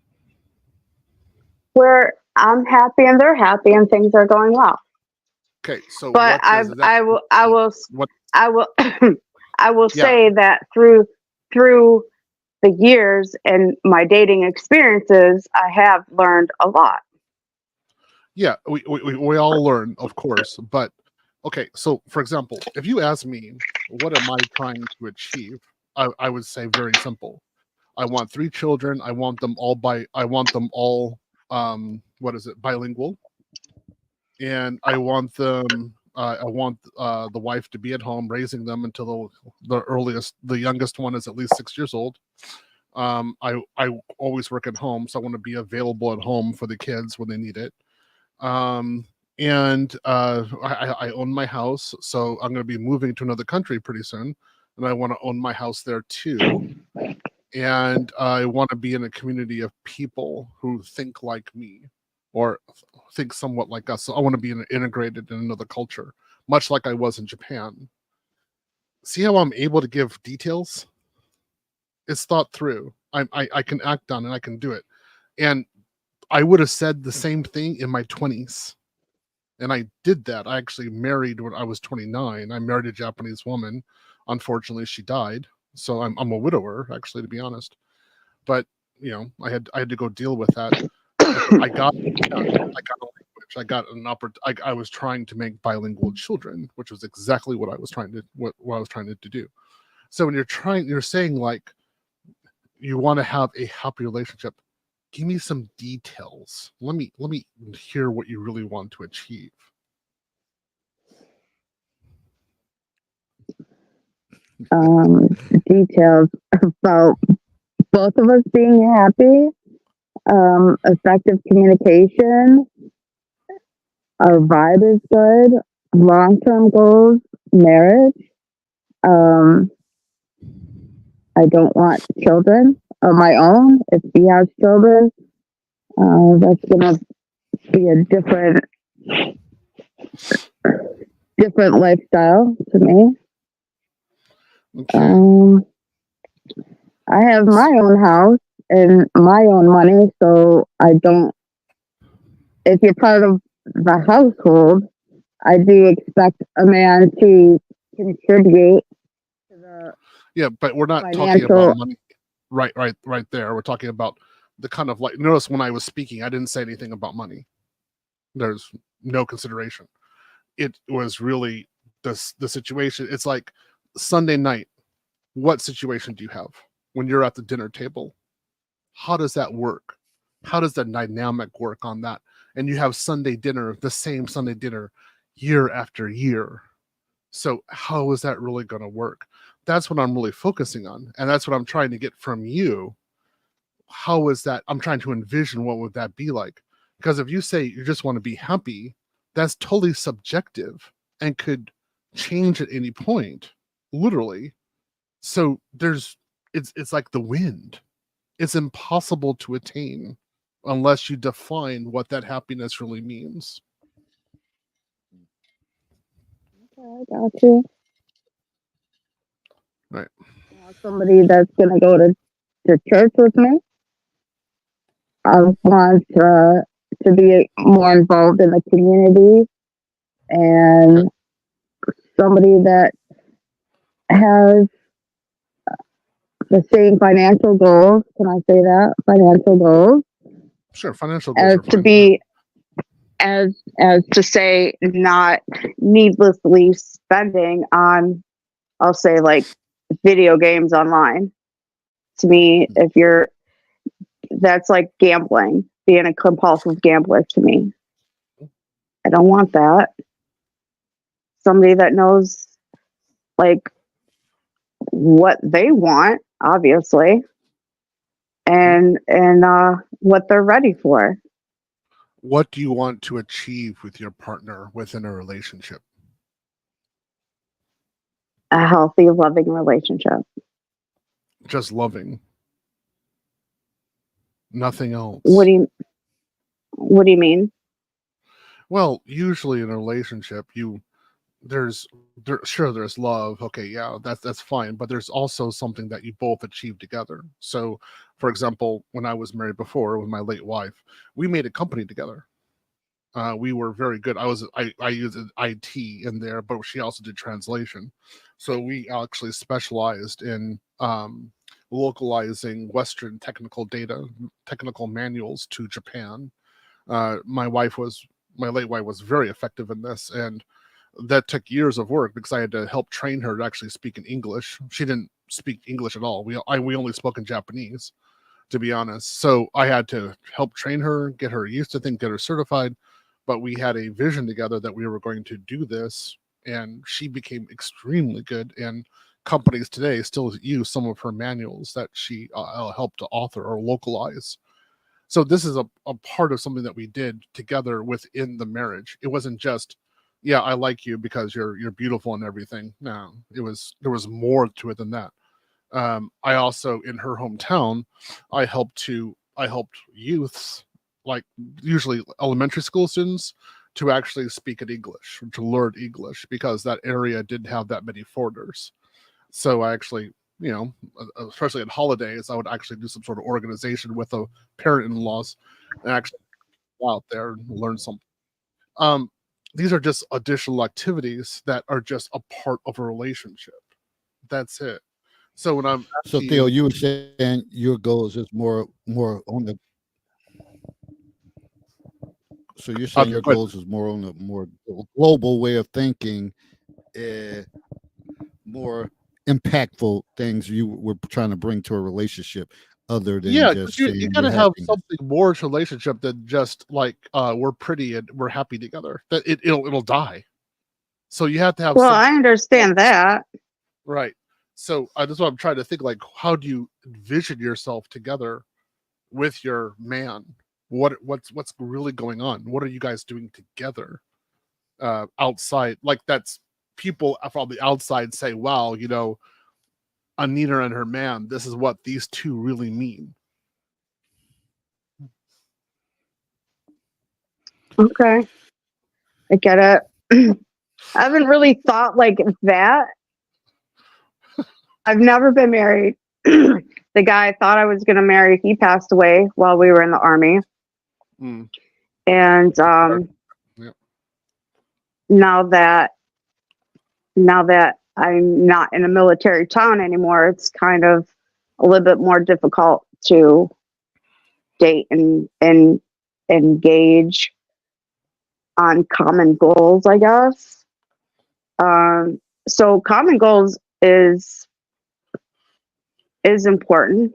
Where I'm happy and they're happy and things are going well. Okay, so But what does that I will What- I will I will Yeah. say that through the years and my dating experiences, I have learned a lot. Yeah, we all learn, of course, but okay, so for example, if you ask me what am I trying to achieve, I would say very simple. I want 3 children. I want them all bilingual, and I want them the wife to be at home raising them until the youngest one is at least 6 years old. I always work at home, so I want to be available at home for the kids when they need it. And I own my house, so I'm going to be moving to another country pretty soon, and I want to own my house there too. And I want to be in a community of people who think like me or think somewhat like us. So I want to be integrated in another culture, much like I was in Japan. See how I'm able to give details? It's thought through. I can act on it. I can do it. And I would have said the same thing in my 20s. And I did that. I actually married when I was 29. I married a Japanese woman. Unfortunately, she died. So I'm a widower, actually, to be honest. But I had to go deal with that. I got a language. I got an opportunity. I was trying to make bilingual children, which was exactly what I was trying to do. So when you're saying like you want to have a happy relationship, give me some details. Let me hear what you really want to achieve. Details about both of us being happy, effective communication, our vibe is good, long-term goals, marriage. I don't want children of my own. If he has children, that's gonna be a different lifestyle to me. Okay. I have my own house and my own money, so I don't. If you're part of the household, I do expect a man to contribute to the. Yeah, but we're not talking Financial- about money. Right there. We're talking about the kind of notice when I was speaking, I didn't say anything about money. There's no consideration. It was really the situation. It's like Sunday night. What situation do you have when you're at the dinner table? How does that work? How does the dynamic work on that? And you have Sunday dinner, the same Sunday dinner year after year. So how is that really going to work? That's what I'm really focusing on. And that's what I'm trying to get from you. How is that? I'm trying to envision what would that be like? Because if you say you just want to be happy, that's totally subjective and could change at any point, literally. So it's like the wind. It's impossible to attain unless you define what that happiness really means. I got you. Right. Somebody that's gonna go to church with me. I want to be more involved in the community, and somebody that has the same financial goals. Can I say that? Financial goals Sure, financial goals as are to fine. be as to say not needlessly spending on, I'll say, like video games online. To me, if you're, that's like gambling, being a compulsive gambler to me. I don't want that. Somebody that knows like what they want, obviously, and what they're ready for. What do you want to achieve with your partner within a relationship? A healthy, loving relationship. Just loving. Nothing else. What do you mean? Well, usually in a relationship, there's love. Okay, yeah, that's fine, but there's also something that you both achieve together. So, for example, when I was married before with my late wife, we made a company together. We were very good. I used IT in there, but she also did translation. So we actually specialized in localizing Western technical data, technical manuals to Japan. My late wife was very effective in this, and that took years of work because I had to help train her to actually speak in English. She didn't speak English at all. We only spoke in Japanese, to be honest. So I had to help train her, get her used to things, get her certified. But we had a vision together that we were going to do this, and she became extremely good. And companies today still use some of her manuals that she helped to author or localize. So this is a part of something that we did together within the marriage. It wasn't just, yeah, I like you because you're beautiful and everything. No, there was more to it than that. I also, in her hometown, I helped youths, like usually elementary school students, to actually speak in English, to learn English, because that area didn't have that many foreigners. So I actually, especially at holidays, I would actually do some sort of organization with the parent-in-laws and actually go out there and learn something. These are just additional activities that are just a part of a relationship. That's it. So when I'm So asking Theo, you were saying your goals is more on the. So you're saying your go ahead. goals is more on the more global way of thinking, more impactful things you were trying to bring to a relationship, other than Yeah, just because you saying got your to have happiness. something more to relationship than just like we're pretty and we're happy together. That it'll die. So you have to have Well, some I understand that. right. So that's what I'm trying to think. Like, how do you envision yourself together with your man? What's really going on? What are you guys doing together outside? Like, that's people from the outside say, "Wow, Anita and her man. This is what these two really mean." Okay, I get it. I haven't really thought like that. I've never been married. The guy I thought I was going to marry, he passed away while we were in the army. Mm. And Yeah. now that I'm not in a military town anymore, it's kind of a little bit more difficult to date and engage on common goals, I guess. So common goals is important.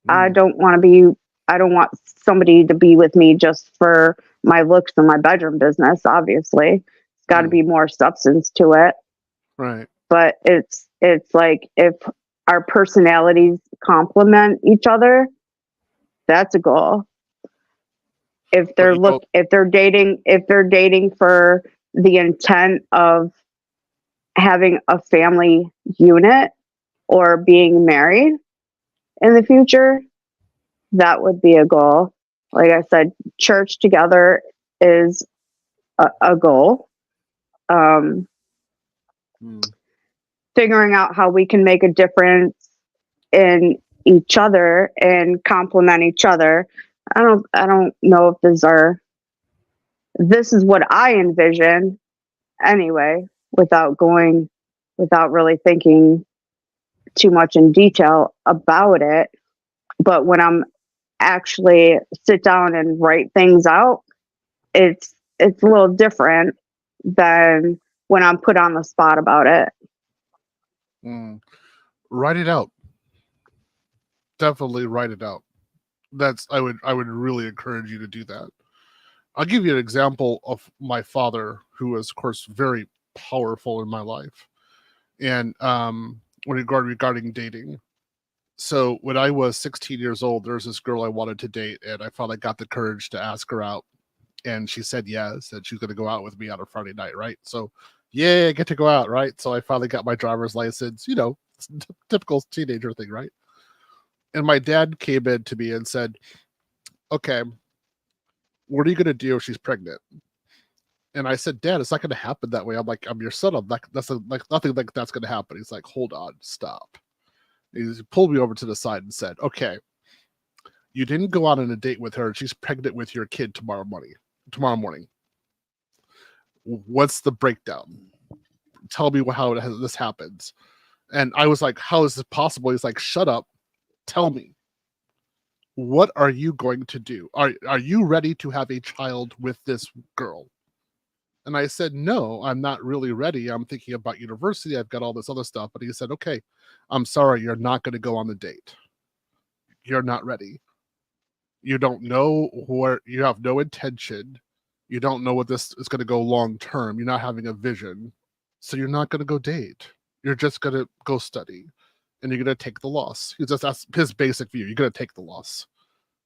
I don't want somebody to be with me just for my looks and my bedroom business. Obviously, it's got to be more substance to it. Right. But it's like if our personalities complement each other, that's a goal. If they're dating for the intent of having a family unit or being married in the future, that would be a goal. Like I said, church together is a goal. Mm. figuring out how we can make a difference in each other and complement each other. I don't know if this is what I envision anyway, without really thinking too much in detail about it. But when I'm actually sit down and write things out, it's a little different than when I'm put on the spot about it. Mm. Write it out. Definitely write it out. I would really encourage you to do that. I'll give you an example of my father, who was, of course, very powerful in my life, and regarding dating. So when I was 16 years old, there was this girl I wanted to date, and I finally got the courage to ask her out, and she said yes, and she's going to go out with me on a Friday night, right? So, yeah, I get to go out, right? So I finally got my driver's license. It's typical teenager thing, right? And my dad came in to me and said, "Okay, what are you going to do if she's pregnant?" And I said, "Dad, it's not going to happen that way. I'm your son. Nothing like that's going to happen." He's like, "Hold on, stop." He pulled me over to the side and said, "Okay, you didn't go out on a date with her. And she's pregnant with your kid tomorrow morning. What's the breakdown? Tell me how this happens." And I was like, "How is this possible?" He's like, "Shut up. Tell me. What are you going to do? Are you ready to have a child with this girl?" And I said, "No, I'm not really ready. I'm thinking about university. I've got all this other stuff." But he said, "Okay, I'm sorry. You're not going to go on the date. You're not ready. You don't know where, you have no intention. You don't know what this is going to go long term. You're not having a vision. So you're not going to go date. You're just going to go study. And you're going to take the loss." That's his basic view. You're going to take the loss.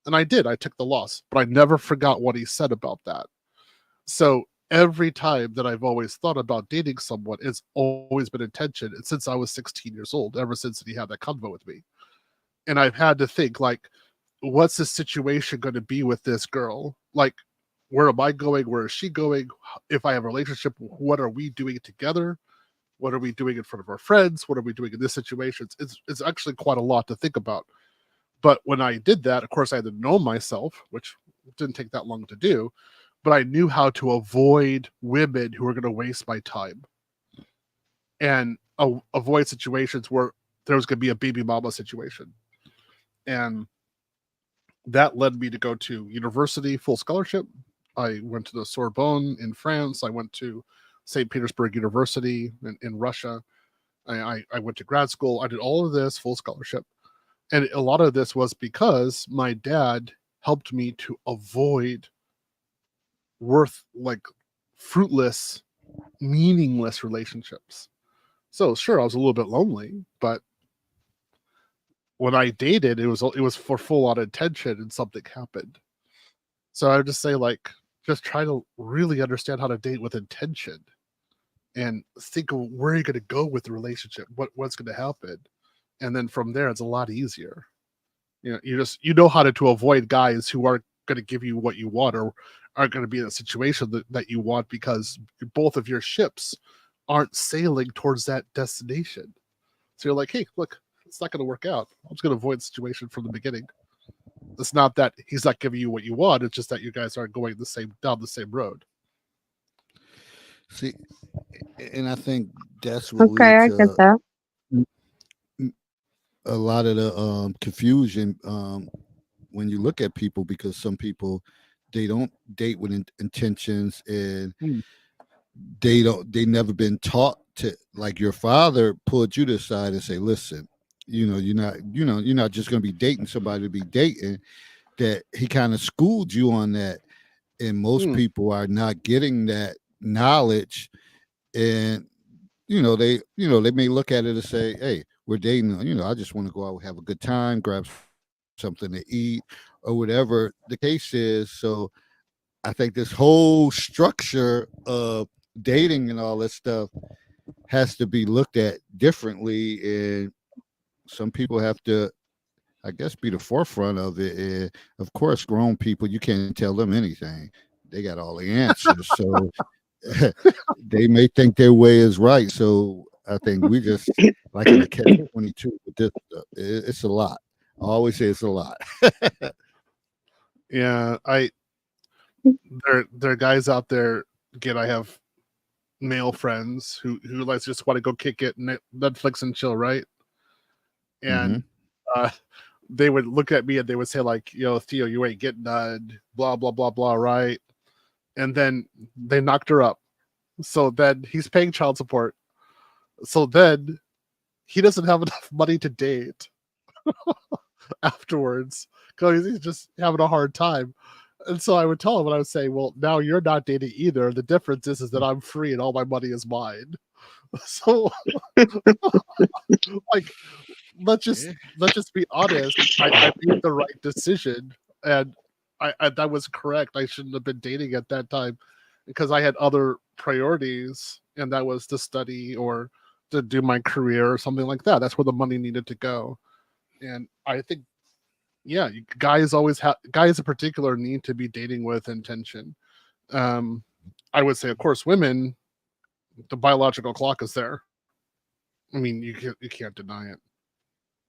And I did. I took the loss. But I never forgot what he said about that. So every time that I've always thought about dating someone, it's always been intention. And since I was 16 years old, ever since he had that convo with me. And I've had to think, like, what's the situation going to be with this girl? Like, where am I going? Where is she going? If I have a relationship, what are we doing together? What are we doing in front of our friends? What are we doing in this situation? It's actually quite a lot to think about. But when I did that, of course, I had to know myself, which didn't take that long to do. But I knew how to avoid women who were going to waste my time and avoid situations where there was going to be a baby mama situation. And that led me to go to university, full scholarship. I went to the Sorbonne in France. I went to St. Petersburg University in Russia. I went to grad school. I did all of this full scholarship. And a lot of this was because my dad helped me to avoid fruitless, meaningless relationships. So sure, I was a little bit lonely, but when I dated, it was for full on intention, and something happened. So I would just say, like, just try to really understand how to date with intention, and think of where you're going to go with the relationship, what's going to happen, and then from there, it's a lot easier. You know how to avoid guys who aren't going to give you what you want, or aren't going to be in a situation that you want, because both of your ships aren't sailing towards that destination. So you're like, hey, look, it's not going to work out. I'm just going to avoid the situation from the beginning. It's not that he's not giving you what you want. It's just that you guys aren't going down the same road. See, and I think that's what Okay, I leads get that. a lot of the confusion when you look at people, because some people, they don't date with intentions, and they never been taught to, like your father pulled you to the side and say, listen, you're not just going to be dating somebody to be dating. That he kind of schooled you on that, and most people are not getting that knowledge. And they may look at it and say, hey, we're dating, I just want to go out, have a good time, grab something to eat, or whatever the case is. So I think this whole structure of dating and all that stuff has to be looked at differently, and some people have to, I guess, be the forefront of it. And of course, grown people, you can't tell them anything. They got all the answers. So they may think their way is right. So I think we just like in a catch 22 with this stuff. It's a lot. I always say it's a lot. Yeah, there are guys out there. Again, I have male friends who like just want to go kick it, Netflix and chill, right? And they would look at me and they would say like, "Yo, Theo, you ain't getting none," blah blah blah blah, right? And then they knocked her up. So then he's paying child support. So then he doesn't have enough money to date afterwards because he's just having a hard time. And so I would tell him, and I would say, "Well, now you're not dating either. The difference is that I'm free and all my money is mine." So, like, let's just be honest. I made the right decision, and I that was correct. I shouldn't have been dating at that time because I had other priorities, and that was to study or to do my career or something like that. That's where the money needed to go. And I think, yeah, guys in particular need to be dating with intention. I would say, of course, women, the biological clock is there. I mean, you can't deny it.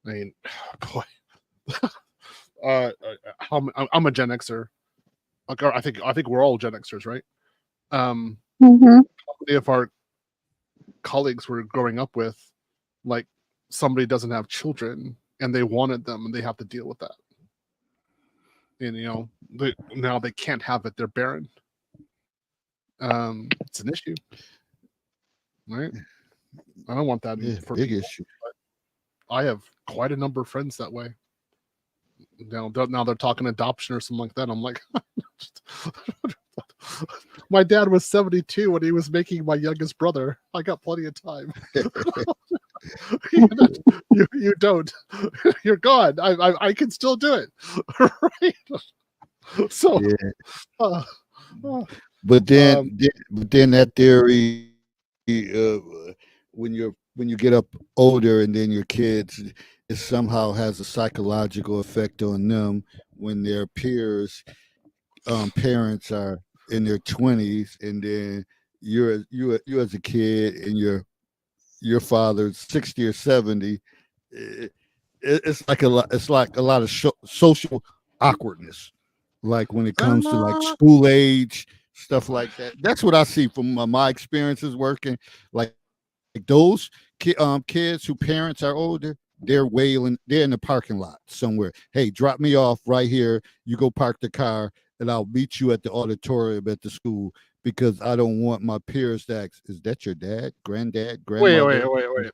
I mean, boy, I'm a Gen Xer. Like, I think we're all Gen Xers, right? Mhm. Many of our colleagues we're growing up with, like, somebody doesn't have children and they wanted them and they have to deal with that. And now they can't have it; they're barren. It's an issue, right? I don't want that Yeah, for big people, issue. but I have quite a number of friends that way. Now they're talking adoption or something like that. I'm like, my dad was 72 when he was making my youngest brother. I got plenty of time. you don't. You're gone. I can still do it. Right? So, Yeah. uh, But then, Um, but then that theory, when you get up older, and then your kids, it somehow has a psychological effect on them when their peers, parents are in their 20s, and then you as a kid, and your father's 60 or 70. It's like a lot. It's like a lot of social awkwardness, like when it comes to like school age stuff like that. That's what I see from my experiences working. Like those kids who parents are older, they're wailing. They're in the parking lot somewhere. Hey, drop me off right here. You go park the car, and I'll meet you at the auditorium at the school because I don't want my peers to ask, "Is that your dad, granddad, wait. grandmother?"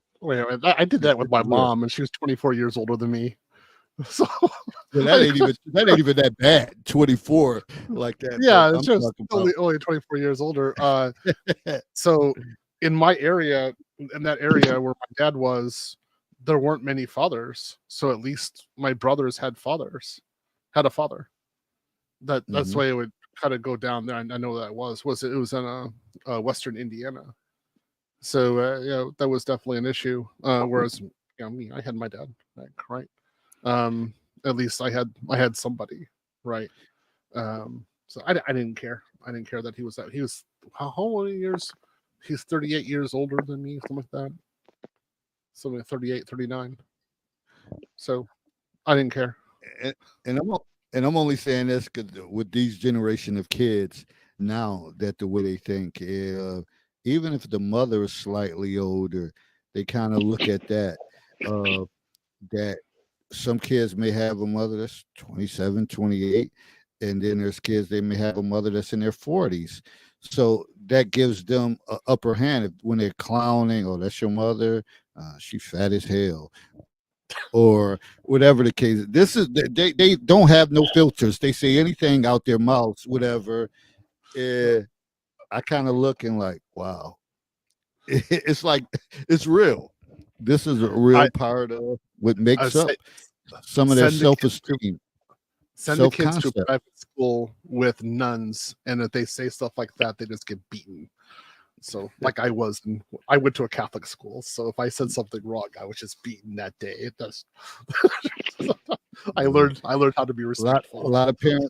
I did that with my It's real. mom, and she was 24 years older than me. So, Well, that ain't even that bad. 24 like that. yeah, But it's I'm just talking about only 24 years older. So in my area, in that area where my dad was, there weren't many fathers. So at least my brothers had a father. That's the Mhm. way it would kind of go down there. I know that it was in Western Indiana. So that was definitely an issue. Whereas me, I had my dad, like, right? At least I had somebody, right? So I didn't care. I didn't care that he was how many years? He's 38 years older than me, something like that. Something like 38, 39. So I didn't care. and, and I'm only saying this because with these generation of kids now, that the way they think, even if the mother is slightly older, they kind of look at that. Uh, that some kids may have a mother that's 27, 28, and then there's kids they may have a mother that's in their 40s. So that gives them an upper hand when they're clowning. Oh, that's your mother. She's fat as hell, or whatever the case. This is they don't have no filters. They say anything out their mouths, whatever. I kind of looking like, wow, it's like it's real. This is a real I part of what I makes up say some of their send the kids to self-esteem, send the kids to self-concept. private school with nuns, and if they say stuff like that, they just get beaten. So, like I went to a Catholic school, so if I said something wrong, I was just beaten that day. It does. I learned how to be A respectful. lot of parents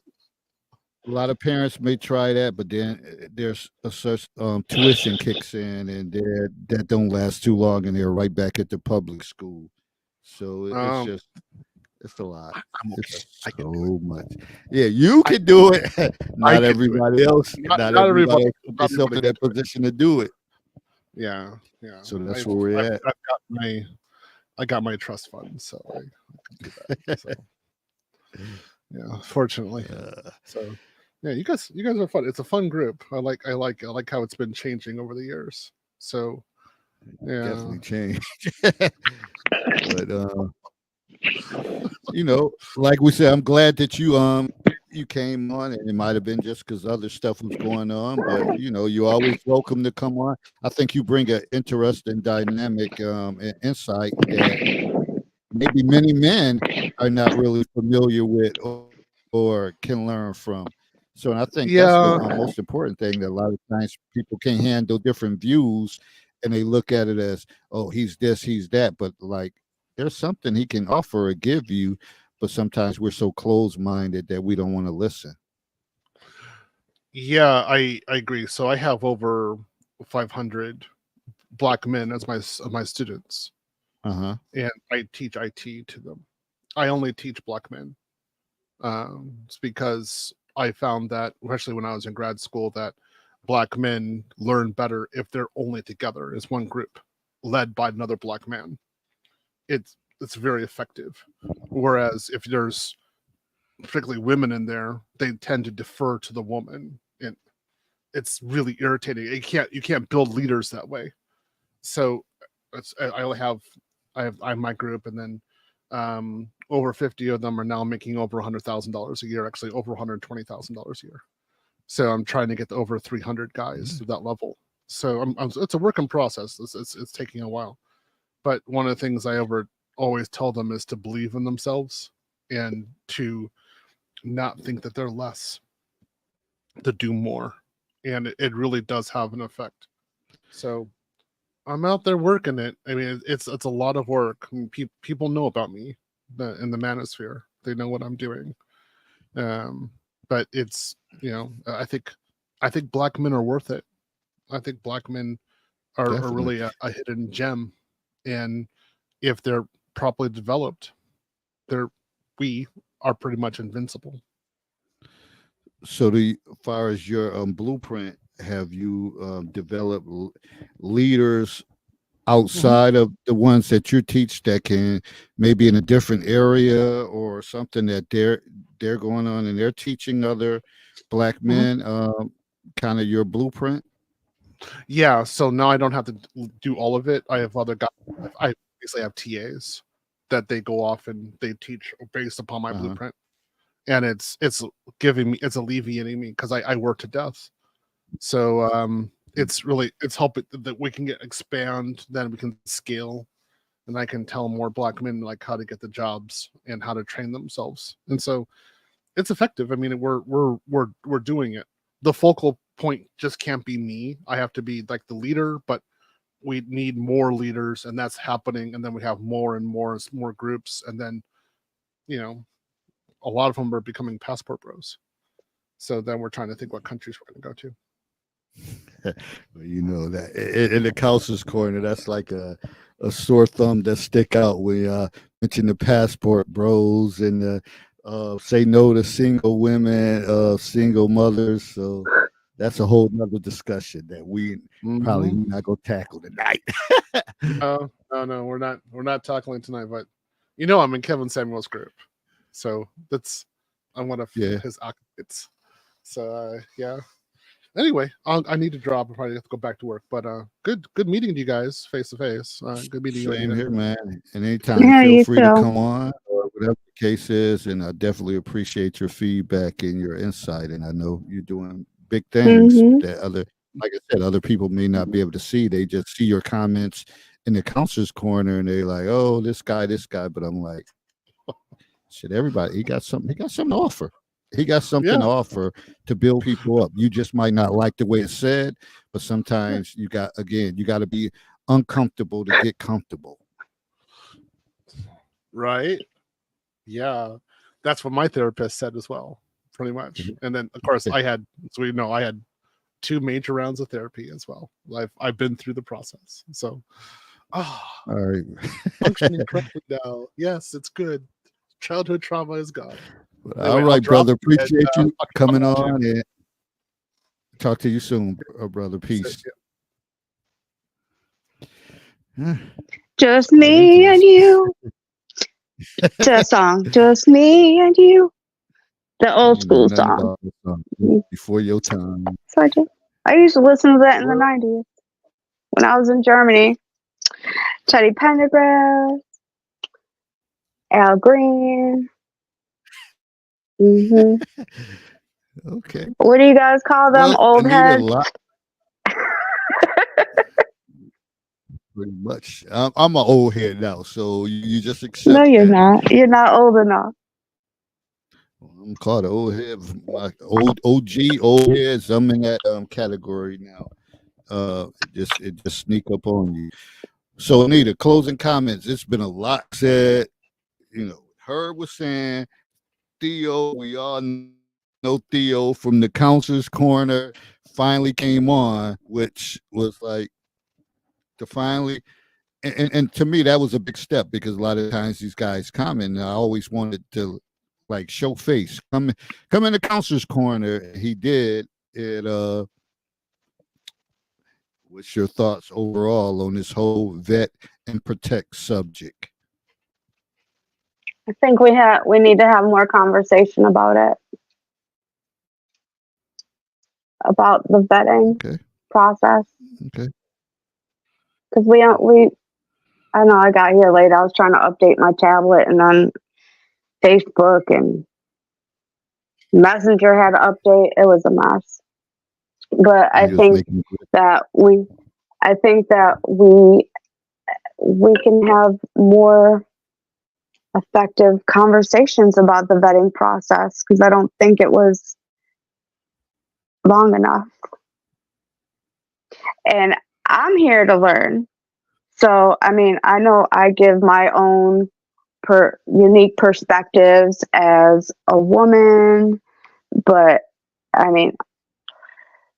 A lot of parents may try that, but then there's a such tuition kicks in, and that don't last too long, and they're right back at the public school. So it's Um, just it's a lot. I'm okay. It's I can do it. so much. Yeah, you I- can do it. I Not can do it. everybody else. Not Not everybody everybody. else put Not themselves in everybody that can do it. position to do it. Yeah, yeah. So that's I've, where we're I've, at. I got my trust fund, so I can do that. So, yeah, fortunately. So yeah, you guys are fun. It's a fun group. I like how it's been changing over the years. So yeah, Definitely changed. But like we said, I'm glad that you came on, and it might have been just because other stuff was going on, but you're always welcome to come on. I think you bring an interesting dynamic and insight that maybe many men are not really familiar with or can learn from. So I think that's the yeah, most important thing, that a lot of times people can handle different views and they look at it as, oh, he's this, he's that. But like, there's something he can offer or give you, but sometimes we're so closed-minded that we don't want to listen. yeah. I agree. So I have over 500 black men as my students, Uh-huh. and I teach IT to them. I only teach black men. It's because I found that, especially when I was in grad school, that black men learn better if they're only together as one group, led by another black man. It's very effective. Whereas if there's particularly women in there, they tend to defer to the woman, and it's really irritating. You can't build leaders that way. So I have my group, and then over 50 of them are now making over $100,000 a year, actually over $120,000 a year. So I'm trying to get to over 300 guys to that level. So it's a work in process. It's taking a while. But one of the things I always tell them is to believe in themselves and to not think that they're less, to do more. And it really does have an effect. So I'm out there working it. I mean, it's a lot of work. I mean, people know about me in the manosphere. They know what I'm doing. But it's, I think black men are worth it. I think black men are Definitely. really a hidden gem, and if they're properly developed, we are pretty much invincible. So as far as your blueprint, have you developed leaders outside of the ones that you teach that can maybe in a different area or something that they're going on and they're teaching other black men kind of your blueprint? Yeah, so now I don't have to do all of it. I have other guys. I basically have TAs that they go off and they teach based upon my blueprint, and it's alleviating me because I work to death. So it's helping that we can expand, then we can scale, and I can tell more black men like how to get the jobs and how to train themselves. And so it's effective. I mean, we're doing it. The focal point just can't be me. I have to be like the leader, but we need more leaders, and that's happening. And then we have more and more groups, and then a lot of them are becoming passport bros. So then we're trying to think what countries we're going to go to. That in the counselor's corner, that's like a sore thumb that stick out when you mention the passport bros and say no to single women, single mothers. So that's a whole nother discussion that we probably not gonna tackle tonight. No, we're not tackling tonight. But I'm in Kevin Samuel's group, so I'm one of his acolytes. So yeah. Anyway, I need to drop. I probably have to go back to work. But good meeting you guys face to face. Good meeting you. Same here, man. And anytime, feel free to come on or whatever the case is. And I definitely appreciate your feedback and your insight. And I know you're doing big things that like I said, other people may not be able to see. They just see your comments in the counselor's corner and they're like, oh, this guy. But I'm like, shit, everybody, he got something to offer. He got something to offer to build people up. You just might not like the way it's said, but sometimes you got to be uncomfortable to get comfortable. Right? Yeah. That's what my therapist said as well. pretty much. Mhm. And then, of course, I had 2 major rounds of therapy as well. I've been through the process. So, All right. functioning correctly now. Yes, it's good. Childhood trauma is gone. All Anyway, I'll right, drop brother. and, Appreciate you fucking coming talk to you. on, and talk to you soon, brother. So, Peace. yeah. Huh. Just Quite me and interesting. you. To a song. Just me and you. The old You know school nothing song. about this song. Before your time. So I used to listen to that in the Well, 90s when I was in Germany. Teddy Pendergrass, Al Green. hmm okay. What do you guys call them? Well, Old Anita, heads? pretty much. I'm an old head now, so you just No, accept you're that. not. You're not old enough. I'm called an old head, my old OG, old heads. I'm in that category now. It just sneak up on you. So Anita, closing comments. It's been a lot said. You know, Herb was saying Theo. We all know Theo from the Counselor's Corner. Finally came on, which was like to finally. And to me, that was a big step because a lot of times these guys come and I always wanted to like show face. Come in the Counselor's Corner. He did it. What's your thoughts overall on this whole vet and protect subject? I think we need to have more conversation about it, about the vetting Okay. process. Okay. Because I know I got here late. I was trying to update my tablet, and then Facebook and Messenger had to update. It was a mess. But I You just think making it quick. that we can have more effective conversations about the vetting process because I don't think it was long enough. And I'm here to learn. So, I mean, I know I give my own unique perspectives as a woman, but I mean,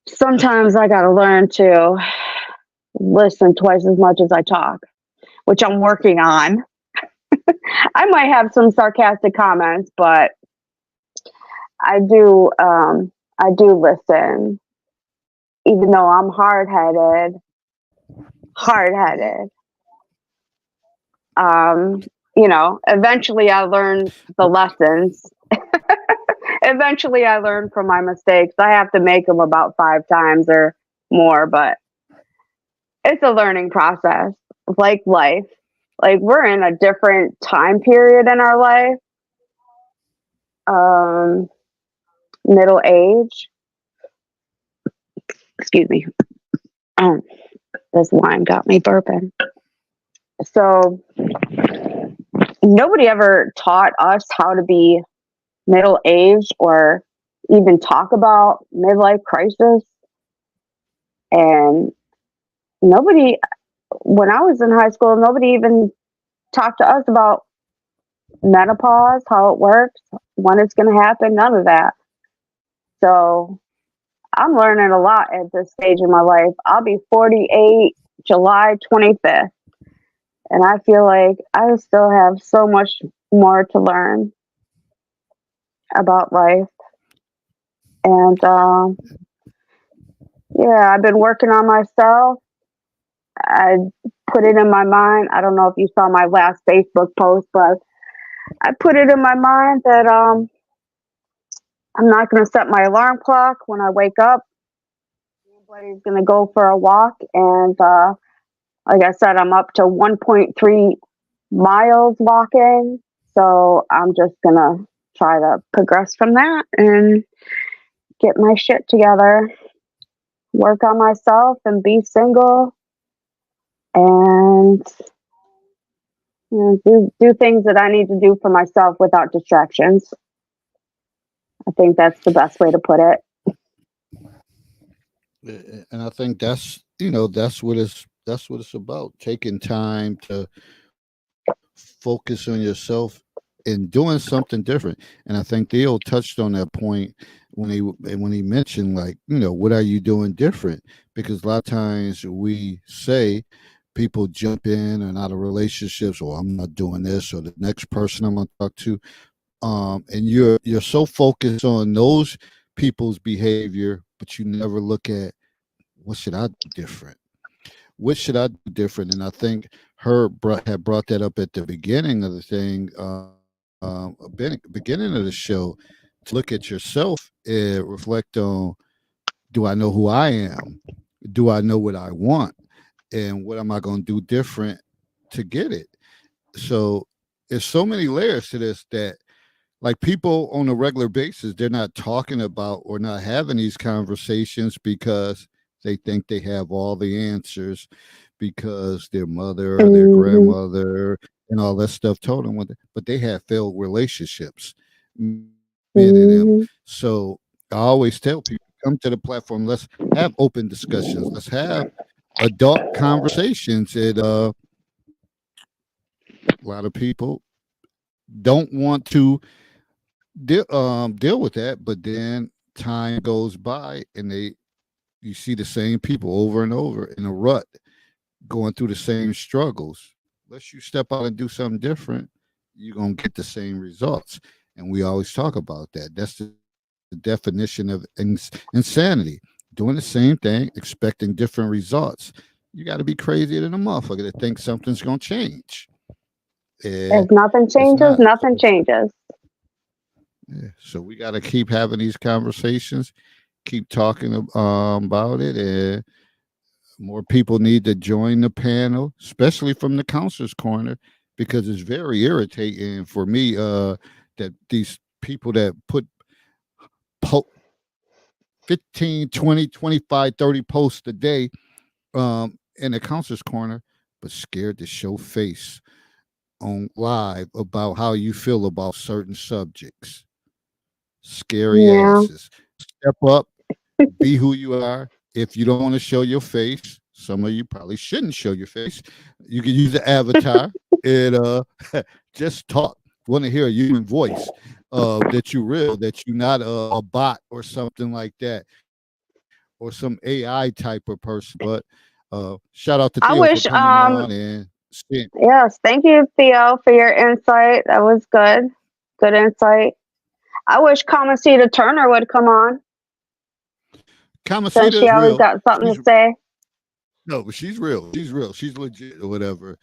sometimes I got to learn to listen twice as much as I talk, which I'm working on. I might have some sarcastic comments, but I do listen, even though I'm hard-headed. Eventually I learn the lessons. Eventually I learn from my mistakes. I have to make them about 5 times or more, but it's a learning process, like life. Like we're in a different time period in our life. Middle age. Excuse me. Oh, this wine got me burping. So nobody ever taught us how to be middle aged or even talk about midlife crisis. And when I was in high school, nobody even talked to us about menopause, how it works, when it's going to happen, none of that. So I'm learning a lot at this stage in my life. I'll be 48 July 25th. And I feel like I still have so much more to learn about life. And I've been working on myself. I put it in my mind. I don't know if you saw my last Facebook post, but I put it in my mind that I'm not going to set my alarm clock when I wake up. Everybody's going to go for a walk. And like I said, I'm up to 1.3 miles walking. So I'm just going to try to progress from that and get my shit together, work on myself and be single and do things that I need to do for myself without distractions. I think that's the best way to put it. And I think that's what it's about, taking time to focus on yourself and doing something different. And I think Theo touched on that point when he mentioned, like, what are you doing different? Because a lot of times we say people jump in and out of relationships, or I'm not doing this, or the next person I'm going to talk to, and you're so focused on those people's behavior, but you never look at what should I do different. What should I do different? And I think had brought that up at the beginning of the thing, beginning of the show, to look at yourself and reflect on: do I know who I am? Do I know what I want? And what am I going to do different to get it? So there's so many layers to this that, like, people on a regular basis, they're not talking about or not having these conversations because they think they have all the answers, because their mother or their grandmother and all that stuff told them but they have failed relationships, men and them. So I always tell people, come to the platform, let's have open discussions, let's have adult conversations. And a lot of people don't want to deal with that, but then time goes by and you see the same people over and over in a rut, going through the same struggles. Unless you step out and do something different, you're gonna get the same results. And we always talk about that. That's the definition of insanity: doing the same thing, expecting different results. You got to be crazy than a motherfucker to think something's gonna change. If nothing It's changes, not. nothing changes. Yeah. So we got to keep having these conversations, keep talking about it, and more people need to join the panel, especially from the counselor's corner, because it's very irritating for me that these people that put 15, 20, 25, 30 posts a day in the counselor's corner, but scared to show face on live about how you feel about certain subjects. Scary asses. Step up, be who you are. If you don't want to show your face, some of you probably shouldn't show your face. You can use the avatar and just talk. Want to hear a human voice, that you're real, that you're not a bot or something like that, or some AI type of person. But shout out to I Theo wish, for coming on and seeing. yes, thank you, Theo, for your insight. That was good. Good insight. I wish Kamasita Turner would come on, since Kamasita she is always real. got something to say. No, but she's real. She's real. She's legit or whatever.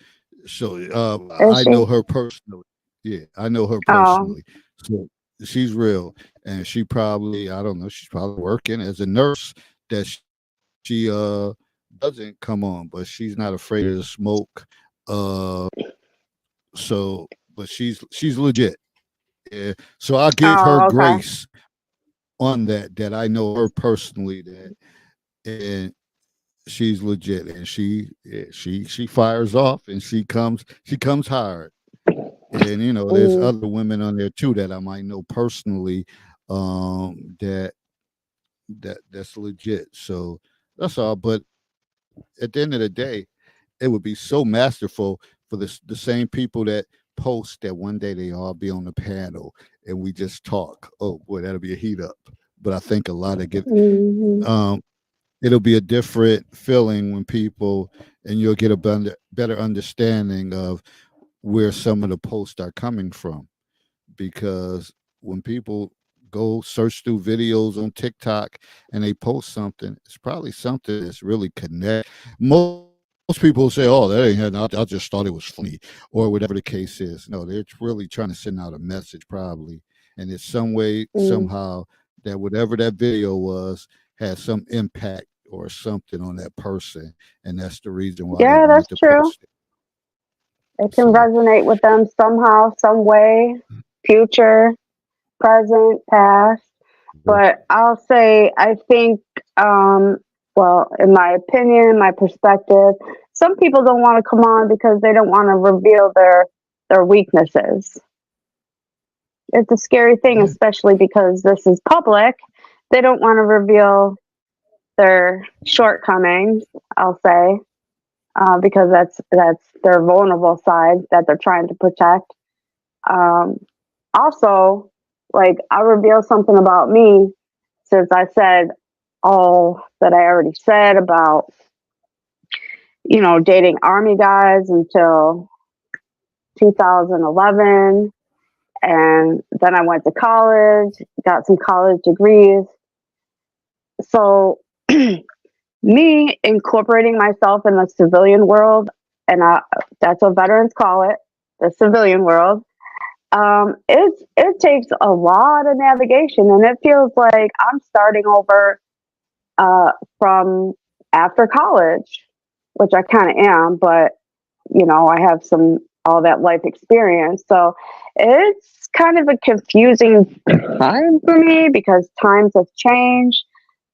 So Is I she? know her personally. Yeah, I know her Oh, personally. So she's real, and she probably, I don't know, she's probably working as a nurse. That she doesn't come on, but she's not afraid of the smoke. Uh, so, but she's legit. Yeah. So I'll give her oh, okay. grace on that. That I know her personally. That and she's legit, and she fires off, and she comes hard. And there's other women on there too that I might know personally, that's legit. So that's all. But at the end of the day, it would be so masterful for the same people that post that one day they all be on the panel and we just talk. Oh boy, that'll be a heat up. But I think a lot of get it'll be a different feeling when people, and you'll get a better understanding of where some of the posts are coming from. Because when people go search through videos on TikTok and they post something, it's probably something that's really connect. Most people say, "Oh, that ain't had. I just thought it was funny," or whatever the case is. No, they're really trying to send out a message, probably, and it's some way, somehow, that whatever that video was has some impact or something on that person, and that's the reason why they yeah, wanted that's to true. post it. It can So resonate with them somehow, some way, future, present, past. But I'll say, I think, well, in my opinion, my perspective, some people don't want to come on because they don't want to reveal their weaknesses. It's a scary thing, yeah, especially because this is public. They don't want to reveal their shortcomings, I'll say, because that's their vulnerable side that they're trying to protect. also, like, I'll reveal something about me since I said all that I already said about, dating Army guys until 2011. And then I went to college, got some college degrees. So, me incorporating myself in the civilian world, and that's what veterans call it, the civilian world. It takes a lot of navigation, and it feels like I'm starting over from after college, which I kind of am, but I have all that life experience, so it's kind of a confusing time for me because times have changed,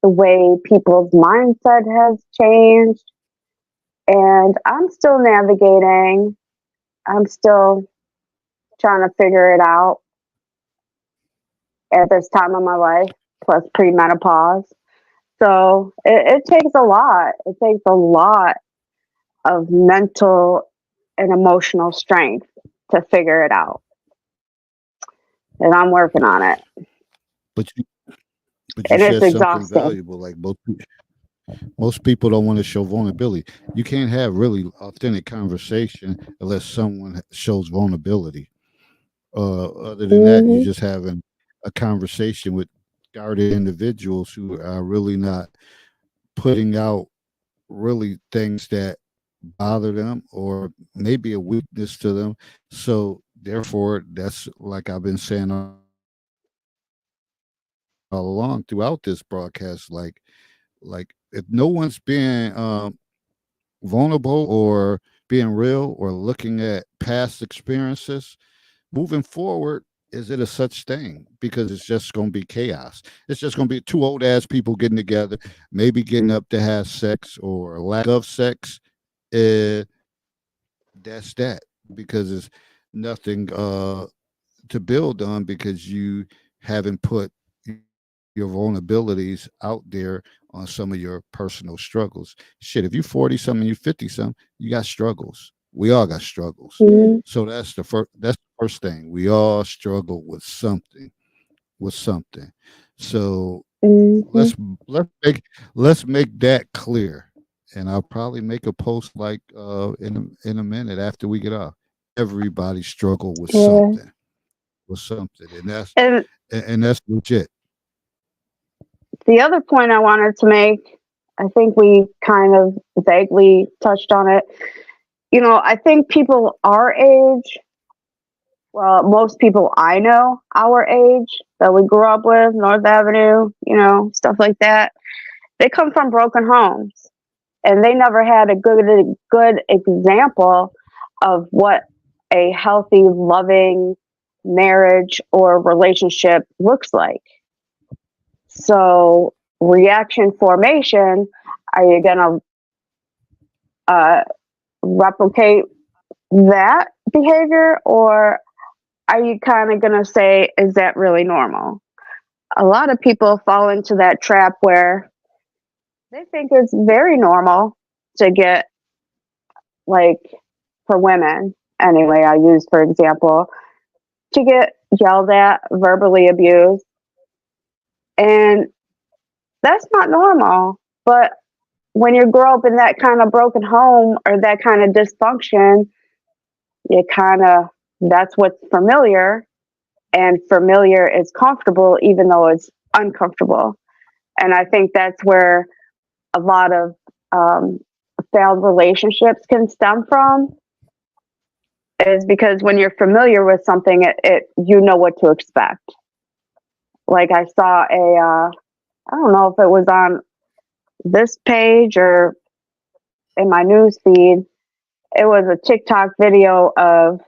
the way people's mindset has changed, and I'm still navigating. I'm still trying to figure it out at this time of my life, plus premenopause. So it takes a lot. It takes a lot of mental and emotional strength to figure it out. And I'm working on it. But you And it's said something exhausting. valuable. Like most people don't want to show vulnerability. You can't have really authentic conversation unless someone shows vulnerability. Other than that, you're just having a conversation with guarded individuals who are really not putting out really things that bother them or maybe a weakness to them. So therefore, that's like I've been saying all along throughout this broadcast. Like if no one's being vulnerable or being real or looking at past experiences, moving forward, is it a such thing? Because it's just going to be chaos. It's just going to be two old ass people getting together, maybe getting up to have sex or lack of sex. That's that, because it's nothing to build on because you haven't put your vulnerabilities out there on some of your personal struggles. Shit, if you 40 something, you 50 something, you got struggles. We all got struggles. Mhm. So that's the first thing. We all struggle with something. So Mhm. let's make that clear. And I'll probably make a post like in a minute after we get off. Everybody struggle with Yeah. something. And And that's legit. the other point I wanted to make, I think we kind of vaguely touched on it. I think people our age, well, most people I know our age that we grew up with, North Avenue, stuff like that, they come from broken homes and they never had a good example of what a healthy, loving marriage or relationship looks like. So, reaction formation, are you going to replicate that behavior, or are you kind of going to say, is that really normal? A lot of people fall into that trap where they think it's very normal to get, like, for women, anyway, I use for example, to get yelled at, verbally abused. And that's not normal. But when you grow up in that kind of broken home or that kind of dysfunction, that's what's familiar, and familiar is comfortable even though it's uncomfortable. And I think that's where a lot of failed relationships can stem from, is because when you're familiar with something, it you know what to expect. Like I saw I don't know if it was on this page or in my news feed, it was a TikTok video of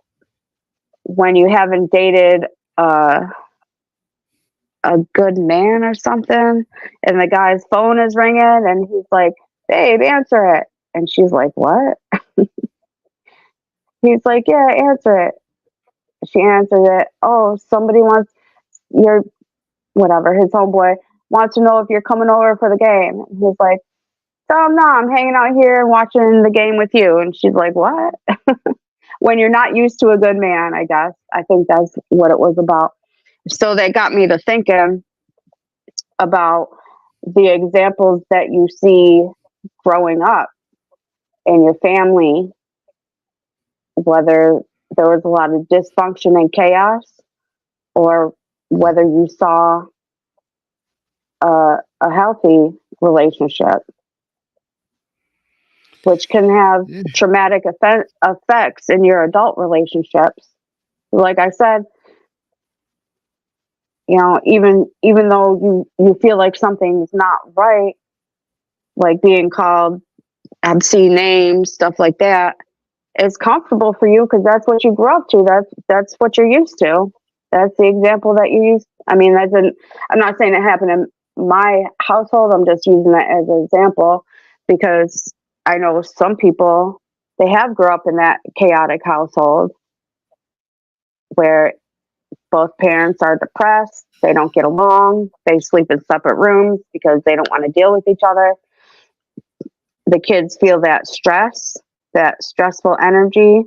when you haven't dated a good man or something, and the guy's phone is ringing, and he's like, "Babe, answer it," and she's like, "What?" He's like, "Yeah, answer it." She answers it. "Oh, somebody wants your whatever." His homeboy wants to know if you're coming over for the game. And he's like, "No, I'm hanging out here and watching the game with you." And she's like, "What?" when you're not used to a good man, I guess. I think that's what it was about. So that got me to thinking about the examples that you see growing up in your family, whether there was a lot of dysfunction and chaos, or whether you saw a healthy relationship, which can have Yeah. traumatic effects in your adult relationships. Like I said, you know, even though you feel like something's not right, like being called obscene names, stuff like that, it's comfortable for you because that's what you grew up to. That's what you're used to. That's the example that you use. I mean, I'm not saying it happened in my household. I'm just using that as an example because I know some people, they have grew up in that chaotic household where both parents are depressed, they don't get along, they sleep in separate rooms because they don't want to deal with each other. The kids feel that stress, that stressful energy.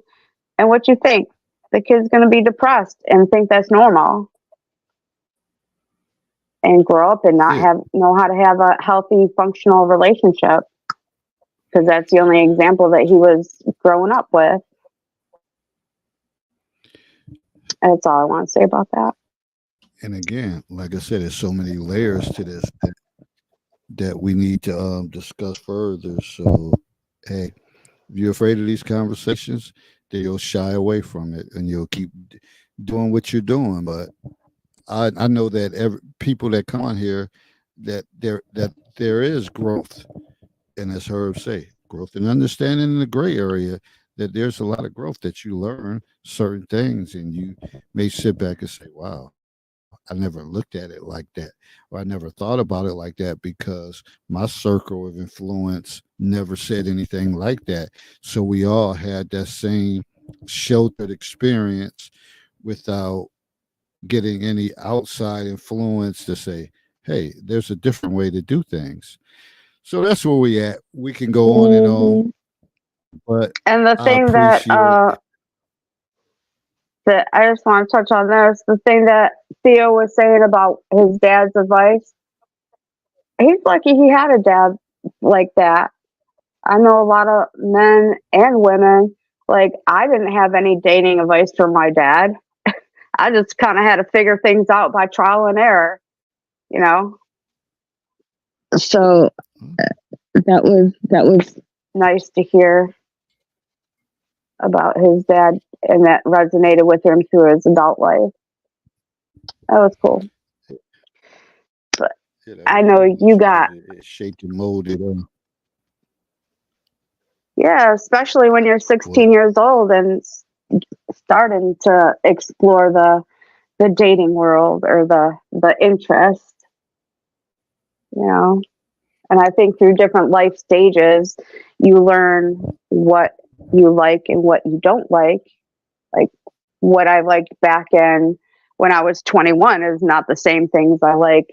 And what you think? The kid's going to be depressed and think that's normal and grow up and not Yeah. know how to have a healthy, functional relationship because that's the only example that he was growing up with. That's all I want to say about that. And again, like I said, there's so many layers to this that we need to discuss further. So, hey, if you're afraid of these conversations, then you'll shy away from it and you'll keep doing what you're doing. But I know that people that come on here, that there is growth, and as Herb say, growth and understanding in the gray area. That there's a lot of growth that you learn certain things, and you may sit back and say, "Wow, I never looked at it like that, or I never thought about it like that because my circle of influence never said anything like that." So we all had that same sheltered experience without getting any outside influence to say, "Hey, there's a different way to do things." So that's where we at. We can go on and on, but And the I thing that appreciate. that I just want to touch on this, the thing that Theo was saying about his dad's advice, he's lucky he had a dad like that. I know a lot of men and women, like I didn't have any dating advice from my dad. I just kind of had to figure things out by trial and error, you know. So that was nice to hear about his dad, and that resonated with him through his adult life. That was cool. Yeah, that I was know good. you got, It shaped and molded. yeah, especially when you're 16 years old and starting to explore the dating world or the interest, you know. And I think through different life stages, you learn what you like and what you don't like. Like what I liked back in when I was 21 is not the same things I like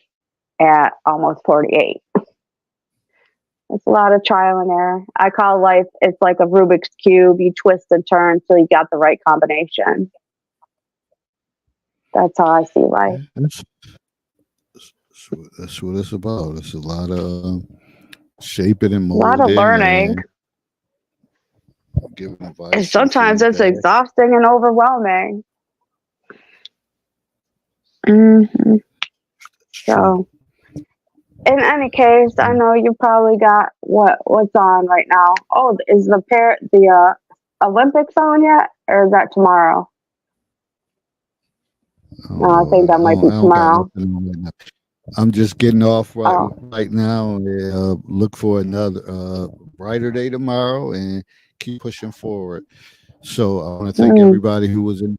at almost 48. It's a lot of trial and error. I call life, it's like a Rubik's Cube. You twist and turn until you got the right combination. That's how I see life. That's what it's about. It's a lot of shaping and A lot of molding learning. and giving advice. And sometimes it's feedback. exhausting and overwhelming. Mm-hmm. So, in any case, I know you probably got what's on right now. Oh, is the Olympics on yet, or is that tomorrow? No, I think that might be I don't got tomorrow. nothing on right now. I'm just getting off Oh. right now. And, look for another brighter day tomorrow and keep pushing forward. So I want to thank everybody who was in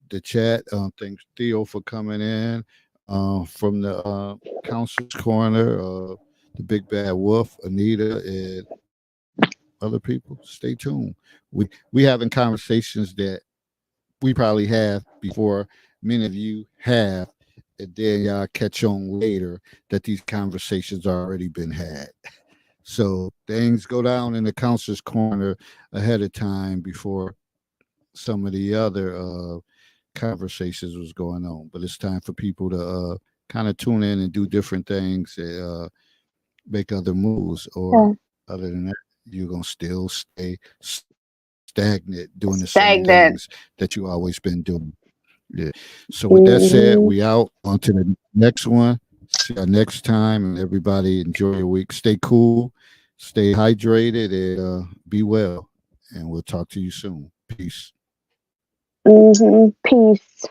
the chat. Thanks Theo for coming in from the Council's Corner, the Big Bad Wolf, Anita, and other people. Stay tuned. We having conversations that we probably have before many of you have, and then y'all catch on later that these conversations already been had. So things go down in the Council's Corner ahead of time before some of the other conversations was going on. But it's time for people to kind of tune in and do different things, make other moves, or other than that, you're gonna still stay stagnant doing the same Stagnant. things that you always been doing. Yeah. So with that said, we out on to the next one. See you next time, and everybody enjoy your week. Stay cool, stay hydrated, and be well. And we'll talk to you soon. Peace. Peace.